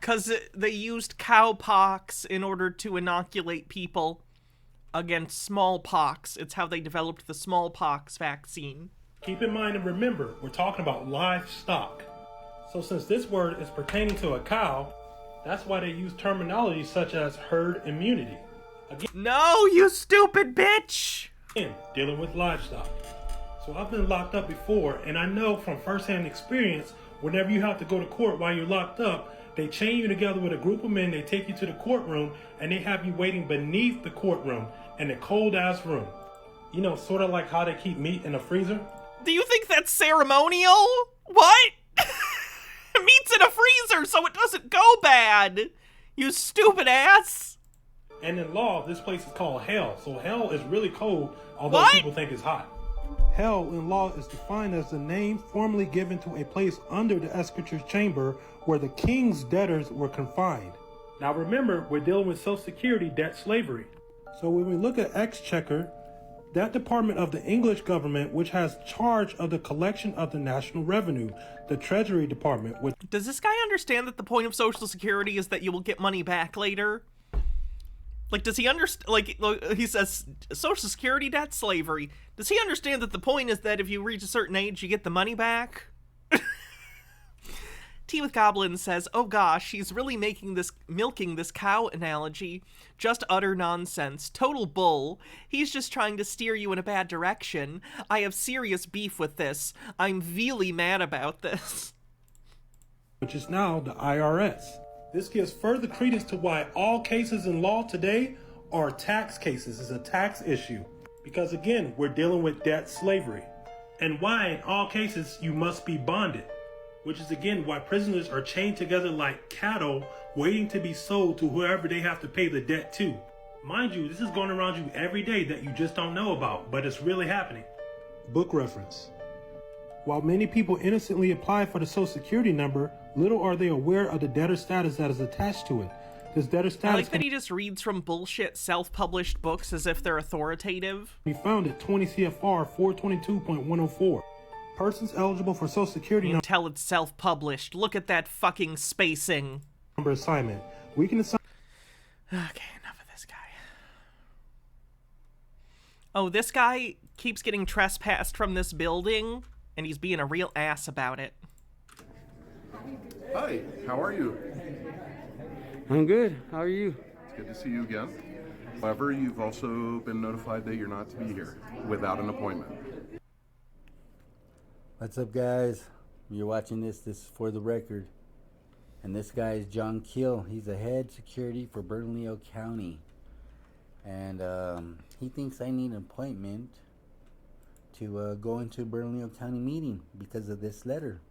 Speaker 2: Because they used cowpox in order to inoculate people against smallpox. It's how they developed the smallpox vaccine.
Speaker 18: Keep in mind and remember, we're talking about livestock. So since this word is pertaining to a cow, that's why they use terminology such as herd immunity. Again,
Speaker 2: no, you stupid bitch!
Speaker 18: Again, dealing with livestock. So I've been locked up before, and I know from first-hand experience, whenever you have to go to court while you're locked up, they chain you together with a group of men, they take you to the courtroom, and they have you waiting beneath the courtroom in a cold-ass room. You know, sort of like how they keep meat in a freezer.
Speaker 2: Do you think that's ceremonial? What? Meat's in a freezer so it doesn't go bad, you stupid ass.
Speaker 18: And in law, this place is called hell. So hell is really cold, although people think it's hot. Hell in law is defined as the name formerly given to a place under the executor's chamber where the king's debtors were confined. Now remember, we're dealing with Social Security debt slavery. So when we look at Exchequer, that department of the English government which has charge of the collection of the national revenue, the Treasury Department. Which
Speaker 2: does this guy understand that the point of Social Security is that you will get money back later? Like, does he understand, like, he says, Social Security debt slavery. Does he understand that the point is that if you reach a certain age, you get the money back? Tea with Goblin says, oh gosh, he's really milking this cow analogy. Just utter nonsense. Total bull. He's just trying to steer you in a bad direction. I have serious beef with this. I'm really mad about this.
Speaker 18: Which is now the IRS. This gives further credence to why all cases in law today are tax cases. It's a tax issue. Because again, we're dealing with debt slavery. And why in all cases you must be bonded. Which is again why prisoners are chained together like cattle waiting to be sold to whoever they have to pay the debt to. Mind you, this is going around you every day that you just don't know about, but it's really happening. Book reference. While many people innocently apply for the Social Security number, little are they aware of the debtor status that is attached to it. This debtor status
Speaker 2: I like that he just reads from bullshit self-published books as if they're authoritative.
Speaker 18: Be found at 20 CFR 422.104. Persons eligible for Social Security
Speaker 2: Until it's self-published. Look at that fucking spacing.
Speaker 18: number assignment. We can assign.
Speaker 2: Okay, enough of this guy. Oh, this guy keeps getting trespassed from this building, and he's being a real ass about it.
Speaker 3: Hi, how are you?
Speaker 20: I'm good. How are you?
Speaker 3: It's good to see you again. However, you've also been notified that you're not to be here without an appointment.
Speaker 20: What's up, guys? You're watching this is for the record. And this guy is John Keel. He's a head security for Bernalillo County. And he thinks I need an appointment to go into a Bernalillo County meeting because of this letter.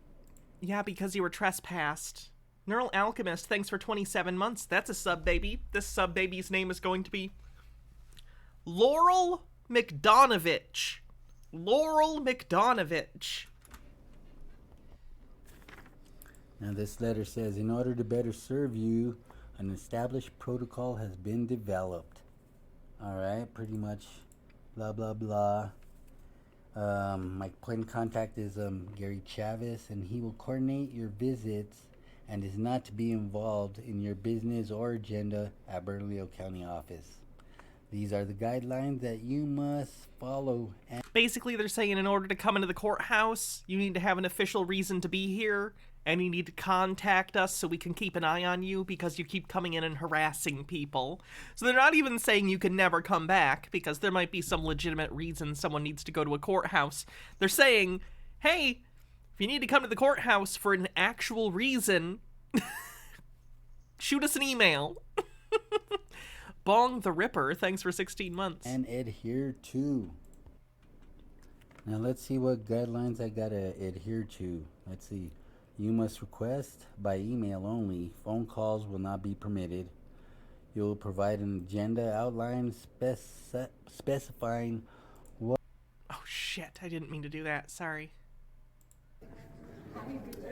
Speaker 2: Yeah, because you were trespassed. Neural Alchemist, thanks for 27 months. That's a sub baby. This sub baby's name is going to be Laurel McDonovich. Laurel McDonovich.
Speaker 20: Now this letter says, in order to better serve you, an established protocol has been developed. Alright, pretty much blah blah blah. My point of contact is Gary Chavez, and he will coordinate your visits and is not to be involved in your business or agenda at Bernalillo County office. These are the guidelines that you must follow.
Speaker 2: Basically, they're saying in order to come into the courthouse, you need to have an official reason to be here, and you need to contact us so we can keep an eye on you because you keep coming in and harassing people. So they're not even saying you can never come back because there might be some legitimate reason someone needs to go to a courthouse. They're saying, hey, if you need to come to the courthouse for an actual reason, shoot us an email. Bong the Ripper, thanks for 16 months.
Speaker 20: And adhere to. Now let's see what guidelines I gotta adhere to. Let's see. You must request by email only. Phone calls will not be permitted. You will provide an agenda outline specifying what...
Speaker 2: Oh shit, I didn't mean to do that. Sorry.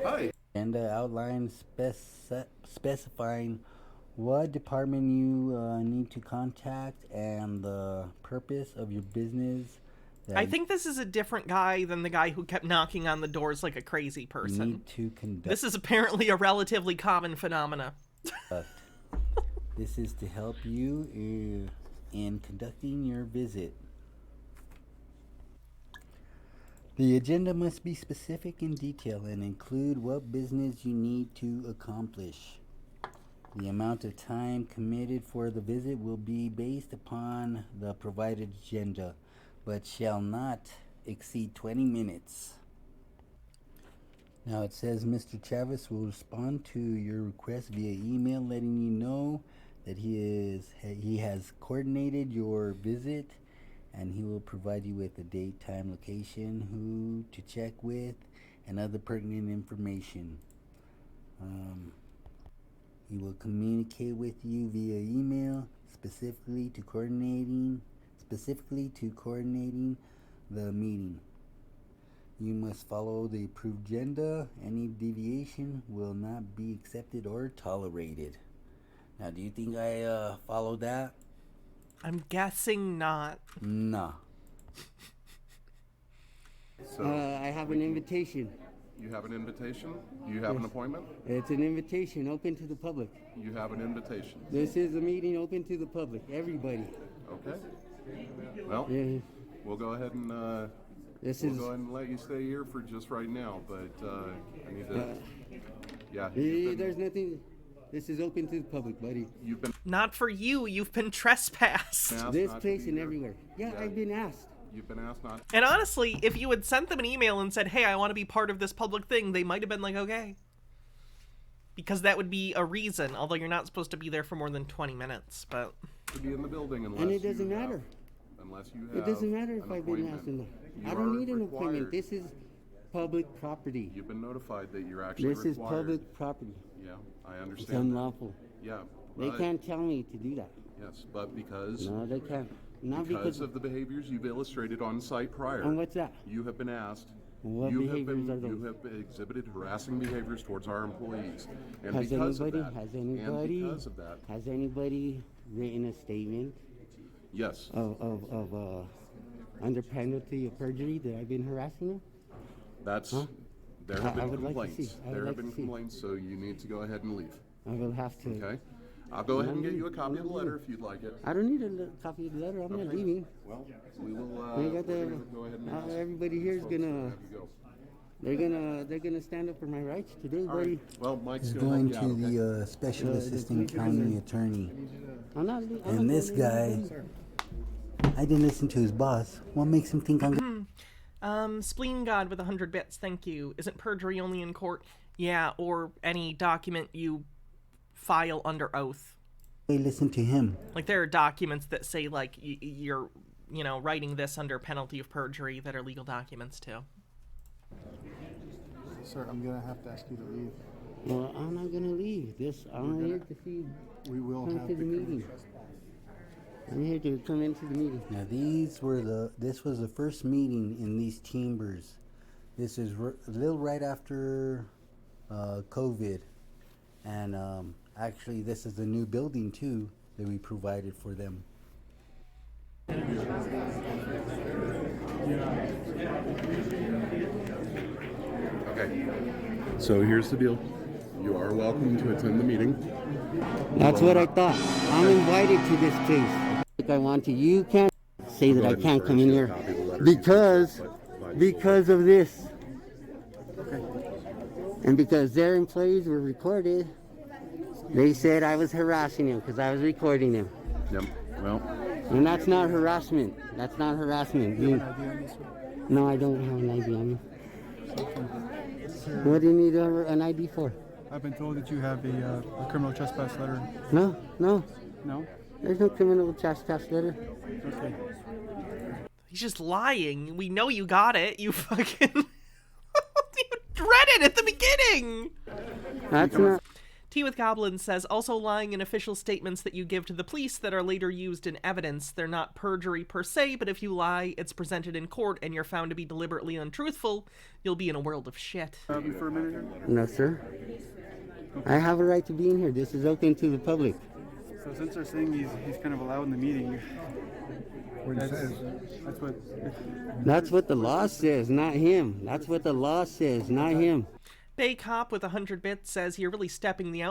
Speaker 3: Hi.
Speaker 20: Agenda outline specifying what department you need to contact and the purpose of your business.
Speaker 2: I think this is a different guy than the guy who kept knocking on the doors like a crazy person.
Speaker 20: You need to conduct.
Speaker 2: This is apparently a relatively common phenomena.
Speaker 20: This is to help you in conducting your visit. The agenda must be specific in detail and include what business you need to accomplish. The amount of time committed for the visit will be based upon the provided agenda, but shall not exceed 20 minutes. Now it says Mr. Chavez will respond to your request via email, letting you know that he has coordinated your visit, and he will provide you with a date, time, location, who to check with, and other pertinent information. He will communicate with you via email, specifically to coordinating the meeting. You must follow the approved agenda. Any deviation will not be accepted or tolerated. Now, do you think I followed that?
Speaker 2: I'm guessing not.
Speaker 20: No.
Speaker 3: So
Speaker 20: I have an invitation.
Speaker 3: You have an invitation? You have an appointment?
Speaker 20: It's an invitation open to the public.
Speaker 3: You have an invitation.
Speaker 20: This is a meeting open to the public, everybody.
Speaker 3: Okay. Well,
Speaker 20: Yeah.
Speaker 3: we'll go ahead and go ahead and let you stay here for just right now. But I need to. Yeah.
Speaker 20: There's nothing. This is open to the public, buddy.
Speaker 3: You've been
Speaker 2: Not for you. You've been trespassed.
Speaker 20: This place and everywhere. Yeah, I've been asked.
Speaker 3: You've been asked not.
Speaker 2: And honestly, if you had sent them an email and said, hey, I want to be part of this public thing, they might have been like, okay. Because that would be a reason, although you're not supposed to be there for more than 20 minutes, but...
Speaker 3: To be in the building unless
Speaker 20: And it doesn't matter.
Speaker 3: Unless you have
Speaker 20: It doesn't matter if I've been asked or not. I don't need an appointment. This is public property.
Speaker 3: You've been notified that you're actually
Speaker 20: This is public property.
Speaker 3: Yeah, I understand.
Speaker 20: It's unlawful.
Speaker 3: Yeah.
Speaker 20: They
Speaker 3: but-
Speaker 20: can't tell me to do that.
Speaker 3: Yes, but because...
Speaker 20: No, they can't. Not
Speaker 3: because of the behaviors you've illustrated on site prior.
Speaker 20: And what's that?
Speaker 3: You have been asked.
Speaker 20: What
Speaker 3: you
Speaker 20: behaviors are those?
Speaker 3: You have exhibited harassing behaviors towards our employees, and
Speaker 20: Has
Speaker 3: because
Speaker 20: anybody?
Speaker 3: of that,
Speaker 20: Has anybody?
Speaker 3: and because of that,
Speaker 20: Has anybody written a statement?
Speaker 3: Yes.
Speaker 20: Of under penalty of perjury that I've been harassing them?
Speaker 21: That's,
Speaker 22: Huh?
Speaker 21: there have
Speaker 22: I
Speaker 21: been
Speaker 22: would like to
Speaker 21: complaints.
Speaker 22: see. I would
Speaker 21: There
Speaker 22: like
Speaker 21: have
Speaker 22: to
Speaker 21: been
Speaker 22: see.
Speaker 21: complaints, so you need to go ahead and leave.
Speaker 22: I will have to.
Speaker 21: Okay? I'll go ahead and get you a copy of the letter if you'd like it.
Speaker 22: I don't need a copy of the letter. I'm not leaving.
Speaker 21: Well, we will,
Speaker 22: We got
Speaker 21: we're
Speaker 22: the,
Speaker 21: gonna go ahead and ask
Speaker 22: everybody here is
Speaker 21: folks to
Speaker 22: gonna,
Speaker 21: have you go.
Speaker 22: they're gonna stand up for my rights today,
Speaker 21: All
Speaker 22: buddy.
Speaker 21: right. Well, Mike's
Speaker 20: He's
Speaker 21: going
Speaker 20: going to the special assistant county attorney.
Speaker 22: I'm
Speaker 20: And this
Speaker 22: not
Speaker 20: guy,
Speaker 22: leaving.
Speaker 20: I didn't listen to his boss. What makes him think I'm gonna...
Speaker 2: Spleen God with 100 bits, thank you. Isn't perjury only in court? Yeah, or any document you file under oath.
Speaker 20: They listen to him.
Speaker 2: Like, there are documents that say, like, you're, you know, writing this under penalty of perjury that are legal documents, too.
Speaker 23: Sir, I'm gonna have to ask you to leave.
Speaker 22: Well, I'm not gonna leave. I'm here to see.
Speaker 23: We will
Speaker 22: come
Speaker 23: have
Speaker 22: to the meeting. I'm here to come into the meeting.
Speaker 20: Now this was the first meeting in these chambers. This is a little right after COVID. And actually this is the new building too that we provided for them.
Speaker 21: Okay. So here's the deal. You are welcome to attend the meeting.
Speaker 22: That's what I thought. I'm invited to this place. Like I want to. You can't say that I can't come in here because of this. And because their employees were recorded, they said I was harassing them because I was recording them.
Speaker 21: Yep. Well.
Speaker 22: And that's not harassment. That's not harassment. No, I don't have an ID on me. What do you need an ID for?
Speaker 23: I've been told that you have a criminal trespass letter.
Speaker 22: No.
Speaker 23: No?
Speaker 22: There's no criminal trespass letter.
Speaker 23: Okay.
Speaker 2: He's just lying. We know you got it. You fucking... you read it at the beginning!
Speaker 22: That's not...
Speaker 2: Tea with Goblin says, also lying in official statements that you give to the police that are later used in evidence. They're not perjury per se, but if you lie, it's presented in court, and you're found to be deliberately untruthful, you'll be in a world of shit.
Speaker 23: For a minute here?
Speaker 22: No, sir. I have a right to be in here. This is open to the public.
Speaker 23: So since they're saying he's kind of allowed in the meeting,
Speaker 22: That's what the law says, not him. That's what the law says, not him.
Speaker 2: Bay Cop with 100 bits says, you're really stepping the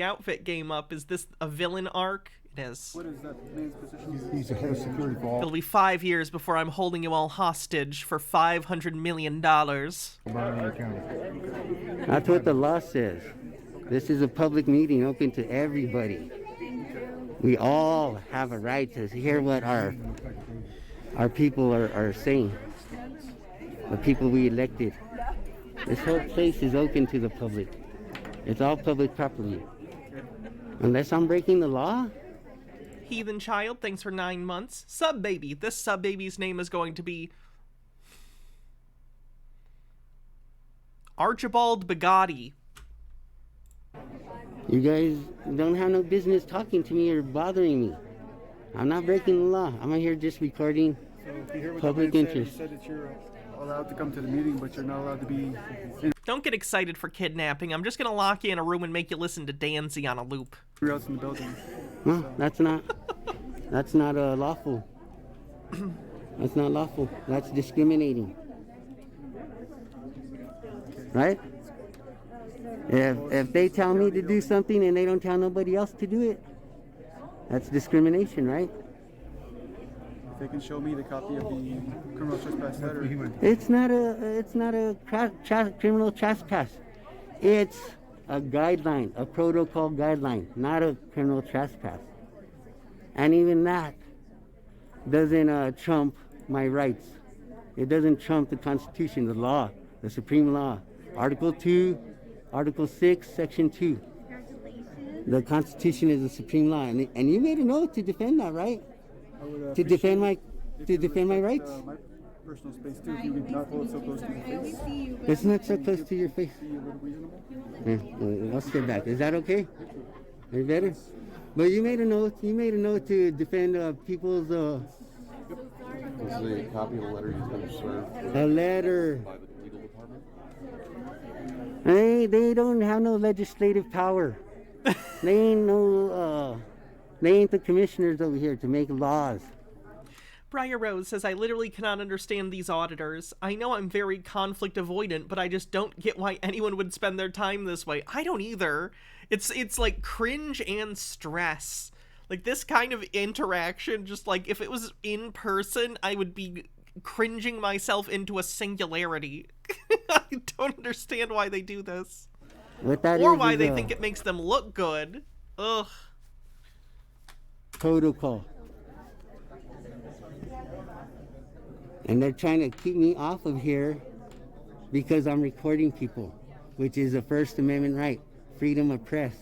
Speaker 2: outfit game up. Is this a villain arc? It is.
Speaker 23: What is that man's position?
Speaker 9: He's the head of security for all.
Speaker 2: It'll be 5 years before I'm holding you all hostage for $500 million.
Speaker 22: That's what the law says. This is a public meeting open to everybody. We all have a right to hear what our people are saying. The people we elected. This whole place is open to the public. It's all public property. Unless I'm breaking the law?
Speaker 2: Heathen Child, thanks for 9 months. Sub Baby. This sub baby's name is going to be Archibald Bugatti.
Speaker 22: You guys don't have no business talking to me or bothering me. I'm not breaking the law. I'm out here just recording public interest.
Speaker 23: You said that you're allowed to come to the meeting, but you're not allowed to be...
Speaker 2: Don't get excited for kidnapping. I'm just going to lock you in a room and make you listen to Danzy on a loop.
Speaker 23: Who else in the building?
Speaker 22: No, that's not lawful. That's not lawful. That's discriminating. Right? If they tell me to do something and they don't tell nobody else to do it, that's discrimination, right?
Speaker 23: If they can show me the copy of the criminal trespass letter.
Speaker 22: It's not a criminal trespass. It's a guideline, a protocol guideline, not a criminal trespass. And even that doesn't trump my rights. It doesn't trump the Constitution, the law, the supreme law. Article 2, Article 6, Section 2. The Constitution is the supreme law, and you made an oath to defend that, right? To defend my rights.
Speaker 23: My personal space too. If you would not hold it so close to your face.
Speaker 22: It's not so close to your face. I'll step back. Is that okay? Is better? But you made an oath. You made an oath to defend people's.
Speaker 21: This is a copy of the letter he's going to serve.
Speaker 22: A letter.
Speaker 21: By the legal department.
Speaker 22: They don't have no legislative power. They ain't the commissioners over here to make laws.
Speaker 2: Briar Rose says, I literally cannot understand these auditors. I know I'm very conflict avoidant, but I just don't get why anyone would spend their time this way. I don't either. It's like cringe and stress. Like this kind of interaction, just like if it was in person, I would be cringing myself into a singularity. I don't understand why they do this.
Speaker 22: What that
Speaker 2: or
Speaker 22: is
Speaker 2: why
Speaker 22: is
Speaker 2: they
Speaker 22: a
Speaker 2: think it makes them look good. Ugh.
Speaker 22: protocol. And they're trying to keep me off of here because I'm recording people, which is a First Amendment right, freedom of press.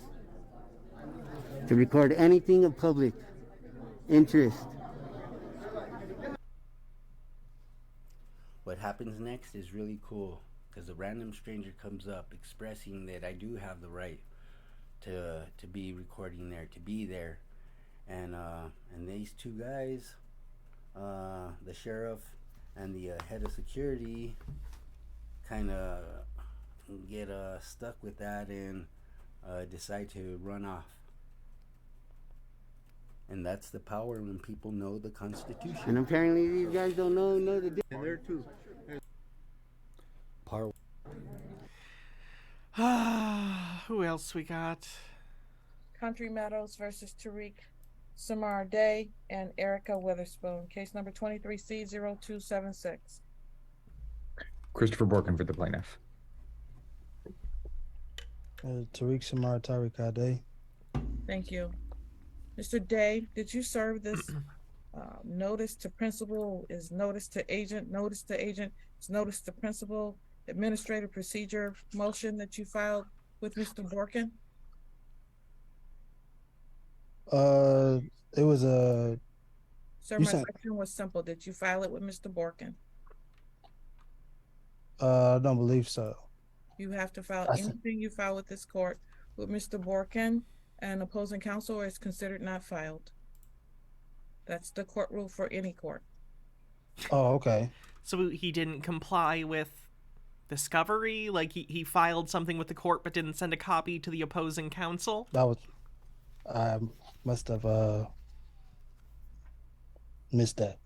Speaker 22: To record anything of public interest. What happens next is really cool because a random stranger comes up expressing that I do have the right to be recording there, to be there. And these two guys, the sheriff and the head of security, kind of get stuck with that and decide to run off. And that's the power when people know the Constitution. And apparently these guys don't know the difference. And they're too.
Speaker 2: Who else we got?
Speaker 1: Country Meadows versus Tariq Samar Day and Erica Witherspoon. Case number 23C0276.
Speaker 4: Christopher Borkin for the plaintiff.
Speaker 5: Tariq Samar Tariq Day.
Speaker 1: Thank you. Mr. Day, did you serve this notice to principal, is notice to agent, is notice to principal, administrative procedure motion that you filed with Mr. Borkin?
Speaker 5: It was a...
Speaker 1: Sir, my question was simple. Did you file it with Mr. Borkin?
Speaker 5: I don't believe so.
Speaker 1: You have to file anything you file with this court with Mr. Borkin and opposing counsel, or is considered not filed. That's the court rule for any court.
Speaker 5: Oh, okay.
Speaker 2: So he didn't comply with discovery? Like he filed something with the court but didn't send a copy to the opposing counsel?
Speaker 5: That was... I must have missed that.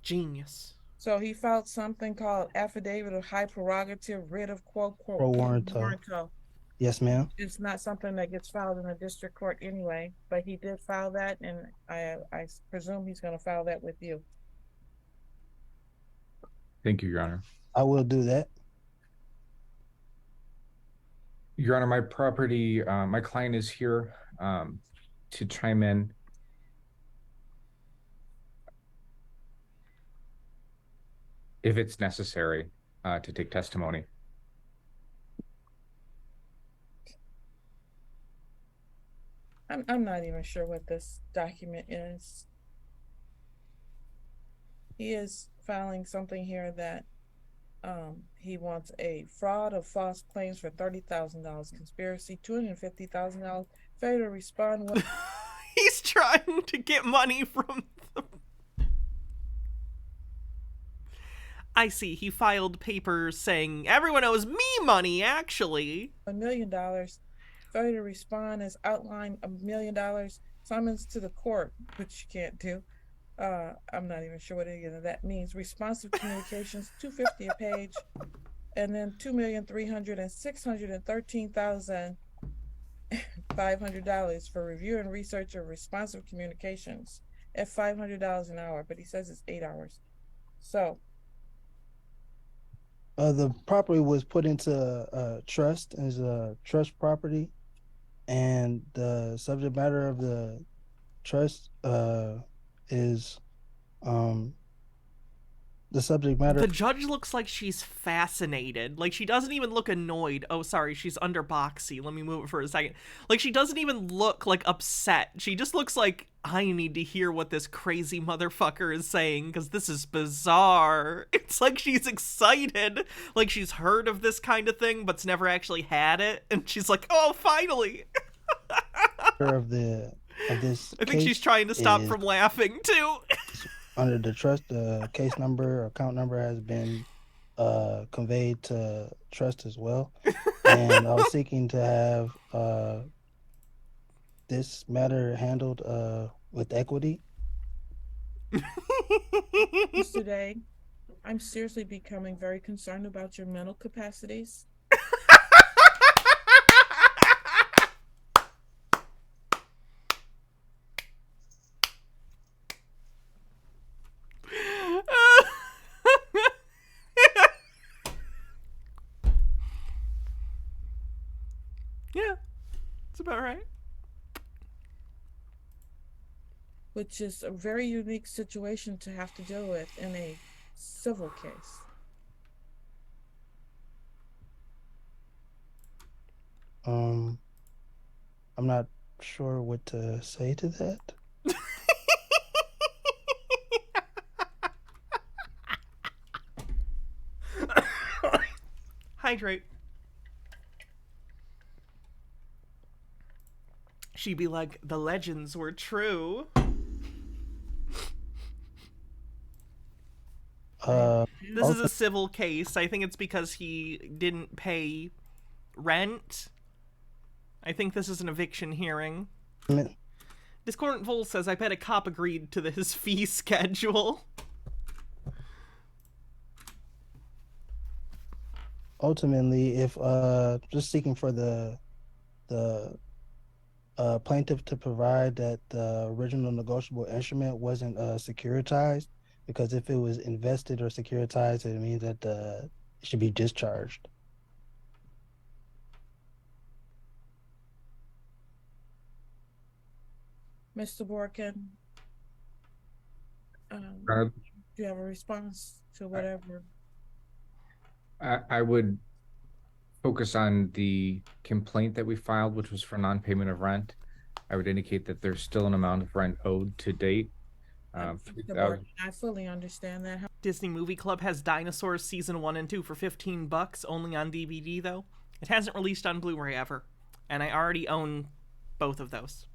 Speaker 2: Genius.
Speaker 1: So he filed something called affidavit of high prerogative writ of quo
Speaker 5: Pro warranto. Yes, ma'am.
Speaker 1: It's not something that gets filed in a district court anyway, but he did file that, and I presume he's going to file that with you.
Speaker 4: Thank you, Your Honor.
Speaker 5: I will do that.
Speaker 4: Your Honor, my property, my client is here to chime in. If it's necessary to take testimony.
Speaker 1: I'm not even sure what this document is. He is filing something here that he wants a fraud of false claims for $30,000, conspiracy $250,000, failure to respond.
Speaker 2: He's trying to get money from them. I see. He filed papers saying everyone owes me money, actually.
Speaker 1: $1 million. Failure to respond is outlined $1 million. Summons to the court, which you can't do. I'm not even sure what any of that means. Responsive communications, $250 a page, and then $2,313,500 for review and research of responsive communications at $500 an hour. But he says it's 8 hours. So
Speaker 5: the property was put into a trust as a trust property, and the subject matter of the trust is the subject matter.
Speaker 2: The judge looks like she's fascinated. Like, she doesn't even look annoyed. Oh, sorry, she's under boxy. Let me move it for a second. Like, she doesn't even look, like, upset. She just looks like, I need to hear what this crazy motherfucker is saying, because this is bizarre. It's like she's excited. Like, she's heard of this kind of thing, but's never actually had it. And she's like, oh, finally.
Speaker 5: of this
Speaker 2: I think she's trying to stop from laughing, too.
Speaker 5: Under the trust, the case number, account number has been conveyed to trust as well. And I was seeking to have this matter handled with equity.
Speaker 1: Mr. Day, I'm seriously becoming very concerned about your mental capacities.
Speaker 2: Yeah, it's about right.
Speaker 1: Which is a very unique situation to have to deal with in a civil case.
Speaker 5: I'm not sure what to say to that.
Speaker 2: Hydrate. She'd be like, the legends were true. This is a civil case. I think it's because he didn't pay rent. I think this is an eviction hearing. Discordant Vol says, I bet a cop agreed to his fee schedule.
Speaker 5: Ultimately, if just seeking for the plaintiff to provide that the original negotiable instrument wasn't securitized, because if it was invested or securitized, it means that it should be discharged.
Speaker 1: Mr. Borkin,
Speaker 4: Do
Speaker 1: do you have a response to whatever?
Speaker 4: I would focus on the complaint that we filed, which was for non-payment of rent. I would indicate that there's still an amount of rent owed to date.
Speaker 1: Mr. Borkin, I fully understand that.
Speaker 2: Disney Movie Club has Dinosaurs Season 1 and 2 for $15, only on DVD, though. It hasn't released on Blu-ray ever, and I already own both of those.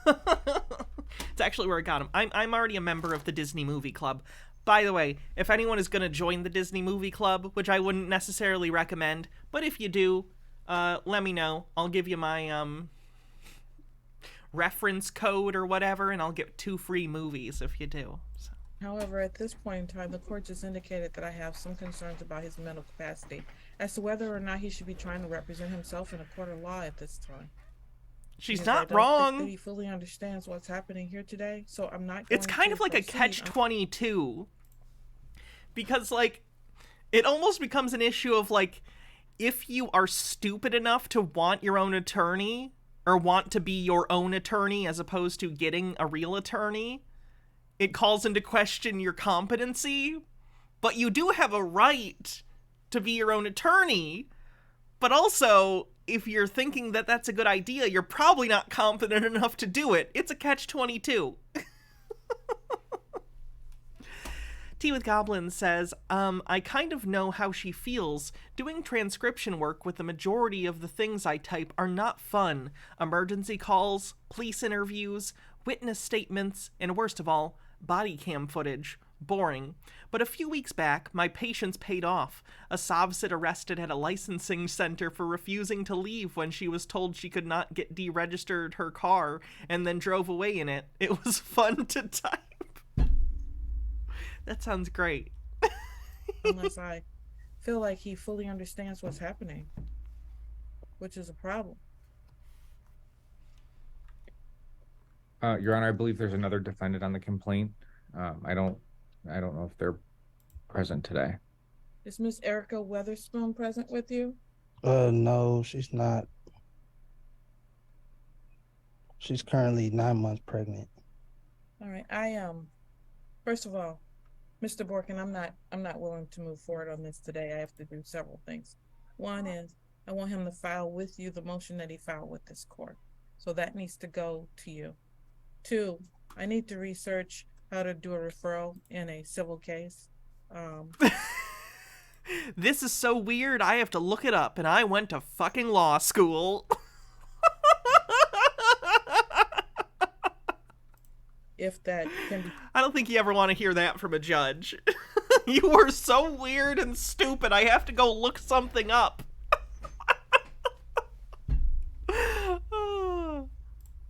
Speaker 2: It's actually where I got them. I'm already a member of the Disney Movie Club. By the way, if anyone is going to join the Disney Movie Club, which I wouldn't necessarily recommend, but if you do, let me know. I'll give you my reference code or whatever, and I'll get 2 free movies if you do. So.
Speaker 1: However, at this point in time, the court just indicated that I have some concerns about his mental capacity as to whether or not he should be trying to represent himself in a court of law at this time.
Speaker 2: She's
Speaker 1: Because I
Speaker 2: not
Speaker 1: don't
Speaker 2: wrong.
Speaker 1: think that he fully understands what's happening here today, so I'm not.
Speaker 2: It's kind of like a catch-22. Because, like, it almost becomes an issue of, like, if you are stupid enough to want your own attorney, or want to be your own attorney as opposed to getting a real attorney, it calls into question your competency. But you do have a right to be your own attorney. But also, if you're thinking that that's a good idea, you're probably not confident enough to do it. It's a catch-22. Tea with Goblin says, I kind of know how she feels. Doing transcription work with the majority of the things I type are not fun. Emergency calls, police interviews, witness statements, and worst of all, body cam footage. Boring. But a few weeks back, my patience paid off. A Sovsit arrested at a licensing center for refusing to leave when she was told she could not get deregistered her car, and then drove away in it. It was fun to type. That sounds great.
Speaker 1: Unless I feel like he fully understands what's happening, which is a problem.
Speaker 4: Your Honor, I believe there's another defendant on the complaint. I don't know if they're present today.
Speaker 1: Is Miss Erica Weatherspoon present with you?
Speaker 5: No, she's not. She's currently 9 months pregnant.
Speaker 1: All right. First of all, Mr. Borkin, I'm not willing to move forward on this today. I have to do several things. One is I want him to file with you the motion that he filed with this court. So that needs to go to you. 2, I need to research how to do a referral in a civil case.
Speaker 2: This is so weird, I have to look it up, and I went to fucking law school.
Speaker 1: If that can be...
Speaker 2: I don't think you ever want to hear that from a judge. You were so weird and stupid, I have to go look something up.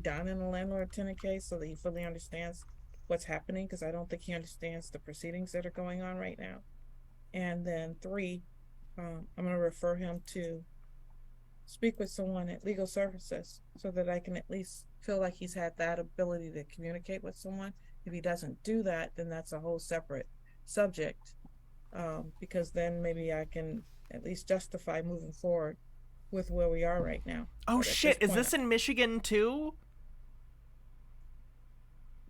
Speaker 1: Down in the landlord-tenant case so that he fully understands what's happening, because I don't think he understands the proceedings that are going on right now. And then 3, I'm going to refer him to speak with someone at Legal Services so that I can at least feel like he's had that ability to communicate with someone. If he doesn't do that, then that's a whole separate subject, because then maybe I can at least justify moving forward with where we are right now.
Speaker 2: Oh
Speaker 1: But at
Speaker 2: shit, is
Speaker 1: point,
Speaker 2: this in Michigan too?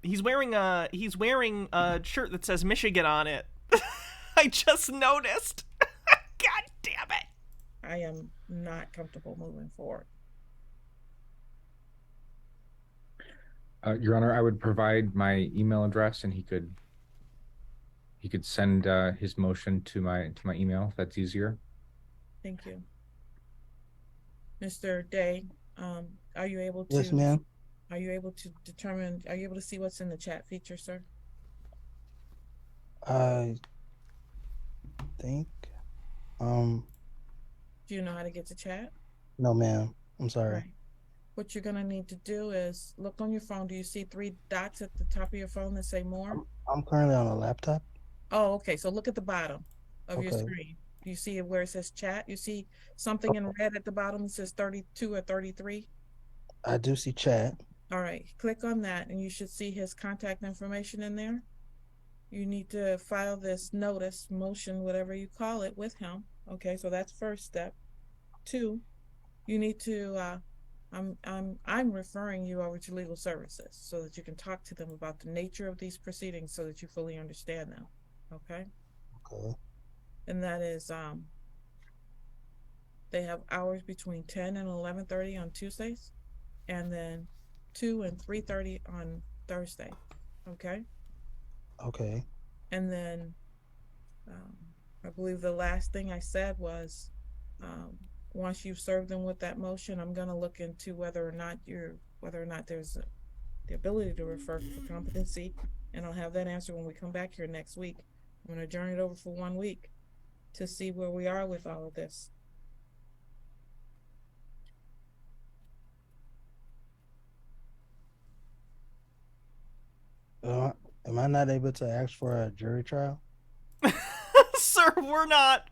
Speaker 2: He's wearing a shirt that says Michigan on it. I just noticed. God damn it.
Speaker 1: I am not comfortable moving forward.
Speaker 4: Your Honor, I would provide my email address, and he could send his motion to my email if that's easier.
Speaker 1: Thank you. Mr. Day, are you able to?
Speaker 5: Yes, ma'am.
Speaker 1: Are you able to determine? Are you able to see what's in the chat feature, sir?
Speaker 5: I think.
Speaker 1: Do you know how to get to chat?
Speaker 5: No, ma'am. I'm sorry.
Speaker 1: Right. What you're gonna need to do is look on your phone. Do you see 3 dots at the top of your phone that say more?
Speaker 5: I'm currently on a laptop.
Speaker 1: Oh, okay. So look at the bottom of your
Speaker 5: Okay.
Speaker 1: screen. Do you see where it says chat? You see something in red at the bottom that says 32 or 33?
Speaker 5: I do see chat.
Speaker 1: All right. Click on that and you should see his contact information in there. You need to file this notice, motion, whatever you call it, with him. Okay, so that's first step. 2, you need to I'm referring you over to Legal Services so that you can talk to them about the nature of these proceedings so that you fully understand them. Okay?
Speaker 5: Okay.
Speaker 1: And that is they have hours between 10 and 11:30 on Tuesdays, and then 2 and 3:30 on Thursday. Okay?
Speaker 5: Okay.
Speaker 1: And then I believe the last thing I said was once you've served them with that motion, I'm going to look into whether or not there's the ability to refer for competency, and I'll have that answer when we come back here next week. I'm going to adjourn it over for 1 week to see where we are with all of this.
Speaker 5: Am I not able to ask for a jury trial?
Speaker 2: Sir, we're not.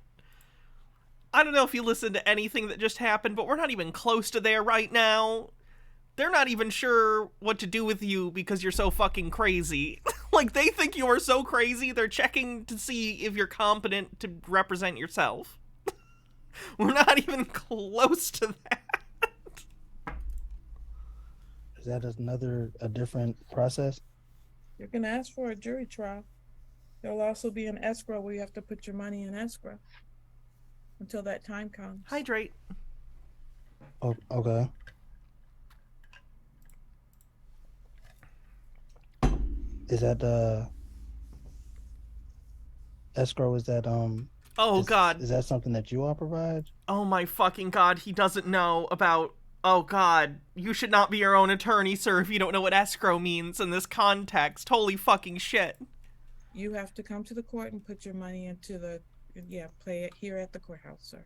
Speaker 2: I don't know if you listened to anything that just happened, but we're not even close to there right now. They're not even sure what to do with you because you're so fucking crazy. Like, they think you are so crazy, they're checking to see if you're competent to represent yourself. We're not even close to that.
Speaker 5: Is that a different process?
Speaker 1: You're going to ask for a jury trial. There'll also be an escrow where you have to put your money in escrow until that time comes.
Speaker 2: Hydrate.
Speaker 5: Oh, okay. Is that escrow? Is that
Speaker 2: Oh God.
Speaker 5: Is that something that you all provide?
Speaker 2: Oh my fucking God, he doesn't know about. Oh God, you should not be your own attorney, sir, if you don't know what escrow means in this context. Holy fucking shit.
Speaker 1: You have to come to the court and put your money into the, play it here at the courthouse, sir.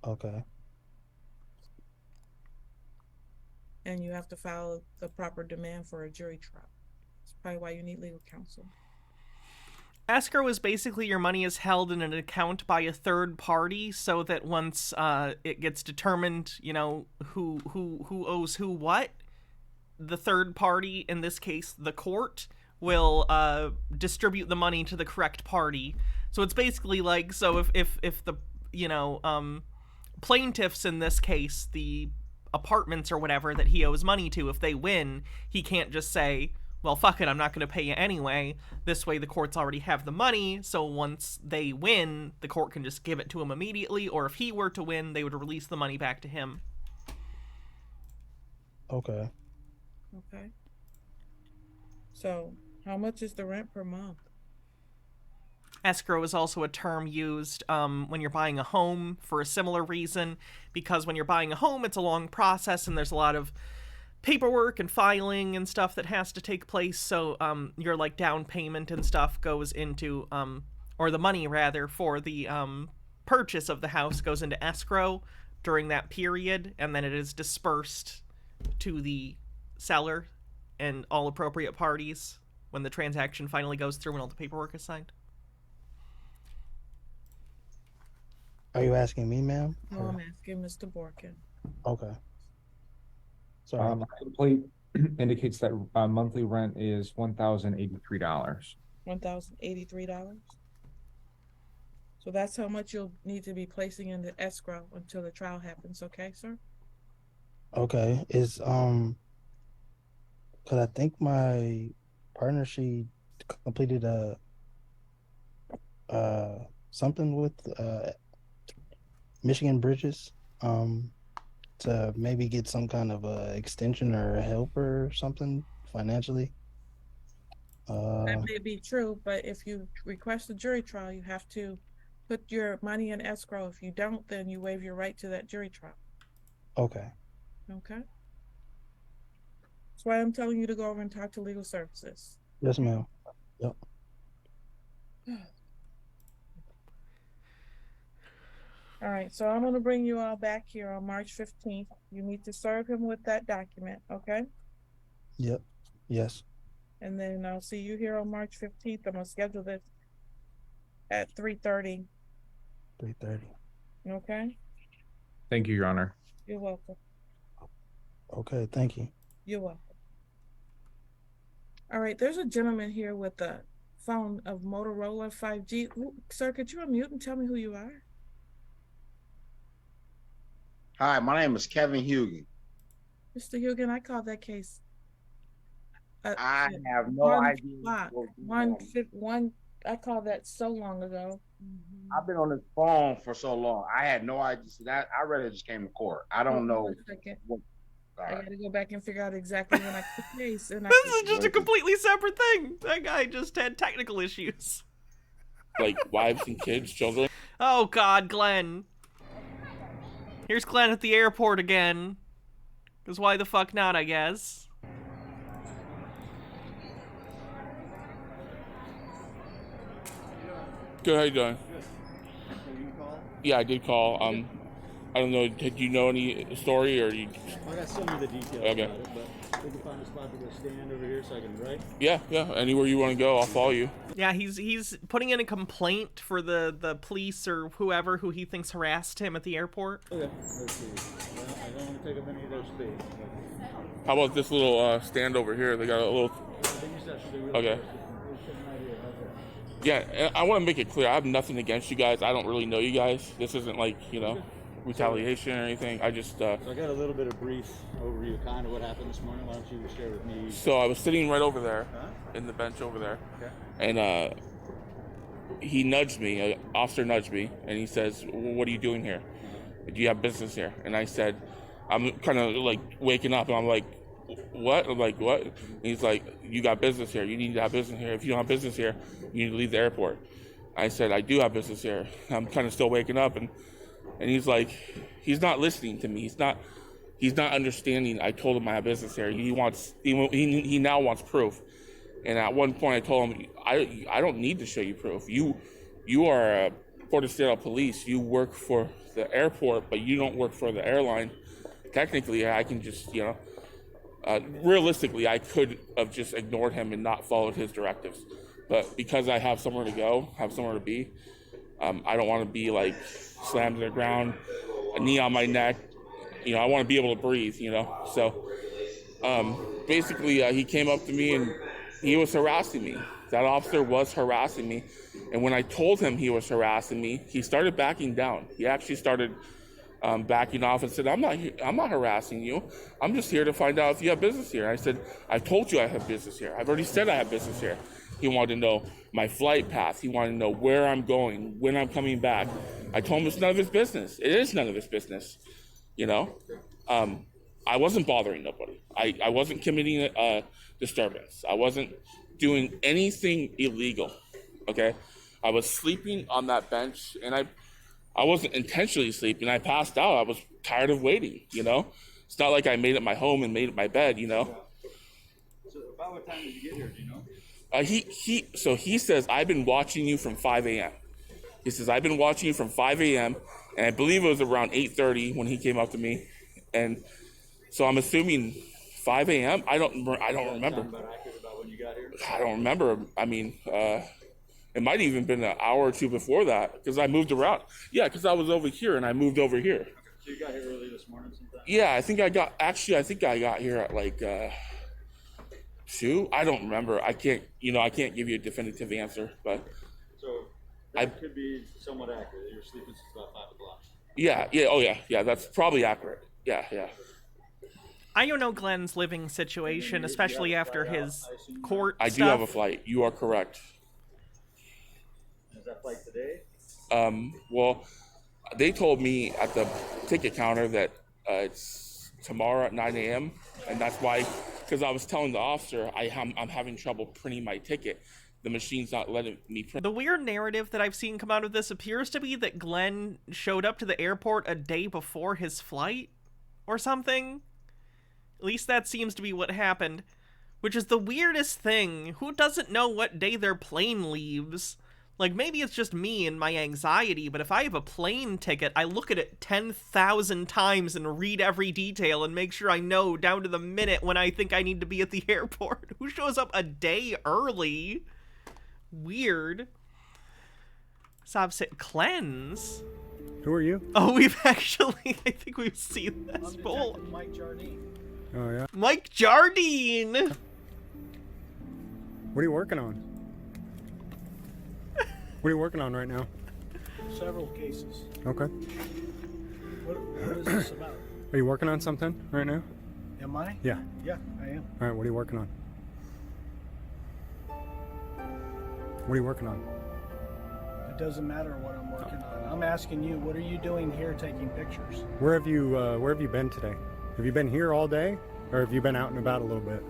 Speaker 5: Okay.
Speaker 1: And you have to file the proper demand for a jury trial. That's probably why you need legal counsel.
Speaker 2: Escrow is basically your money is held in an account by a third party so that once it gets determined, who owes who what, the third party, in this case the court, will distribute the money to the correct party. So it's basically like, so if the plaintiffs, in this case, the apartments or whatever that he owes money to, if they win, he can't just say, well, fuck it, I'm not going to pay you anyway. This way the courts already have the money, so once they win, the court can just give it to him immediately, or if he were to win, they would release the money back to him.
Speaker 5: Okay.
Speaker 1: Okay. So, how much is the rent per month?
Speaker 2: Escrow is also a term used when you're buying a home for a similar reason, because when you're buying a home, it's a long process and there's a lot of paperwork and filing and stuff that has to take place. So your like down payment and stuff goes into, or the money rather, for the purchase of the house goes into escrow during that period, and then it is dispersed to the seller and all appropriate parties when the transaction finally goes through and all the paperwork is signed.
Speaker 5: Are you asking me, ma'am?
Speaker 1: No, I'm asking Mr. Borkin.
Speaker 5: Okay. Sorry.
Speaker 4: My complaint indicates that monthly rent is $1,083.
Speaker 1: $1,083. So that's how much you'll need to be placing in the escrow until the trial happens, okay, sir?
Speaker 5: Okay. Is cause I think my partner, she completed something with Michigan Bridges to maybe get some kind of extension or help or something financially.
Speaker 1: That may be true, but if you request a jury trial, you have to put your money in escrow. If you don't, then you waive your right to that jury trial.
Speaker 5: Okay.
Speaker 1: Okay? That's why I'm telling you to go over and talk to legal services.
Speaker 5: Yes, ma'am. Yep.
Speaker 1: All right, so I'm going to bring you all back here on March 15th. You need to serve him with that document, okay?
Speaker 5: Yep. Yes.
Speaker 1: And then I'll see you here on March 15th. I'm going to schedule this at 3:30.
Speaker 5: 3:30.
Speaker 1: Okay?
Speaker 4: Thank you, Your Honor.
Speaker 1: You're welcome.
Speaker 5: Okay. Thank you.
Speaker 1: You're welcome. All right, there's a gentleman here with a phone of Motorola 5G. Ooh, sir, could you unmute and tell me who you are?
Speaker 6: Hi, my name is Kevin Hugan.
Speaker 1: Mr. Hugan, I called that case.
Speaker 6: I have no idea.
Speaker 1: I called that so long ago.
Speaker 6: I've been on this phone for so long. I had no idea. I really just came to court. I don't know.
Speaker 1: I got to go back and figure out exactly when I put the case. And
Speaker 2: This is just a completely separate thing. That guy just had technical issues.
Speaker 7: Like wives and kids, children.
Speaker 2: Oh God, Glenn. Here's Glenn at the airport again. Because why the fuck not, I guess.
Speaker 7: Good, how you doing? Yeah, I did call. I don't know, did you know any story or you?
Speaker 16: I got some of the details
Speaker 7: Okay.
Speaker 16: about it, but we can find a spot to go stand over here so I can write.
Speaker 7: Yeah, anywhere you want to go, I'll follow you.
Speaker 2: Yeah, he's putting in a complaint for the police or whoever who he thinks harassed him at the airport.
Speaker 16: Okay, let's see. Well, I don't want to take up any of their space.
Speaker 7: How about this little stand over here? They got a little. Okay. Yeah, and I want to make it clear. I have nothing against you guys. I don't really know you guys. This isn't like, retaliation or anything. I just.
Speaker 16: So I got a little bit of brief overview, kind of what happened this morning. Why don't you share with me?
Speaker 7: So I was sitting right over there, in the bench over there, and he nudged me. An officer nudged me, and he says, "What are you doing here? Do you have business here?" And I said, "I'm kind of like waking up," and I'm like, "What?" I'm like, "What?" And he's like, "You got business here. You need to have business here. If you don't have business here, you need to leave the airport." I said, "I do have business here." I'm kind of still waking up, and he's like, he's not listening to me. He's not understanding. I told him I have business here. He now wants proof. And at one point I told him, I don't need to show you proof. You are Port of Seattle Police. You work for the airport, but you don't work for the airline. Technically, I can just, realistically, I could have just ignored him and not followed his directives. But because I have somewhere to go, have somewhere to be, I don't want to be like slammed to the ground, a knee on my neck. I want to be able to breathe, So basically, he came up to me and he was harassing me. That officer was harassing me. And when I told him he was harassing me, he started backing down. He actually started backing off and said, I'm not harassing you. I'm just here to find out if you have business here. I said, I told you I have business here. I've already said I have business here. He wanted to know my flight path. He wanted to know where I'm going, when I'm coming back. I told him it's none of his business. It is none of his business, I wasn't bothering nobody. I wasn't committing a disturbance. I wasn't doing anything illegal, okay? I was sleeping on that bench, and I wasn't intentionally sleeping. I passed out. I was tired of waiting, It's not like I made it my home and made it my bed,
Speaker 16: So about what time did you get here, do you know?
Speaker 7: He says, I've been watching you from 5 a.m. He says, I've been watching you from 5 a.m. And I believe it was around 8:30 when he came up to me. And so I'm assuming 5 a.m. I don't remember.
Speaker 16: About accurate about when you
Speaker 7: I don't remember. I mean, it might even been an hour or two before that because I moved around. Yeah, because I was over here and I moved over here.
Speaker 16: Okay. So you got here early this morning sometime?
Speaker 7: Yeah, I think I got here at like 2. I don't remember. I can't give you a definitive answer, but
Speaker 16: So that could be somewhat accurate. You're sleeping since about 5 o'clock.
Speaker 7: yeah, that's probably accurate. Yeah.
Speaker 2: I don't know Glenn's living situation, especially after his court
Speaker 7: I
Speaker 2: stuff.
Speaker 7: do have a flight. You are correct.
Speaker 16: Is that flight today?
Speaker 7: Well, they told me at the ticket counter that it's tomorrow at 9 a.m. and that's why, because I was telling the officer I'm having trouble printing my ticket. The machine's not letting me print.
Speaker 2: The weird narrative that I've seen come out of this appears to be that Glenn showed up to the airport a day before his flight or something. At least that seems to be what happened, which is the weirdest thing. Who doesn't know what day their plane leaves? Like, maybe it's just me and my anxiety, but if I have a plane ticket, I look at it 10,000 times and read every detail and make sure I know down to the minute when I think I need to be at the airport. Who shows up a day early? Weird. Subset cleanse.
Speaker 8: Who are you?
Speaker 2: Oh, we've actually, I think we've seen this.
Speaker 16: Detective Mike Jardine.
Speaker 8: Oh yeah.
Speaker 2: Mike Jardine.
Speaker 8: What are you working on? What are you working on right now?
Speaker 11: Several cases.
Speaker 8: Okay.
Speaker 11: What is this about?
Speaker 8: Are you working on something right now?
Speaker 11: Am I?
Speaker 8: Yeah.
Speaker 11: Yeah, I am.
Speaker 8: All right. What are you working on? What are you working on?
Speaker 11: It doesn't matter what I'm working on. I'm asking you, what are you doing here taking pictures?
Speaker 8: Where have you been today? Have you been here all day, or have you been out and about a little bit?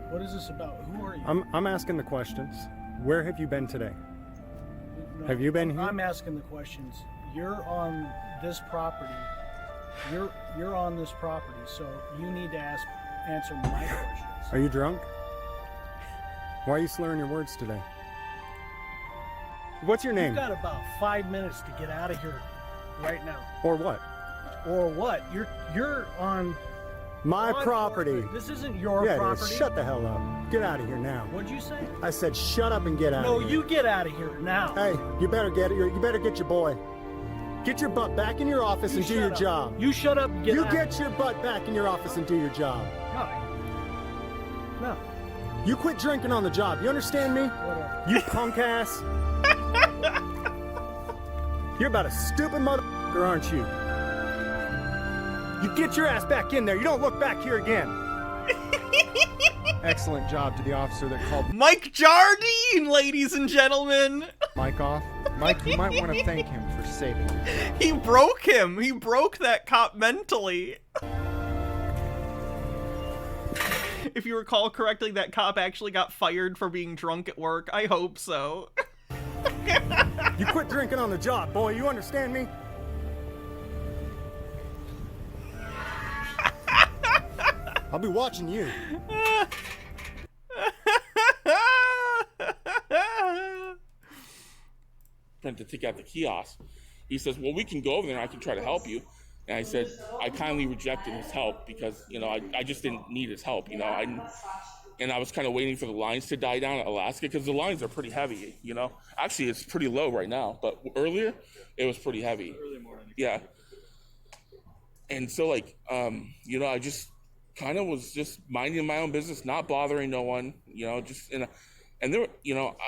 Speaker 11: What is this about? Who are you?
Speaker 8: I'm asking the questions. Where have you been today?
Speaker 11: No,
Speaker 8: Have you been here?
Speaker 11: I'm asking the questions. You're on this property. You're on this property, so you need to answer my questions.
Speaker 8: Are you drunk? Why are you slurring your words today? What's your name?
Speaker 11: You've got about 5 minutes to get out of here right now.
Speaker 8: Or what?
Speaker 11: Or what? You're on
Speaker 8: My property.
Speaker 11: This isn't your
Speaker 8: Yeah, it
Speaker 11: property.
Speaker 8: is. Shut the hell up. Get out of here now.
Speaker 11: What'd you say?
Speaker 8: I said shut up and get out
Speaker 11: No,
Speaker 8: of here.
Speaker 11: you get out of here now.
Speaker 8: Hey, you better get your boy. Get your butt back in your office and do your job.
Speaker 11: You shut up and get
Speaker 8: You
Speaker 11: out.
Speaker 8: get your butt back in your office and do your job.
Speaker 11: No.
Speaker 8: You quit drinking on the job. You understand me? You punk ass. You're about a stupid motherfucker, aren't you? You get your ass back in there. You don't look back here again. Excellent job to the officer that called
Speaker 2: Mike Jardine, ladies and gentlemen.
Speaker 8: Mike off. Mike, you might want to thank him for saving you.
Speaker 2: He broke him. He broke that cop mentally. If you recall correctly, that cop actually got fired for being drunk at work. I hope so.
Speaker 8: You quit drinking on the job, boy. You understand me? I'll be watching you.
Speaker 7: Print the ticket at the kiosk. He says, well, we can go over there and I can try to help you. And I said, I kindly rejected his help because, I just didn't need his help, and I was kind of waiting for the lines to die down at Alaska because the lines are pretty heavy, Actually, it's pretty low right now, but earlier it was pretty heavy.
Speaker 16: Early morning.
Speaker 7: Yeah. And so, I just kind of was just minding my own business, not bothering no one, and there,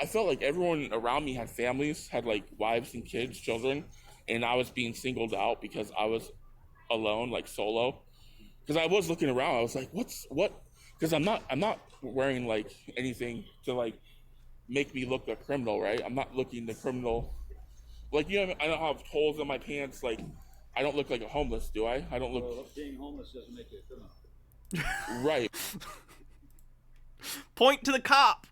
Speaker 7: I felt like everyone around me had families, had like wives and kids, children, and I was being singled out because I was alone, like solo. Because I was looking around, I was like, what? Because I'm not wearing like anything to like make me look a criminal, right? I'm not looking the criminal. Like, I don't have holes in my pants. Like, I don't look like a homeless, do I? I don't look.
Speaker 16: Well, being homeless doesn't make you a criminal.
Speaker 7: Right.
Speaker 2: Point to the cop.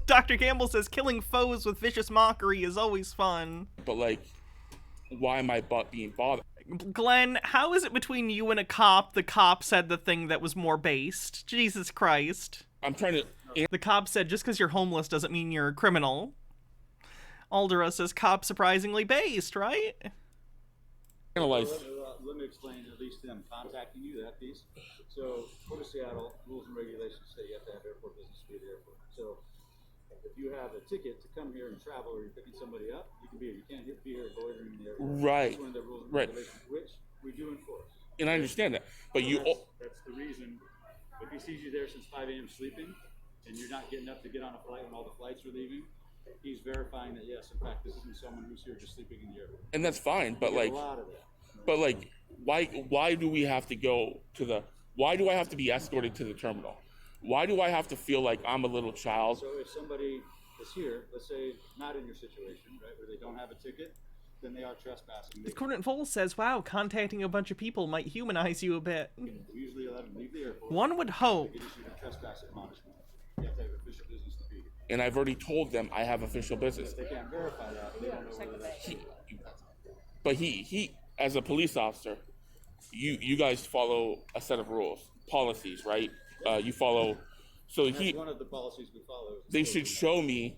Speaker 2: Dr. Campbell says killing foes with vicious mockery is always fun.
Speaker 7: But why am I being bothered?
Speaker 2: Glenn, how is it between you and a cop? The cop said the thing that was more based. Jesus Christ.
Speaker 7: I'm trying to...
Speaker 2: The cop said just because you're homeless doesn't mean you're a criminal. Aldera says cop surprisingly based, right?
Speaker 7: Analyze.
Speaker 16: let me explain at least them contacting you, that piece. So, Port of Seattle, rules and regulations say you have to have airport business to be at the airport. So, if you have a ticket to come here and travel, or you're picking somebody up, you can be here. You can't be here loitering in the airport.
Speaker 7: Right.
Speaker 16: That's one of the rules and
Speaker 7: Right.
Speaker 16: regulations, which we do enforce.
Speaker 7: And I understand that, but
Speaker 16: So
Speaker 7: you.
Speaker 16: that's the reason. If he sees you there since 5 a.m. sleeping, and you're not getting up to get on a flight when all the flights are leaving, he's verifying that yes, in fact, this isn't someone who's here just sleeping in the airport.
Speaker 7: And that's fine, but
Speaker 16: We get
Speaker 7: like,
Speaker 16: a lot of that.
Speaker 7: but like, why do we have to go to the? Why do I have to be escorted to the terminal? Why do I have to feel like I'm a little child?
Speaker 16: So if somebody is here, let's say not in your situation, right, where they don't have a ticket, then they are trespassing. They
Speaker 2: Coordinate Vol says, wow, contacting a bunch of people might humanize you a bit.
Speaker 16: can usually let them leave the airport.
Speaker 2: One would hope.
Speaker 16: They get issued a trespass admonishment. You have to have official business to be here.
Speaker 7: And I've already told them I have official business.
Speaker 16: If they can't verify that, they don't know whether that's
Speaker 7: But he, as a police officer, you guys follow a set of rules, policies, right? You follow. So
Speaker 16: And that's one of the policies we follow.
Speaker 7: they should show me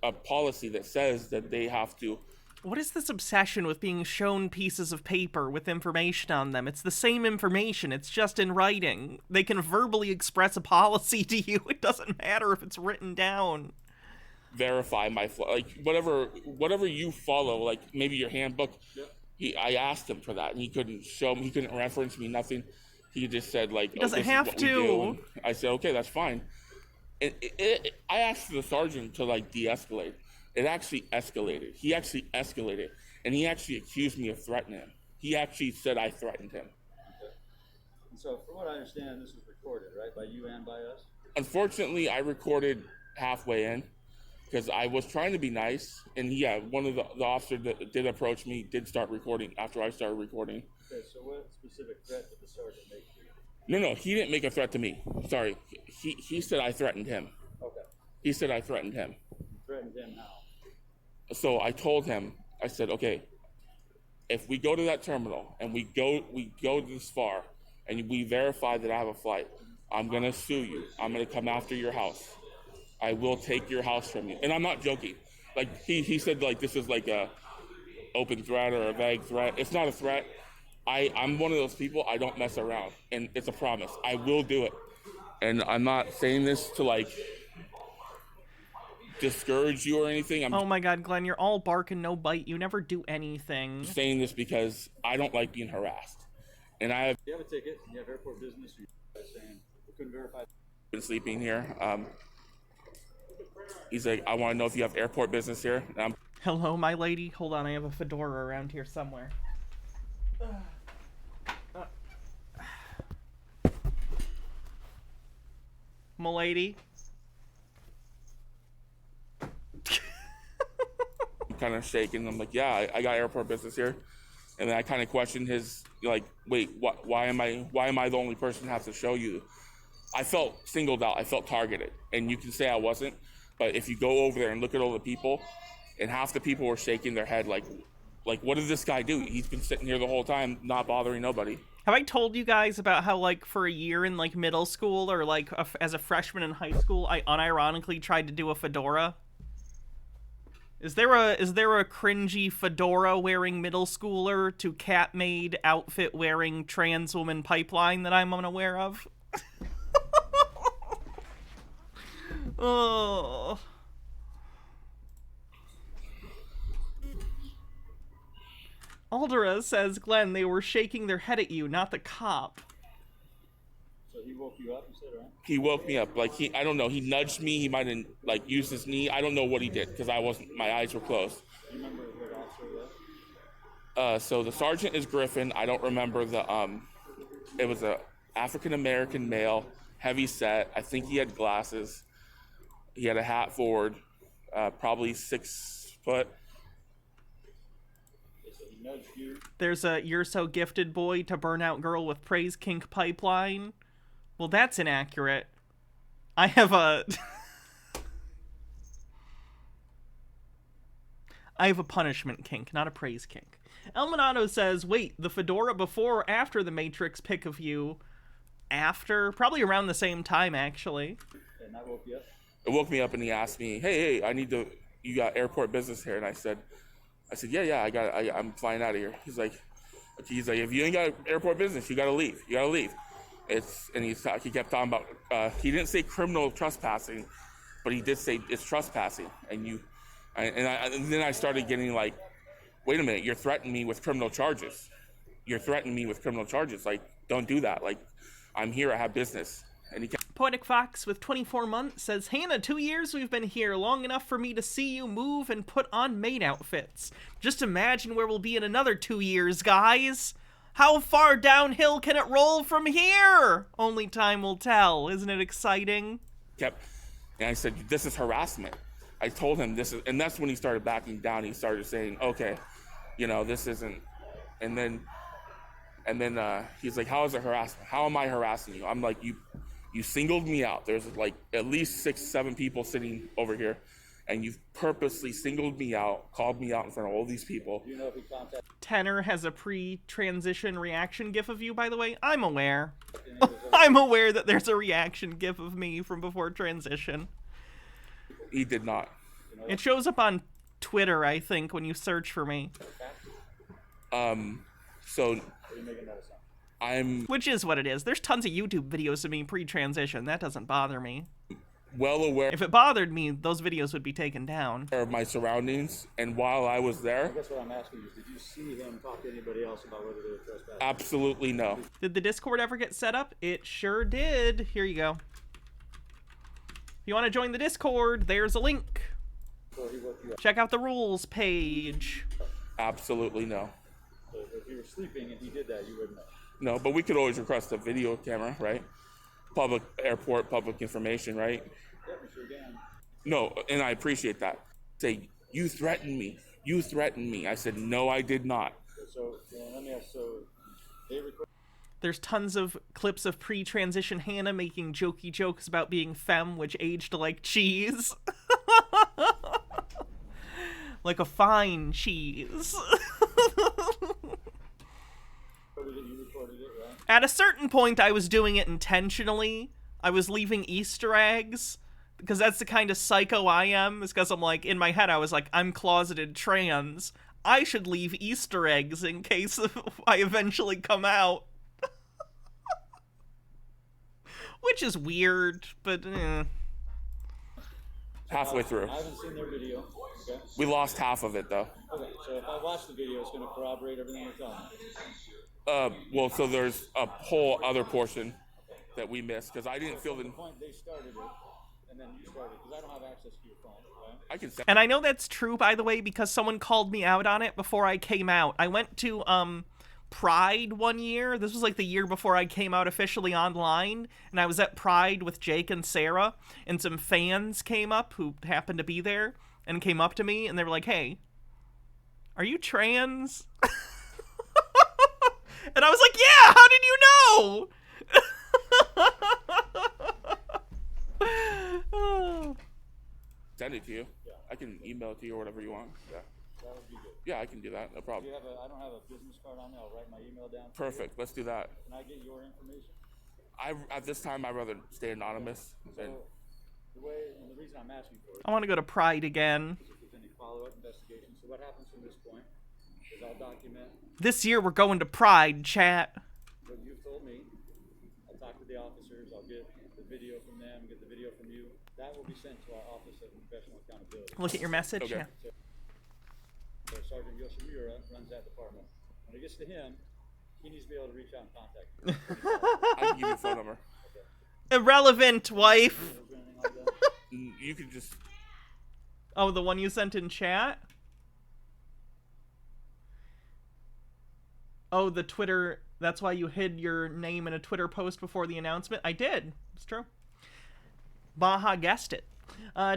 Speaker 7: a policy that says that they have to.
Speaker 2: What is this obsession with being shown pieces of paper with information on them? It's the same information, it's just in writing. They can verbally express a policy to you. It doesn't matter if it's written down.
Speaker 7: Verify my like whatever you follow, like maybe your handbook. I asked him for that, and he couldn't show me. He couldn't reference me. Nothing. He just said like,
Speaker 2: He doesn't
Speaker 7: this is
Speaker 2: have
Speaker 7: what we
Speaker 2: to.
Speaker 7: do. And I said, okay, that's fine. And I asked the sergeant to like de-escalate. It actually escalated. He actually escalated, and he actually accused me of threatening him. He actually said I threatened him.
Speaker 16: Okay. And so, from what I understand, this was recorded, right, by you and by us.
Speaker 7: Unfortunately, I recorded halfway in because I was trying to be nice, and yeah, one of the officers that did approach me did start recording after I started recording.
Speaker 16: Okay. So, what specific threat did the sergeant make to you?
Speaker 7: No, he didn't make a threat to me. Sorry, he said I threatened him.
Speaker 16: Okay.
Speaker 7: He said I threatened him.
Speaker 16: You threatened him how?
Speaker 7: So I told him, I said, okay, if we go to that terminal and we go this far, and we verify that I have a flight, I'm gonna sue you. I'm gonna come after your house. I will take your house from you. And I'm not joking. Like he said, like this is like a open threat or a vague threat. It's not a threat. I'm one of those people. I don't mess around, and it's a promise. I will do it. And I'm not saying this to like discourage you or anything. I'm
Speaker 2: Oh my god, Glenn, you're all bark and no bite. You never do anything.
Speaker 7: saying this because I don't like being harassed. And I have
Speaker 16: You have a ticket. You have airport business. You're saying we couldn't verify.
Speaker 7: been sleeping here. He's like, I want to know if you have airport business here. And I'm
Speaker 2: Hello, my lady. Hold on, I have a fedora around here somewhere. M'lady.
Speaker 7: kind of shaking. I'm like, yeah, I got airport business here. And then I kind of questioned his, like, wait, why am I the only person to have to show you? I felt singled out. I felt targeted. And you can say I wasn't, but if you go over there and look at all the people, and half the people were shaking their head like what did this guy do? He's been sitting here the whole time, not bothering nobody.
Speaker 2: Have I told you guys about how, like, for a year in, like, middle school or, like, as a freshman in high school, I unironically tried to do a fedora? Is there a cringy fedora-wearing middle schooler to cat-made outfit-wearing trans woman pipeline that I'm unaware of? Oh... Aldera says, Glenn, they were shaking their head at you, not the cop.
Speaker 16: So he woke you up, you said, right?
Speaker 7: He woke me up. Like, I don't know, he nudged me. He might have, like, used his knee. I don't know what he did, because my eyes were closed.
Speaker 16: Do you remember what officer it was?
Speaker 7: So the sergeant is Griffin. I don't remember it was a African-American male, heavy set. I think he had glasses. He had a hat forward, probably 6 foot.
Speaker 2: There's a You're So Gifted boy to Burnout Girl with Praise Kink pipeline. Well, that's inaccurate. I have a... I have a punishment kink, not a praise kink. Elminato says, wait, the fedora before or after the Matrix pic of you? After? Probably around the same time, actually.
Speaker 16: And that woke you up?
Speaker 7: It woke me up and he asked me, hey, you got airport business here? And I said, yeah, I'm flying out of here. He's like, He's like, if you ain't got airport business, you gotta leave. You gotta leave. And he kept talking about. He didn't say criminal trespassing, but he did say it's trespassing. And then I started getting like, wait a minute, you're threatening me with criminal charges. You're threatening me with criminal charges. Like, don't do that. Like, I'm here. I have business. And he kept.
Speaker 2: Poetic Fox with 24 months says, Hannah, 2 years we've been here, long enough for me to see you move and put on maid outfits. Just imagine where we'll be in another 2 years, guys. How far downhill can it roll from here? Only time will tell. Isn't it exciting?
Speaker 7: And I said, this is harassment. I told him this is, and that's when he started backing down. He started saying, okay, this isn't. And then he's like, how is it harassment? How am I harassing you? I'm like, you singled me out. There's like at least 6-7 people sitting over here, and you've purposely singled me out, called me out in front of all these people.
Speaker 16: Do you know if he contacted?
Speaker 2: Tenor has a pre-transition reaction gif of you, by the way. I'm aware. I'm aware that there's a reaction gif of me from before transition.
Speaker 7: He did not.
Speaker 2: It shows up on Twitter, I think, when you search for me.
Speaker 7: So
Speaker 2: Which is what it is. There's tons of YouTube videos of me pre-transition. That doesn't bother me.
Speaker 7: Well aware.
Speaker 2: If it bothered me, those videos would be taken down.
Speaker 7: Of my surroundings, and while I was there.
Speaker 16: I guess what I'm asking is, did you see him talk to anybody else about whether they were trespassing?
Speaker 7: Absolutely no.
Speaker 2: Did the Discord ever get set up? It sure did. Here you go. If you want to join the Discord, there's a link. Check out the rules page.
Speaker 7: Absolutely no.
Speaker 16: So if you were sleeping and he did that, you wouldn't know.
Speaker 7: No, but we could always request a video camera, right? Public airport, public information, right?
Speaker 16: Yeah, sure can.
Speaker 7: No, and I appreciate that. Say, you threatened me. You threatened me. I said, no, I did not.
Speaker 16: So let me ask, they request.
Speaker 2: There's tons of clips of pre-transition Hannah making jokey jokes about being femme, which aged like cheese. Like a fine cheese. At a certain point, I was doing it intentionally. I was leaving Easter eggs, because that's the kind of psycho I am. It's because I'm like, in my head, I was like, I'm closeted trans. I should leave Easter eggs in case I eventually come out. Which is weird, but
Speaker 7: Halfway through.
Speaker 16: I haven't seen their video. Okay.
Speaker 7: We lost half of it, though.
Speaker 16: Okay, so if I watch the video, it's going to corroborate everything you're telling me.
Speaker 7: Well, so there's a whole other portion that we missed, because I didn't feel the
Speaker 16: point they started it, and then you started, because I don't have access to your phone, right?
Speaker 7: I can say.
Speaker 2: And I know that's true, by the way, because someone called me out on it before I came out. I went to Pride one year. This was like the year before I came out officially online, and I was at Pride with Jake and Sarah, and some fans came up who happened to be there and came up to me, and they were like, hey, are you trans? And I was like, yeah, how did you know?
Speaker 7: Send it to you. Yeah. I can email it to you or whatever you want. Yeah.
Speaker 16: That would be good.
Speaker 7: Yeah, I can do that. No problem.
Speaker 16: Do you have I don't have a business card on there. I'll write my email down.
Speaker 7: Perfect. Let's do that.
Speaker 16: Can I get your information?
Speaker 7: At this time, I'd rather stay anonymous.
Speaker 16: So, the reason I'm asking for it.
Speaker 2: I want to go to Pride again.
Speaker 16: If there's any follow-up investigation. So what happens from this point is I'll document.
Speaker 2: This year we're going to Pride, chat.
Speaker 16: What you've told me. I'll talk to the officers. I'll get the video from them. Get the video from you. That will be sent to our Office of Professional Accountability.
Speaker 2: Look at your message.
Speaker 7: Okay.
Speaker 2: Yeah.
Speaker 16: So Sergeant Yoshimura runs that department. When it gets to him, he needs to be able to reach out and contact you.
Speaker 7: I can give you a phone number.
Speaker 16: Okay.
Speaker 2: Irrelevant, wife.
Speaker 7: You can just.
Speaker 2: Oh, the one you sent in chat? Oh, the Twitter. That's why you hid your name in a Twitter post before the announcement? I did. It's true. Baja guessed it.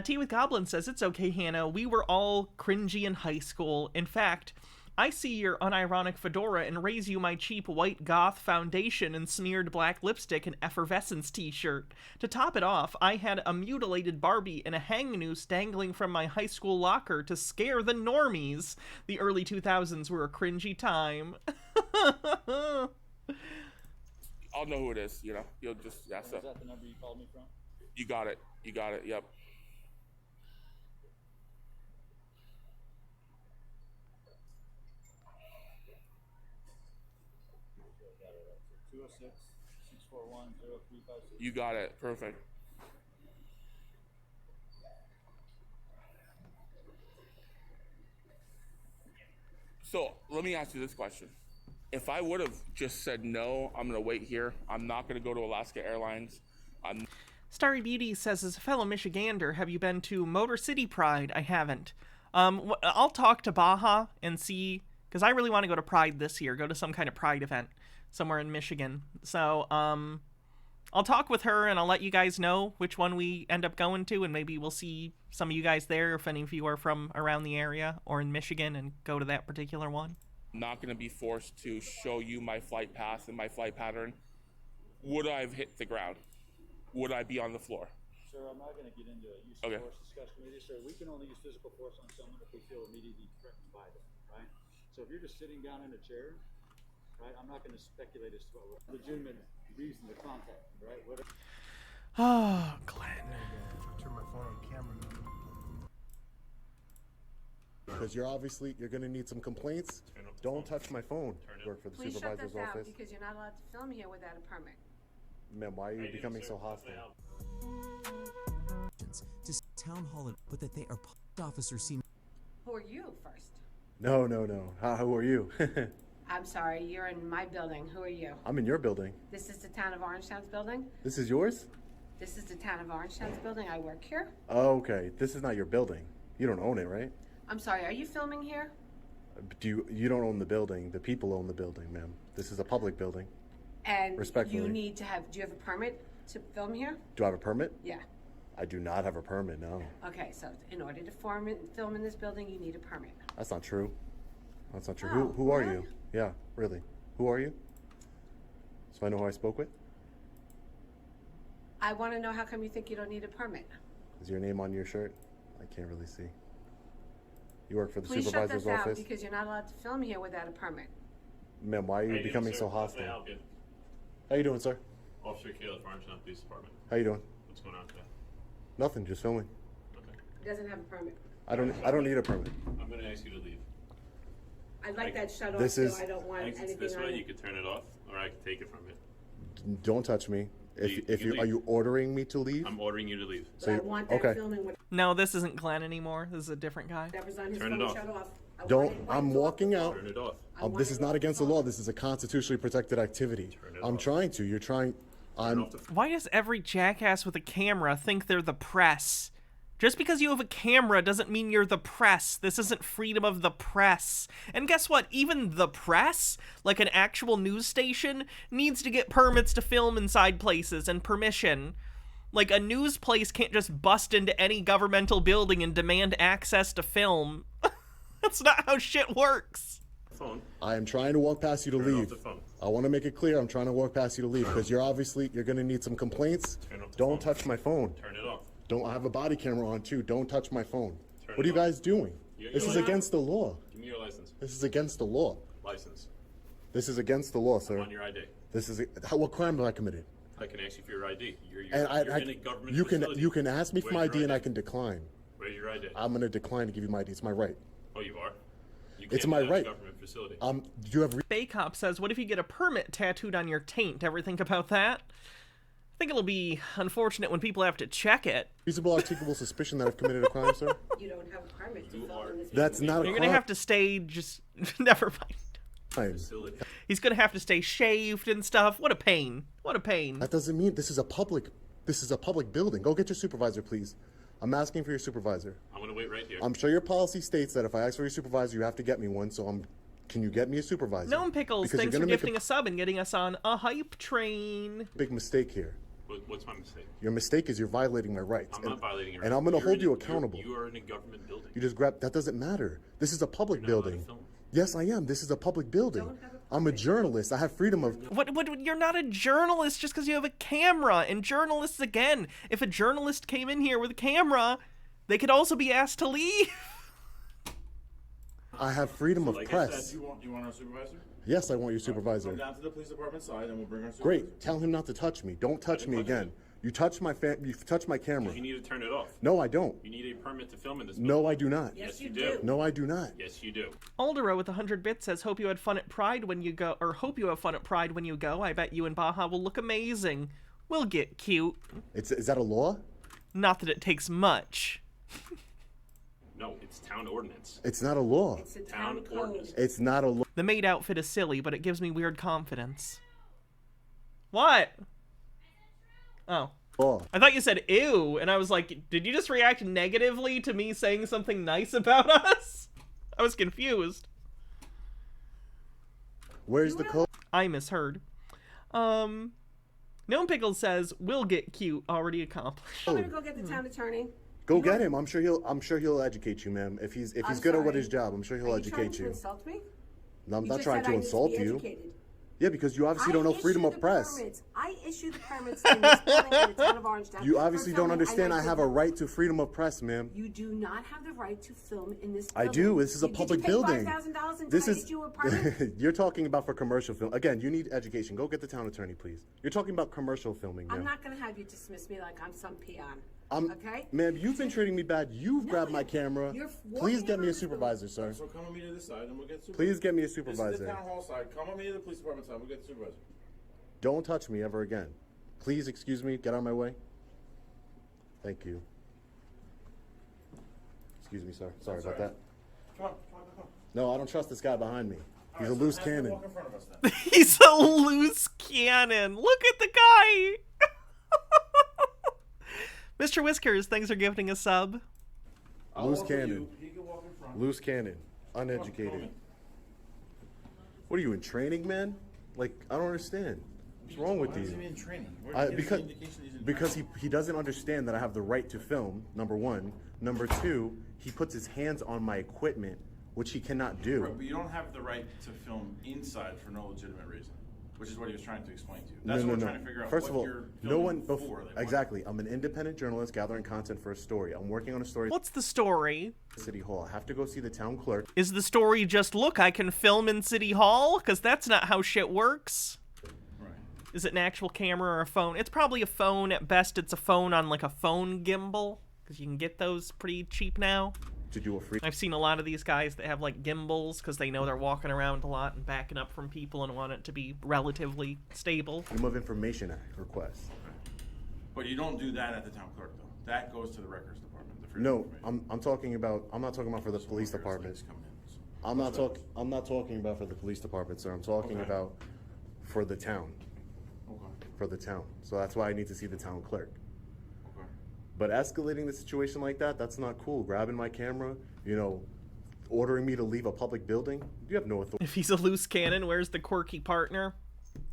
Speaker 2: Tea with Goblin says, it's okay, Hannah. We were all cringy in high school. In fact, I see your unironic fedora and raise you my cheap white goth foundation and smeared black lipstick and effervescence t-shirt. To top it off, I had a mutilated Barbie and a hang noose dangling from my high school locker to scare the normies. The early 2000s were a cringy time.
Speaker 7: I'll know who it is, you know. You'll just ask
Speaker 16: Is that the number you called me from?
Speaker 7: You got it. You got it. Yep.
Speaker 16: 206-641-0356.
Speaker 7: You got it. Perfect. So let me ask you this question. If I would have just said no, I'm going to wait here. I'm not going to go to Alaska Airlines.
Speaker 2: Starry Beauty says, as a fellow Michigander, have you been to Motor City Pride? I haven't. I'll talk to Baja and see, because I really want to go to Pride this year, go to some kind of Pride event somewhere in Michigan. So I'll talk with her and I'll let you guys know which one we end up going to, and maybe we'll see some of you guys there if any of you are from around the area or in Michigan and go to that particular one.
Speaker 7: I'm not going to be forced to show you my flight path and my flight pattern. Would I have hit the ground? Would I be on the floor?
Speaker 16: Sir, I'm not going to get into a use of force discussion with you, sir. We can only use physical force on someone if we feel immediately threatened by them, right? So if you're just sitting down in a chair, right, I'm not going to speculate as to what legitimate reason to contact you, right?
Speaker 2: Oh, Glenn.
Speaker 18: Turn my phone on camera now.
Speaker 12: Because you're going to need some complaints. Don't touch my phone. Work for the
Speaker 15: Please shut
Speaker 12: supervisor's
Speaker 15: this out
Speaker 12: office.
Speaker 15: because you're not allowed to film here without a permit.
Speaker 12: Ma'am, why are you becoming so hostile?
Speaker 17: To town hall, but that they are officers seen.
Speaker 15: Who are you first?
Speaker 12: No. Who are you?
Speaker 15: I'm sorry, you're in my building. Who are you?
Speaker 12: I'm in your building.
Speaker 15: This is the town of Orangetown's building?
Speaker 12: This is yours?
Speaker 15: This is the town of Orangetown's building. I work here.
Speaker 12: Oh, okay. This is not your building. You don't own it, right?
Speaker 15: I'm sorry, are you filming here?
Speaker 12: You don't own the building. The people own the building, ma'am. This is a public building.
Speaker 15: And
Speaker 12: Respectfully.
Speaker 15: you need to have, do you have a permit to film here?
Speaker 12: Do I have a permit?
Speaker 15: Yeah.
Speaker 12: I do not have a permit, no.
Speaker 15: Okay, so in order to film in this building, you need a permit.
Speaker 12: That's not true. That's not true.
Speaker 15: Oh,
Speaker 12: Who are
Speaker 15: really?
Speaker 12: you? Yeah, really. Who are you? So I know who I spoke with?
Speaker 15: I want to know how come you think you don't need a permit?
Speaker 12: Is your name on your shirt? I can't really see. You work for the
Speaker 15: Please shut
Speaker 12: supervisor's
Speaker 15: this out
Speaker 12: office?
Speaker 15: because you're not allowed to film here without a permit.
Speaker 12: Ma'am, why are you becoming so hostile? How you doing, sir?
Speaker 24: Officer Caleb, Farmington Police Department.
Speaker 12: How you doing?
Speaker 24: What's going on today?
Speaker 12: Nothing, just filming.
Speaker 15: He doesn't have a permit.
Speaker 12: I don't need a permit.
Speaker 24: I'm going to ask you to leave.
Speaker 15: I'd like that shut off,
Speaker 12: This
Speaker 15: so
Speaker 12: is-
Speaker 15: I don't want
Speaker 24: Exits
Speaker 15: anything
Speaker 24: this
Speaker 15: on
Speaker 24: way,
Speaker 15: it.
Speaker 24: you could turn it off, or I could take it from you.
Speaker 12: Don't touch me.
Speaker 24: You
Speaker 12: If
Speaker 24: can
Speaker 12: you are
Speaker 24: leave.
Speaker 12: you ordering me to leave?
Speaker 24: I'm ordering you to leave.
Speaker 12: So you-
Speaker 15: I want that
Speaker 12: okay.
Speaker 15: filming when
Speaker 2: No, this isn't Glenn anymore. This is a different guy.
Speaker 15: that was on his
Speaker 24: Turn it
Speaker 15: phone
Speaker 24: off.
Speaker 15: shut off. I
Speaker 12: Don't.
Speaker 15: want it
Speaker 12: I'm
Speaker 15: wiped off
Speaker 12: walking
Speaker 15: the
Speaker 12: out.
Speaker 24: Turn it off.
Speaker 12: This is not against the law. This is a constitutionally protected activity. I'm trying to. You're trying. I'm.
Speaker 2: Why does every jackass with a camera think they're the press? Just because you have a camera doesn't mean you're the press. This isn't freedom of the press. And guess what? Even the press, like an actual news station, needs to get permits to film inside places and permission. Like, a news place can't just bust into any governmental building and demand access to film. That's not how shit works.
Speaker 24: Phone.
Speaker 12: I am trying to walk past you to
Speaker 24: Turn off
Speaker 12: leave.
Speaker 24: the phone.
Speaker 12: I want to make it clear. I'm trying to walk past you to leave because you're going to need some complaints.
Speaker 24: Turn off the
Speaker 12: Don't
Speaker 24: phone.
Speaker 12: touch my phone.
Speaker 24: Turn it off.
Speaker 12: Don't. I have a body camera on too. Don't touch my phone.
Speaker 24: Turn
Speaker 12: What are
Speaker 24: it
Speaker 12: you
Speaker 24: off.
Speaker 12: guys doing? This is against the law.
Speaker 24: Give me your license.
Speaker 12: This is against the law.
Speaker 24: License.
Speaker 12: This is against the law, sir.
Speaker 24: On your ID.
Speaker 12: This is what crime have I committed?
Speaker 24: I can ask you for your ID. You're
Speaker 12: And
Speaker 24: in a government
Speaker 12: you can
Speaker 24: facility.
Speaker 12: ask me for my
Speaker 24: Where's
Speaker 12: ID
Speaker 24: your
Speaker 12: and I can decline.
Speaker 24: Where's your ID?
Speaker 12: I'm going to decline to give you my ID. It's my right.
Speaker 24: Oh, you are? You
Speaker 12: It's
Speaker 24: can't
Speaker 12: my
Speaker 24: touch
Speaker 12: right.
Speaker 24: Government facility.
Speaker 12: Do you have?
Speaker 2: Bay Cop says, what if you get a permit tattooed on your taint? Ever think about that? I think it'll be unfortunate when people have to check it.
Speaker 12: Reasonable articulable suspicion that I've committed a crime, sir?
Speaker 15: You don't have a permit to film in this
Speaker 12: That's
Speaker 15: building.
Speaker 12: not a
Speaker 2: You're
Speaker 12: crime.
Speaker 2: gonna have to stay just... Never mind.
Speaker 12: Facility.
Speaker 2: He's gonna have to stay shaved and stuff. What a pain. What a pain.
Speaker 12: That doesn't mean this is a public building. Go get your supervisor, please. I'm asking for your supervisor.
Speaker 24: I'm going to wait right here.
Speaker 12: I'm sure your policy states that if I ask for your supervisor, you have to get me one. So can you get me a supervisor?
Speaker 2: Gnome Pickles,
Speaker 12: Because you're
Speaker 2: thanks for
Speaker 12: gonna make
Speaker 2: gifting a sub and getting us on a hype train.
Speaker 12: Big mistake here.
Speaker 24: What's my mistake?
Speaker 12: Your mistake is you're violating my rights.
Speaker 24: I'm not violating your
Speaker 12: And I'm going to
Speaker 24: You're
Speaker 12: hold
Speaker 24: in
Speaker 12: you
Speaker 24: a-
Speaker 12: accountable.
Speaker 24: You are in a government building.
Speaker 12: You just grab. That doesn't matter. This is a public building. Yes, I am. This is a public building. I'm a journalist. I have freedom of.
Speaker 2: What? You're not a journalist just because you have a camera. And journalists, again, if a journalist came in here with a camera, they could also be asked to leave.
Speaker 12: I have freedom of
Speaker 25: Like I
Speaker 12: press.
Speaker 25: said, you want our supervisor?
Speaker 12: Yes, I want your supervisor.
Speaker 25: Come down to the police department side and we'll bring our supervisor.
Speaker 12: Great. Tell him not to touch me. Don't touch me again. You've touched my camera.
Speaker 24: You need to turn it off.
Speaker 12: No, I don't.
Speaker 24: You need a permit to film in this.
Speaker 12: No, I do not.
Speaker 24: Yes, you do.
Speaker 12: No, I do not.
Speaker 24: Yes, you do.
Speaker 2: Aldero with 100 bits says, hope you had fun at Pride when you go, or hope you have fun at Pride when you go. I bet you and Baja will look amazing. We'll get cute.
Speaker 12: Is that a law?
Speaker 2: Not that it takes much.
Speaker 24: No, it's town ordinance.
Speaker 12: It's not a law.
Speaker 15: It's a
Speaker 24: Town
Speaker 15: town code.
Speaker 24: ordinance.
Speaker 12: It's not a law.
Speaker 2: The maid outfit is silly, but it gives me weird confidence. What? Oh. I thought you said ew, and I was like, did you just react negatively to me saying something nice about us? I was confused.
Speaker 12: Where's the code?
Speaker 2: I misheard. Gnome Pickles says, we'll get cute, already accomplished.
Speaker 15: I'm gonna go get the town attorney.
Speaker 12: Go get him. I'm sure he'll educate you, ma'am. If he's good at what his job, I'm sure he'll
Speaker 15: Are
Speaker 12: educate
Speaker 15: trying to
Speaker 12: you.
Speaker 15: insult me?
Speaker 12: No, I'm
Speaker 15: You
Speaker 12: not
Speaker 15: just
Speaker 12: trying
Speaker 15: said
Speaker 12: to
Speaker 15: I need
Speaker 12: insult
Speaker 15: be
Speaker 12: you.
Speaker 15: educated.
Speaker 12: Yeah, because you obviously don't know freedom
Speaker 15: issue
Speaker 12: of
Speaker 15: the
Speaker 12: press.
Speaker 15: permits. I issue the permits in this building in the town of Orangetown.
Speaker 12: You obviously
Speaker 15: for
Speaker 12: don't
Speaker 15: filming.
Speaker 12: understand I
Speaker 15: like
Speaker 12: have
Speaker 15: to-
Speaker 12: a right to freedom of press, ma'am.
Speaker 15: You do not have the right to film in this
Speaker 12: I
Speaker 15: building.
Speaker 12: do. This is a public
Speaker 15: Did you pay
Speaker 12: building.
Speaker 15: $5,000 and
Speaker 12: This
Speaker 15: I
Speaker 12: is
Speaker 15: issue a permit?
Speaker 12: you're talking about for commercial film. Again, you need education. Go get the town attorney, please. You're talking about commercial filming,
Speaker 15: I'm
Speaker 12: ma'am.
Speaker 15: not gonna have you dismiss me like I'm some peon. Okay?
Speaker 12: Ma'am, you've been treating me bad. You've grabbed my camera.
Speaker 15: you're
Speaker 12: Please
Speaker 15: walking
Speaker 12: get me a
Speaker 15: around
Speaker 12: supervisor, sir.
Speaker 21: So come with me to this side and we'll get supervisor.
Speaker 12: Please get me a
Speaker 21: This is
Speaker 12: supervisor.
Speaker 21: the town hall side. Come with me to the police department side. We'll get the supervisor.
Speaker 12: Don't touch me ever again. Please excuse me. Get out of my way. Thank you. Excuse me, sir. Sorry about that.
Speaker 21: Come on, come on, come on.
Speaker 12: No, I don't trust this guy behind me. He's a loose cannon.
Speaker 21: Walk in front of us then.
Speaker 2: He's a loose cannon. Look at the guy. Mr. Whiskers, thanks for gifting a sub.
Speaker 12: Loose cannon.
Speaker 21: He can walk in front.
Speaker 12: Loose cannon. Uneducated. What are you in training, man? Like, I don't understand. What's wrong with
Speaker 21: Why is
Speaker 12: you?
Speaker 21: he in training? Where did he get the indication he's in
Speaker 12: Because
Speaker 21: training?
Speaker 12: he doesn't understand that I have the right to film, number one. Number two, he puts his hands on my equipment, which he cannot do.
Speaker 21: Right, but you don't have the right to film inside for no legitimate reason, which is what he was trying to explain to you. That's what we're trying to figure out.
Speaker 12: First of
Speaker 21: what
Speaker 12: all,
Speaker 21: you're
Speaker 12: no
Speaker 21: filming
Speaker 12: one
Speaker 21: for. Like,
Speaker 12: exactly. I'm an independent journalist gathering content for a story. I'm working on a story.
Speaker 2: What's the story?
Speaker 12: City Hall. I have to go see the town clerk.
Speaker 2: Is the story just, look, I can film in City Hall? Because that's not how shit works.
Speaker 21: Right.
Speaker 2: Is it an actual camera or a phone? It's probably a phone. At best, it's a phone on like a phone gimbal. Because you can get those pretty cheap now.
Speaker 12: To do a free.
Speaker 2: I've seen a lot of these guys that have like gimbals because they know they're walking around a lot and backing up from people and want it to be relatively stable.
Speaker 12: Freedom of Information Act request.
Speaker 21: But you don't do that at the town clerk, though. That goes to the records department. The freedom of
Speaker 12: No,
Speaker 21: information.
Speaker 12: I'm talking about. I'm not talking about for the police department. I'm not talking about for the police department, sir. I'm talking
Speaker 21: Okay.
Speaker 12: about for the town.
Speaker 21: Okay.
Speaker 12: For the town. So that's why I need to see the town clerk.
Speaker 21: Okay.
Speaker 12: But escalating the situation like that, that's not cool. Grabbing my camera, ordering me to leave a public building. You have no authority
Speaker 2: If he's a loose cannon, where's the quirky partner?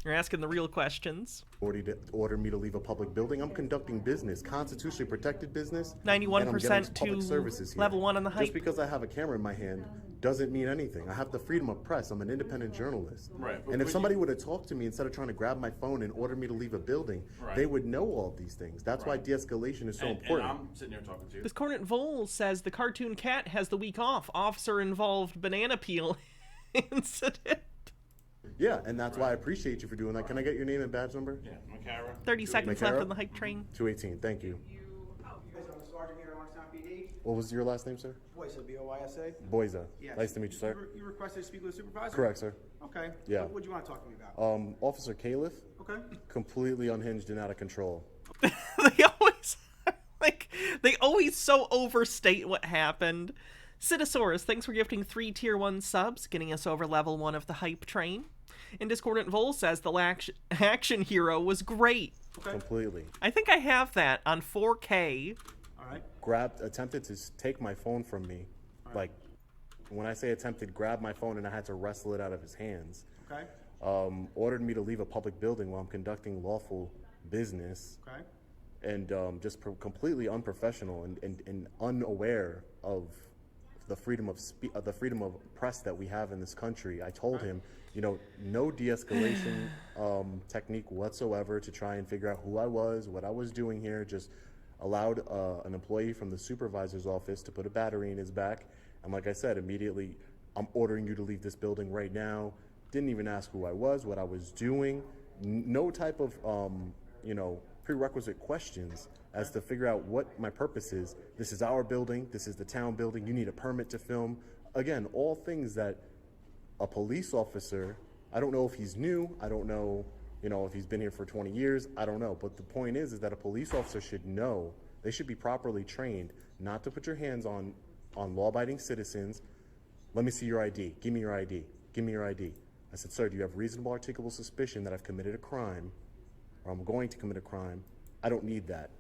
Speaker 2: You're asking the real questions.
Speaker 12: to order me to leave a public building. I'm conducting business, constitutionally protected business.
Speaker 2: 91%
Speaker 12: and I'm getting public
Speaker 2: to
Speaker 12: services here.
Speaker 2: level 1 on the
Speaker 12: Just
Speaker 2: hype.
Speaker 12: because I have a camera in my hand doesn't mean anything. I have the freedom of press. I'm an independent journalist.
Speaker 21: Right, but
Speaker 12: And if
Speaker 21: when
Speaker 12: somebody would have talked to me instead of trying to grab my phone and order me to leave a building,
Speaker 21: Right.
Speaker 12: they would know all these things. That's why de-escalation is so
Speaker 21: And
Speaker 12: important.
Speaker 21: I'm sitting here talking to you.
Speaker 2: This Cornet Vole says the cartoon cat has the week off. Officer involved banana peel incident.
Speaker 12: Yeah, and that's why I appreciate you for doing that. Can I get your name and badge number?
Speaker 21: Yeah, Macara.
Speaker 2: 30 seconds left
Speaker 12: Macara?
Speaker 2: on the hype train.
Speaker 12: 218, thank you. What was your last name, sir?
Speaker 23: Boysa, B-O-Y-S-A?
Speaker 12: Boyza.
Speaker 23: Yes.
Speaker 12: Nice to meet you, sir.
Speaker 23: You requested to speak with a supervisor?
Speaker 12: Correct, sir.
Speaker 23: Okay.
Speaker 12: Yeah.
Speaker 23: What do you want to talk to me about?
Speaker 12: Officer Califf,
Speaker 23: Okay.
Speaker 12: completely unhinged and out of control.
Speaker 2: They always so overstate what happened. Citisaurus, thanks for gifting 3 tier 1 subs, getting us over level 1 of the hype train. And Discordant Vol says the action hero was great.
Speaker 23: Okay.
Speaker 12: Completely.
Speaker 2: I think I have that on 4K.
Speaker 23: All right.
Speaker 12: Attempted to take my phone from me. Like, when I say attempted, grabbed my phone and I had to wrestle it out of his hands.
Speaker 23: Okay.
Speaker 12: Ordered me to leave a public building while I'm conducting lawful business.
Speaker 23: Okay.
Speaker 12: And just completely unprofessional and unaware of the freedom of the freedom of press that we have in this country. I told him, no de-escalation technique whatsoever to try and figure out who I was, what I was doing here. Just allowed an employee from the supervisor's office to put a battery in his back. And like I said, immediately, I'm ordering you to leave this building right now. Didn't even ask who I was, what I was doing. No type of, prerequisite questions as to figure out what my purpose is. This is our building. This is the town building. You need a permit to film. Again, all things that a police officer, I don't know if he's new. I don't know, if he's been here for 20 years. I don't know. But the point is that a police officer should know, they should be properly trained not to put your hands on law-abiding citizens. Let me see your ID. Give me your ID. Give me your ID. I said, sir, do you have reasonable articulable suspicion that I've committed a crime or I'm going to commit a crime? I don't need that.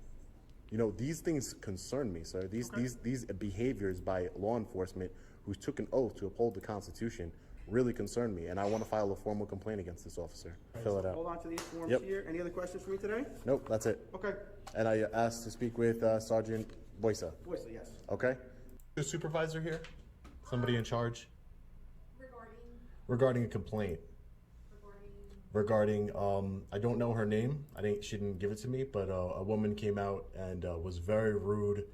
Speaker 12: These things concern me, sir. These behaviors by law enforcement who took an oath to uphold the Constitution really concern me, and I want to file a formal complaint against this officer. Fill it out.
Speaker 10: Hold on to these forms
Speaker 12: Yep.
Speaker 10: here. Any other questions for me today?
Speaker 12: Nope, that's it.
Speaker 10: Okay.
Speaker 12: And I asked to speak with Sergeant Boysa.
Speaker 10: Boysa, yes.
Speaker 12: Okay.
Speaker 13: The supervisor here? Somebody in charge? Regarding a complaint. Regarding, I don't know her name. She didn't give it to me, but a woman came out and was very rude.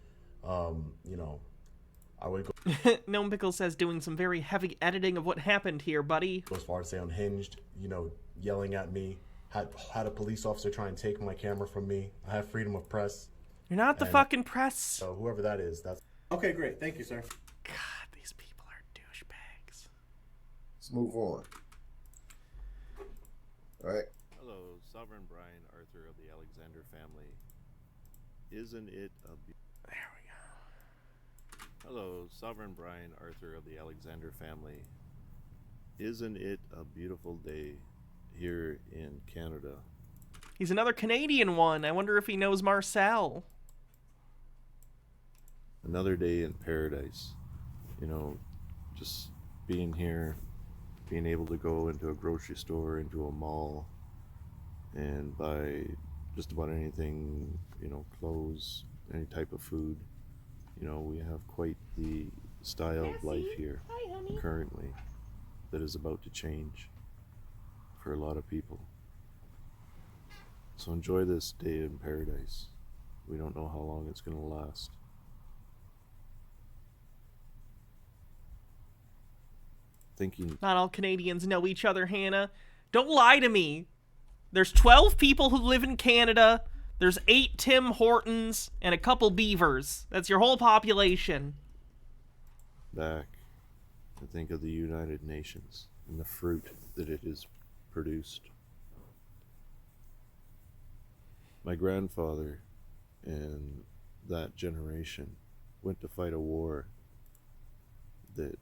Speaker 13: I would go
Speaker 2: Gnome Pickle says doing some very heavy editing of what happened here, buddy.
Speaker 13: as far as say unhinged, yelling at me. Had a police officer try and take my camera from me. I have freedom of press.
Speaker 2: You're not the fucking press.
Speaker 13: So whoever that is, that's...
Speaker 10: Okay, great. Thank you, sir.
Speaker 2: God, these people are douchebags.
Speaker 14: Let's move on. All right.
Speaker 19: Hello, Sovereign Brian Arthur of the Alexander family. Isn't it a...
Speaker 2: There we go.
Speaker 19: Hello, Sovereign Brian Arthur of the Alexander family. Isn't it a beautiful day here in Canada?
Speaker 2: He's another Canadian one. I wonder if he knows Marcel.
Speaker 19: Another day in paradise. Just being here, being able to go into a grocery store, into a mall, and buy just about anything, clothes, any type of food. We have quite the style of life here currently that is about to change for a lot of people. So enjoy this day in paradise. We don't know how long it's going to last. Thinking.
Speaker 2: Not all Canadians know each other, Hannah. Don't lie to me. There's 12 people who live in Canada. There's 8 Tim Hortons and a couple beavers. That's your whole population.
Speaker 19: Back, I think of the United Nations and the fruit that it has produced. My grandfather and that generation went to fight a war that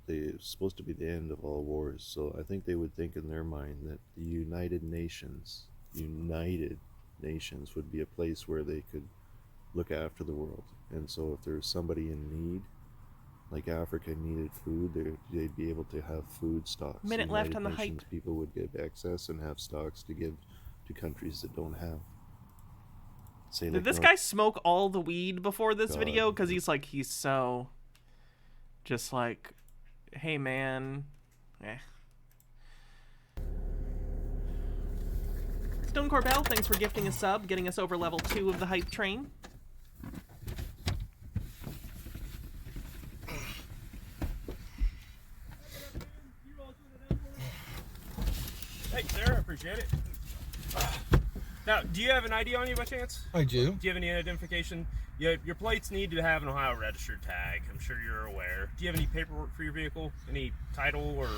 Speaker 19: it's supposed to be the end of all wars. So I think they would think in their mind that the United Nations would be a place where they could look after the world. And so if there's somebody in need, like Africa needed food, they'd be able to have food stocks.
Speaker 2: Minute
Speaker 19: The
Speaker 2: left
Speaker 19: United
Speaker 2: on the
Speaker 19: Nations
Speaker 2: hype.
Speaker 19: People would get access and have stocks to give to countries that don't have. Say
Speaker 2: Did
Speaker 19: like
Speaker 2: this
Speaker 19: North-
Speaker 2: guy smoke all the weed before this
Speaker 19: God.
Speaker 2: video? Because he's so... just like, hey man. Stone Corbell, thanks for gifting a sub, getting us over level 2 of the hype train.
Speaker 25: Thanks, sir. I appreciate it. Now, do you have an ID on you by chance?
Speaker 9: I do.
Speaker 25: Do you have any identification? Your plates need to have an Ohio registered tag. I'm sure you're aware. Do you have any paperwork for your vehicle? Any title or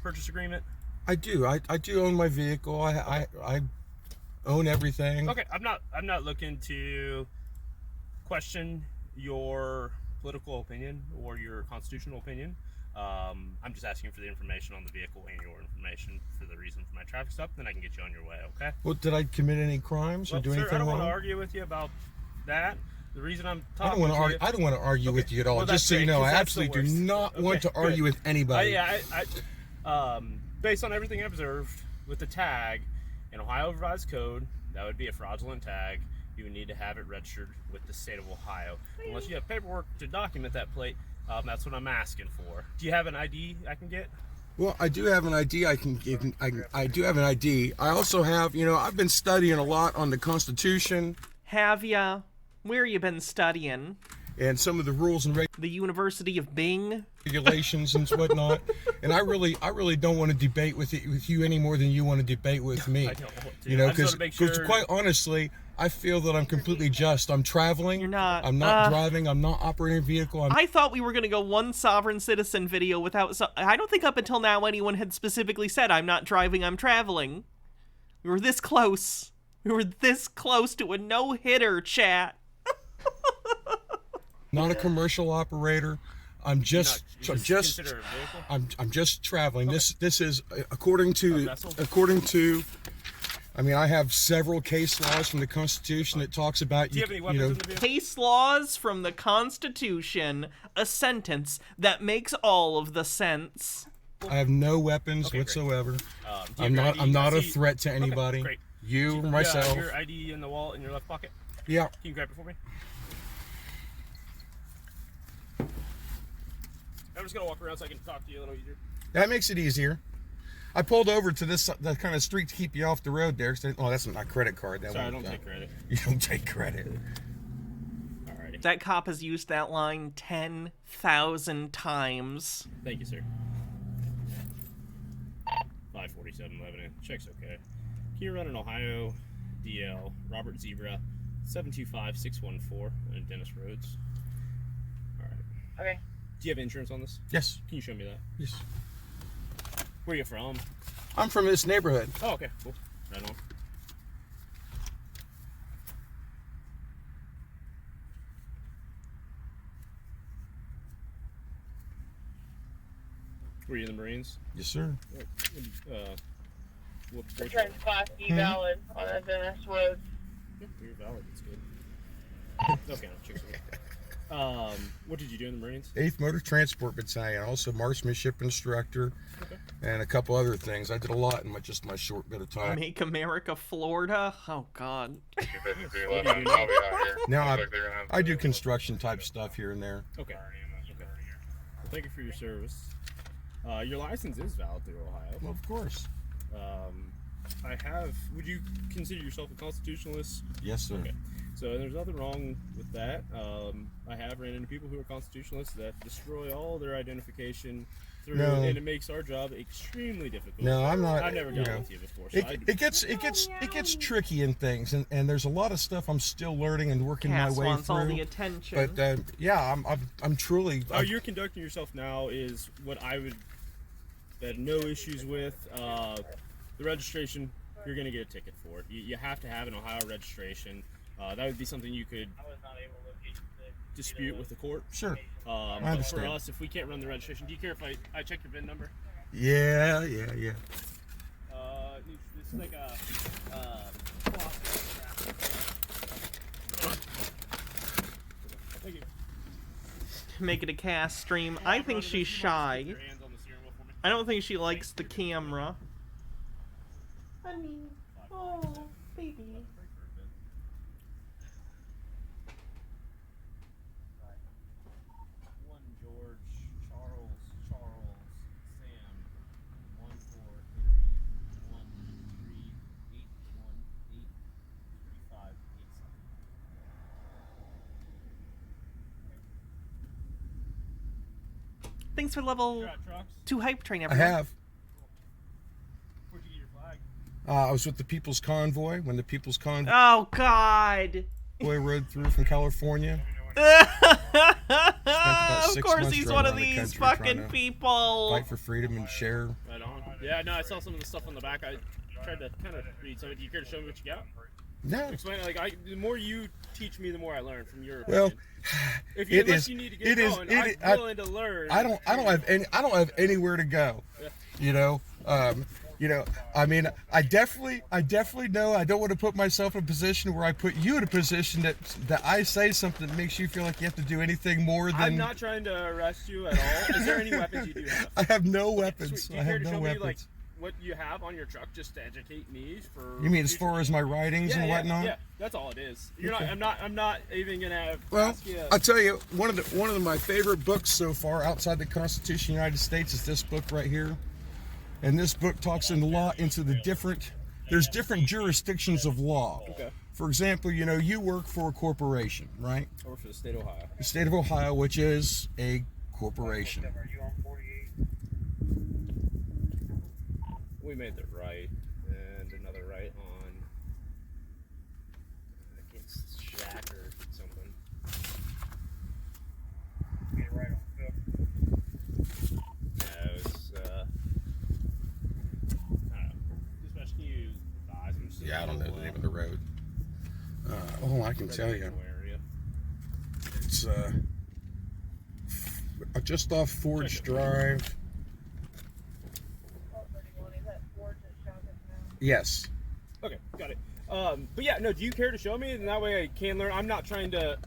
Speaker 25: purchase agreement?
Speaker 9: I do. I do own my vehicle. I own everything.
Speaker 25: Okay, I'm not looking to question your political opinion or your constitutional opinion. I'm just asking for the information on the vehicle and your information for the reason for my traffic stop. Then I can get you on your way. Okay.
Speaker 9: Well, did I commit any crimes or do
Speaker 25: sir,
Speaker 9: anything
Speaker 25: I don't
Speaker 9: wrong?
Speaker 25: want to argue with you about that. The reason I'm
Speaker 9: I don't
Speaker 25: talking
Speaker 9: want to
Speaker 25: to
Speaker 9: argue.
Speaker 25: you,
Speaker 9: I don't want to argue
Speaker 25: Okay,
Speaker 9: with you at all.
Speaker 25: well,
Speaker 9: Just
Speaker 25: that's
Speaker 9: so you
Speaker 25: great,
Speaker 9: know,
Speaker 25: 'cause
Speaker 9: I
Speaker 25: that's
Speaker 9: absolutely
Speaker 25: the
Speaker 9: do
Speaker 25: worst.
Speaker 9: not want to
Speaker 25: Okay,
Speaker 9: argue
Speaker 25: good.
Speaker 9: with anybody.
Speaker 25: Based on everything I observed with the tag in Ohio Revised Code, that would be a fraudulent tag. You would need to have it registered with the state of Ohio. Unless you have paperwork to document that plate, that's what I'm asking for. Do you have an ID I can get?
Speaker 9: Well, I do have an ID. I do have an ID. I also have, I've been studying a lot on the Constitution.
Speaker 2: Have ya? Where you been studying?
Speaker 9: and some of the rules and
Speaker 2: The University of Bing.
Speaker 9: regulations and whatnot. And I really don't want to debate with you any more than you want to debate with me.
Speaker 25: I don't want to.
Speaker 9: You know,
Speaker 25: I just
Speaker 9: because
Speaker 25: wanna make sure-
Speaker 9: quite honestly, I feel that I'm completely just. I'm traveling.
Speaker 2: You're not.
Speaker 9: I'm not driving. I'm not operating a vehicle.
Speaker 2: I thought we were going to go one sovereign citizen video without... I don't think up until now anyone had specifically said, I'm not driving, I'm traveling. We were this close. We were this close to a no-hitter, chat.
Speaker 9: Not a commercial operator. I'm just traveling.
Speaker 25: Okay.
Speaker 9: This is according to I mean, I have several case laws from the Constitution that talks about
Speaker 25: Do you have any weapons in the vehicle?
Speaker 2: Case laws from the Constitution, a sentence that makes all of the sense.
Speaker 9: I have no weapons whatsoever. I'm not a threat to anybody.
Speaker 25: Okay, great.
Speaker 9: You or myself.
Speaker 25: Your ID in the wallet in your left pocket?
Speaker 9: Yeah.
Speaker 25: Can you grab it for me? I'm just gonna walk around so I can talk to you a little easier.
Speaker 9: That makes it easier. I pulled over to that kind of street to keep you off the road there. Oh, that's not my credit card.
Speaker 25: Sorry, I don't take credit.
Speaker 9: You don't take credit.
Speaker 25: Alrighty.
Speaker 2: That cop has used that line 10,000 times.
Speaker 25: Thank you, sir. 547 Lebanon. Check's okay. Can you run an Ohio DL Robert Zebra 725-614 on Dennis Roads? Alright.
Speaker 1: Okay.
Speaker 25: Do you have insurance on this?
Speaker 9: Yes.
Speaker 25: Can you show me that?
Speaker 9: Yes.
Speaker 25: Where are you from?
Speaker 9: I'm from this neighborhood.
Speaker 25: Oh, okay. Cool. Right on. Were you in the Marines?
Speaker 9: Yes, sir.
Speaker 25: What
Speaker 1: The trans class E valid on the Dennis Road.
Speaker 25: You're valid. That's good. Okay, I'll check it. What did you do in the Marines?
Speaker 9: 8th Motor Transport Battalion, also marksmanship instructor, and a couple other things. I did a lot in just my short bit of time.
Speaker 2: Make America Florida? Oh, God.
Speaker 9: Now I do construction type stuff here and there.
Speaker 25: Okay. Well, thank you for your service. Your license is valid through Ohio.
Speaker 9: Well, of course.
Speaker 25: Would you consider yourself a constitutionalist?
Speaker 9: Yes, sir.
Speaker 25: Okay. So there's nothing wrong with that. I have ran into people who are constitutionalists that destroy all their identification through, and it makes our job extremely difficult.
Speaker 9: No, I'm not.
Speaker 25: I've never dealt with you before. So
Speaker 9: it gets tricky in things, and there's a lot of stuff I'm still learning and working
Speaker 2: Cass
Speaker 9: my way
Speaker 2: wants
Speaker 9: through.
Speaker 2: all the attention.
Speaker 9: But yeah, I'm truly.
Speaker 25: How you're conducting yourself now is what I would have no issues with. The registration, you're going to get a ticket for it. You have to have an Ohio registration. That would be something you could dispute with the court.
Speaker 9: Sure. I
Speaker 25: But
Speaker 9: understand.
Speaker 25: for us, if we can't run the registration, do you care if I check your VIN number?
Speaker 9: Yeah.
Speaker 25: It's like a Thank you.
Speaker 2: Make it a cast stream. I think she's shy. I don't think she likes the camera. Honey. Oh, baby. Thanks for level 2 hype train,
Speaker 9: I
Speaker 2: everyone.
Speaker 9: have. I was with the People's Convoy when the People's Convoy
Speaker 2: Oh, God.
Speaker 9: rode through from California.
Speaker 2: Of course he's one of these fucking people.
Speaker 9: Fight for freedom and share.
Speaker 25: Right on. Yeah, no, I saw some of the stuff on the back. I tried to kind of read some of it. Do you care to show me what you got?
Speaker 9: No.
Speaker 25: Explain it. The more you teach me, the more I learn from your
Speaker 9: Well,
Speaker 25: opinion. Unless you need to get going, I'm willing to learn.
Speaker 9: I don't have anywhere to go.
Speaker 25: Yeah.
Speaker 9: I mean, I definitely know I don't want to put myself in a position where I put you in a position that I say something that makes you feel like you have to do anything more than.
Speaker 25: I'm not trying to arrest you at all. Is there any weapons you do have?
Speaker 9: I have no weapons.
Speaker 25: Do you care to show me like what you have on your truck just to educate me for?
Speaker 9: You mean as far as my writings and whatnot?
Speaker 25: Yeah, that's all it is. You're
Speaker 9: Okay.
Speaker 25: not. I'm not even gonna.
Speaker 9: Well,
Speaker 25: ask you.
Speaker 9: I'll tell you one of my favorite books so far outside the Constitution of the United States is this book right here. And this book talks in the law into the different. There's different jurisdictions of law.
Speaker 25: Okay.
Speaker 9: for example, you know, you work for a corporation, right?
Speaker 25: I work for the state of Ohio.
Speaker 9: The state of Ohio, which is a corporation.
Speaker 25: We made the right and another right on against Shack or something.
Speaker 11: Get right on Cook.
Speaker 25: Yeah, it was, I don't know. Dispatch, can you advise them?
Speaker 3: Yeah, I don't know the name of the road. Oh, I can tell you. It's just off Forge Drive. Yes.
Speaker 25: Okay, got it. But yeah, no, do you care to show me? And that way I can learn. I'm not trying to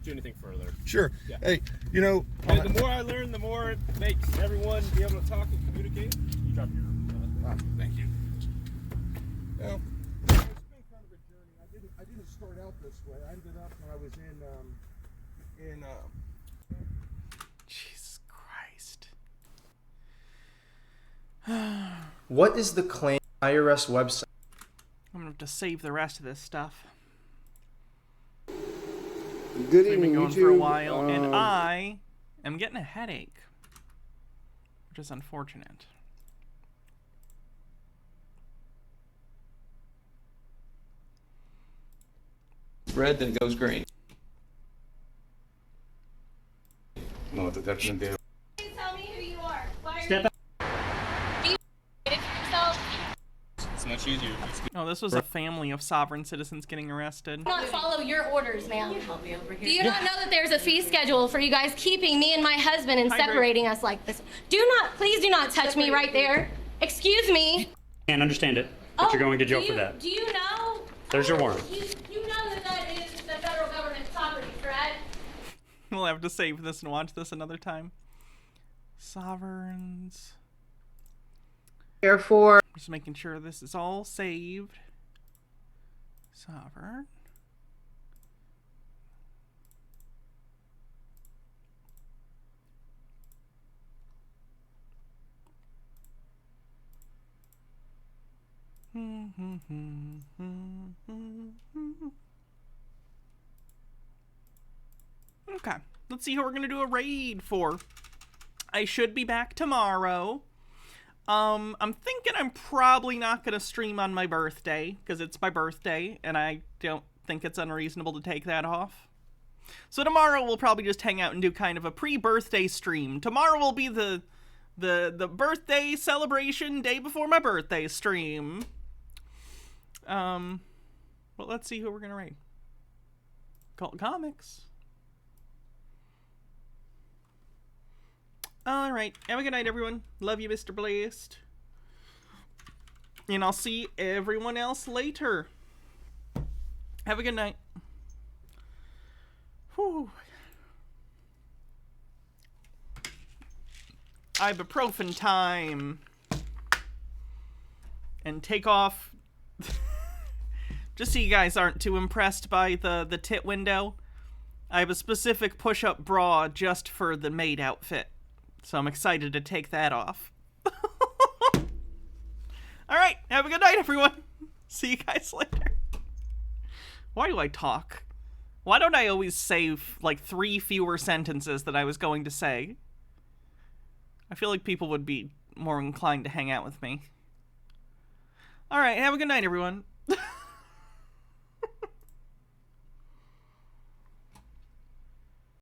Speaker 25: do anything further.
Speaker 9: Sure.
Speaker 25: Yeah.
Speaker 9: Hey, you know.
Speaker 25: And the more I learn, the more it makes everyone be able to talk and communicate. You drop your.
Speaker 3: Thank you.
Speaker 9: Well, it's been kind of a journey. I didn't start out this way. I ended up when I was in
Speaker 2: Jesus Christ.
Speaker 4: What is the claim IRS website?
Speaker 2: I'm gonna have to save the rest of this stuff.
Speaker 21: Good
Speaker 2: We've been
Speaker 21: evening,
Speaker 2: going
Speaker 21: YouTube.
Speaker 2: for a while, and I am getting a headache, which is unfortunate.
Speaker 5: Red, then it goes green. No, it's a definite deal.
Speaker 20: Tell me who you are. Why are
Speaker 5: Step
Speaker 20: you... Do you yourself?
Speaker 5: It's much easier.
Speaker 2: Oh, this was a family of sovereign citizens getting arrested.
Speaker 20: Do not follow your orders, ma'am. Do you not know that there's a fee schedule for you guys keeping me and my husband and separating us like this? Please do not touch me right there. Excuse me.
Speaker 22: Can't understand it, but you're going to jail for that.
Speaker 20: Do you know?
Speaker 22: There's your warrant.
Speaker 20: You know that that is the federal government's property, correct?
Speaker 2: We'll have to save this and watch this another time. Sovereigns.
Speaker 4: Therefore,
Speaker 2: just making sure this is all saved. Sovereign. Okay, let's see who we're gonna do a raid for. I should be back tomorrow. I'm thinking I'm probably not gonna stream on my birthday, because it's my birthday, and I don't think it's unreasonable to take that off. So tomorrow we'll probably just hang out and do kind of a pre-birthday stream. Tomorrow will be the birthday celebration day before my birthday stream. But let's see who we're gonna raid. Cult Comics. Alright, have a good night, everyone. Love you, Mr. Blast. And I'll see everyone else later. Have a good night. Whew. Ibuprofen time. And take off. Just so you guys aren't too impressed by the tit window, I have a specific push-up bra just for the maid outfit. So I'm excited to take that off. Alright, have a good night, everyone. See you guys later. Why do I talk? Why don't I always say, like, 3 fewer sentences that I was going to say? I feel like people would be more inclined to hang out with me. Alright, have a good night, everyone.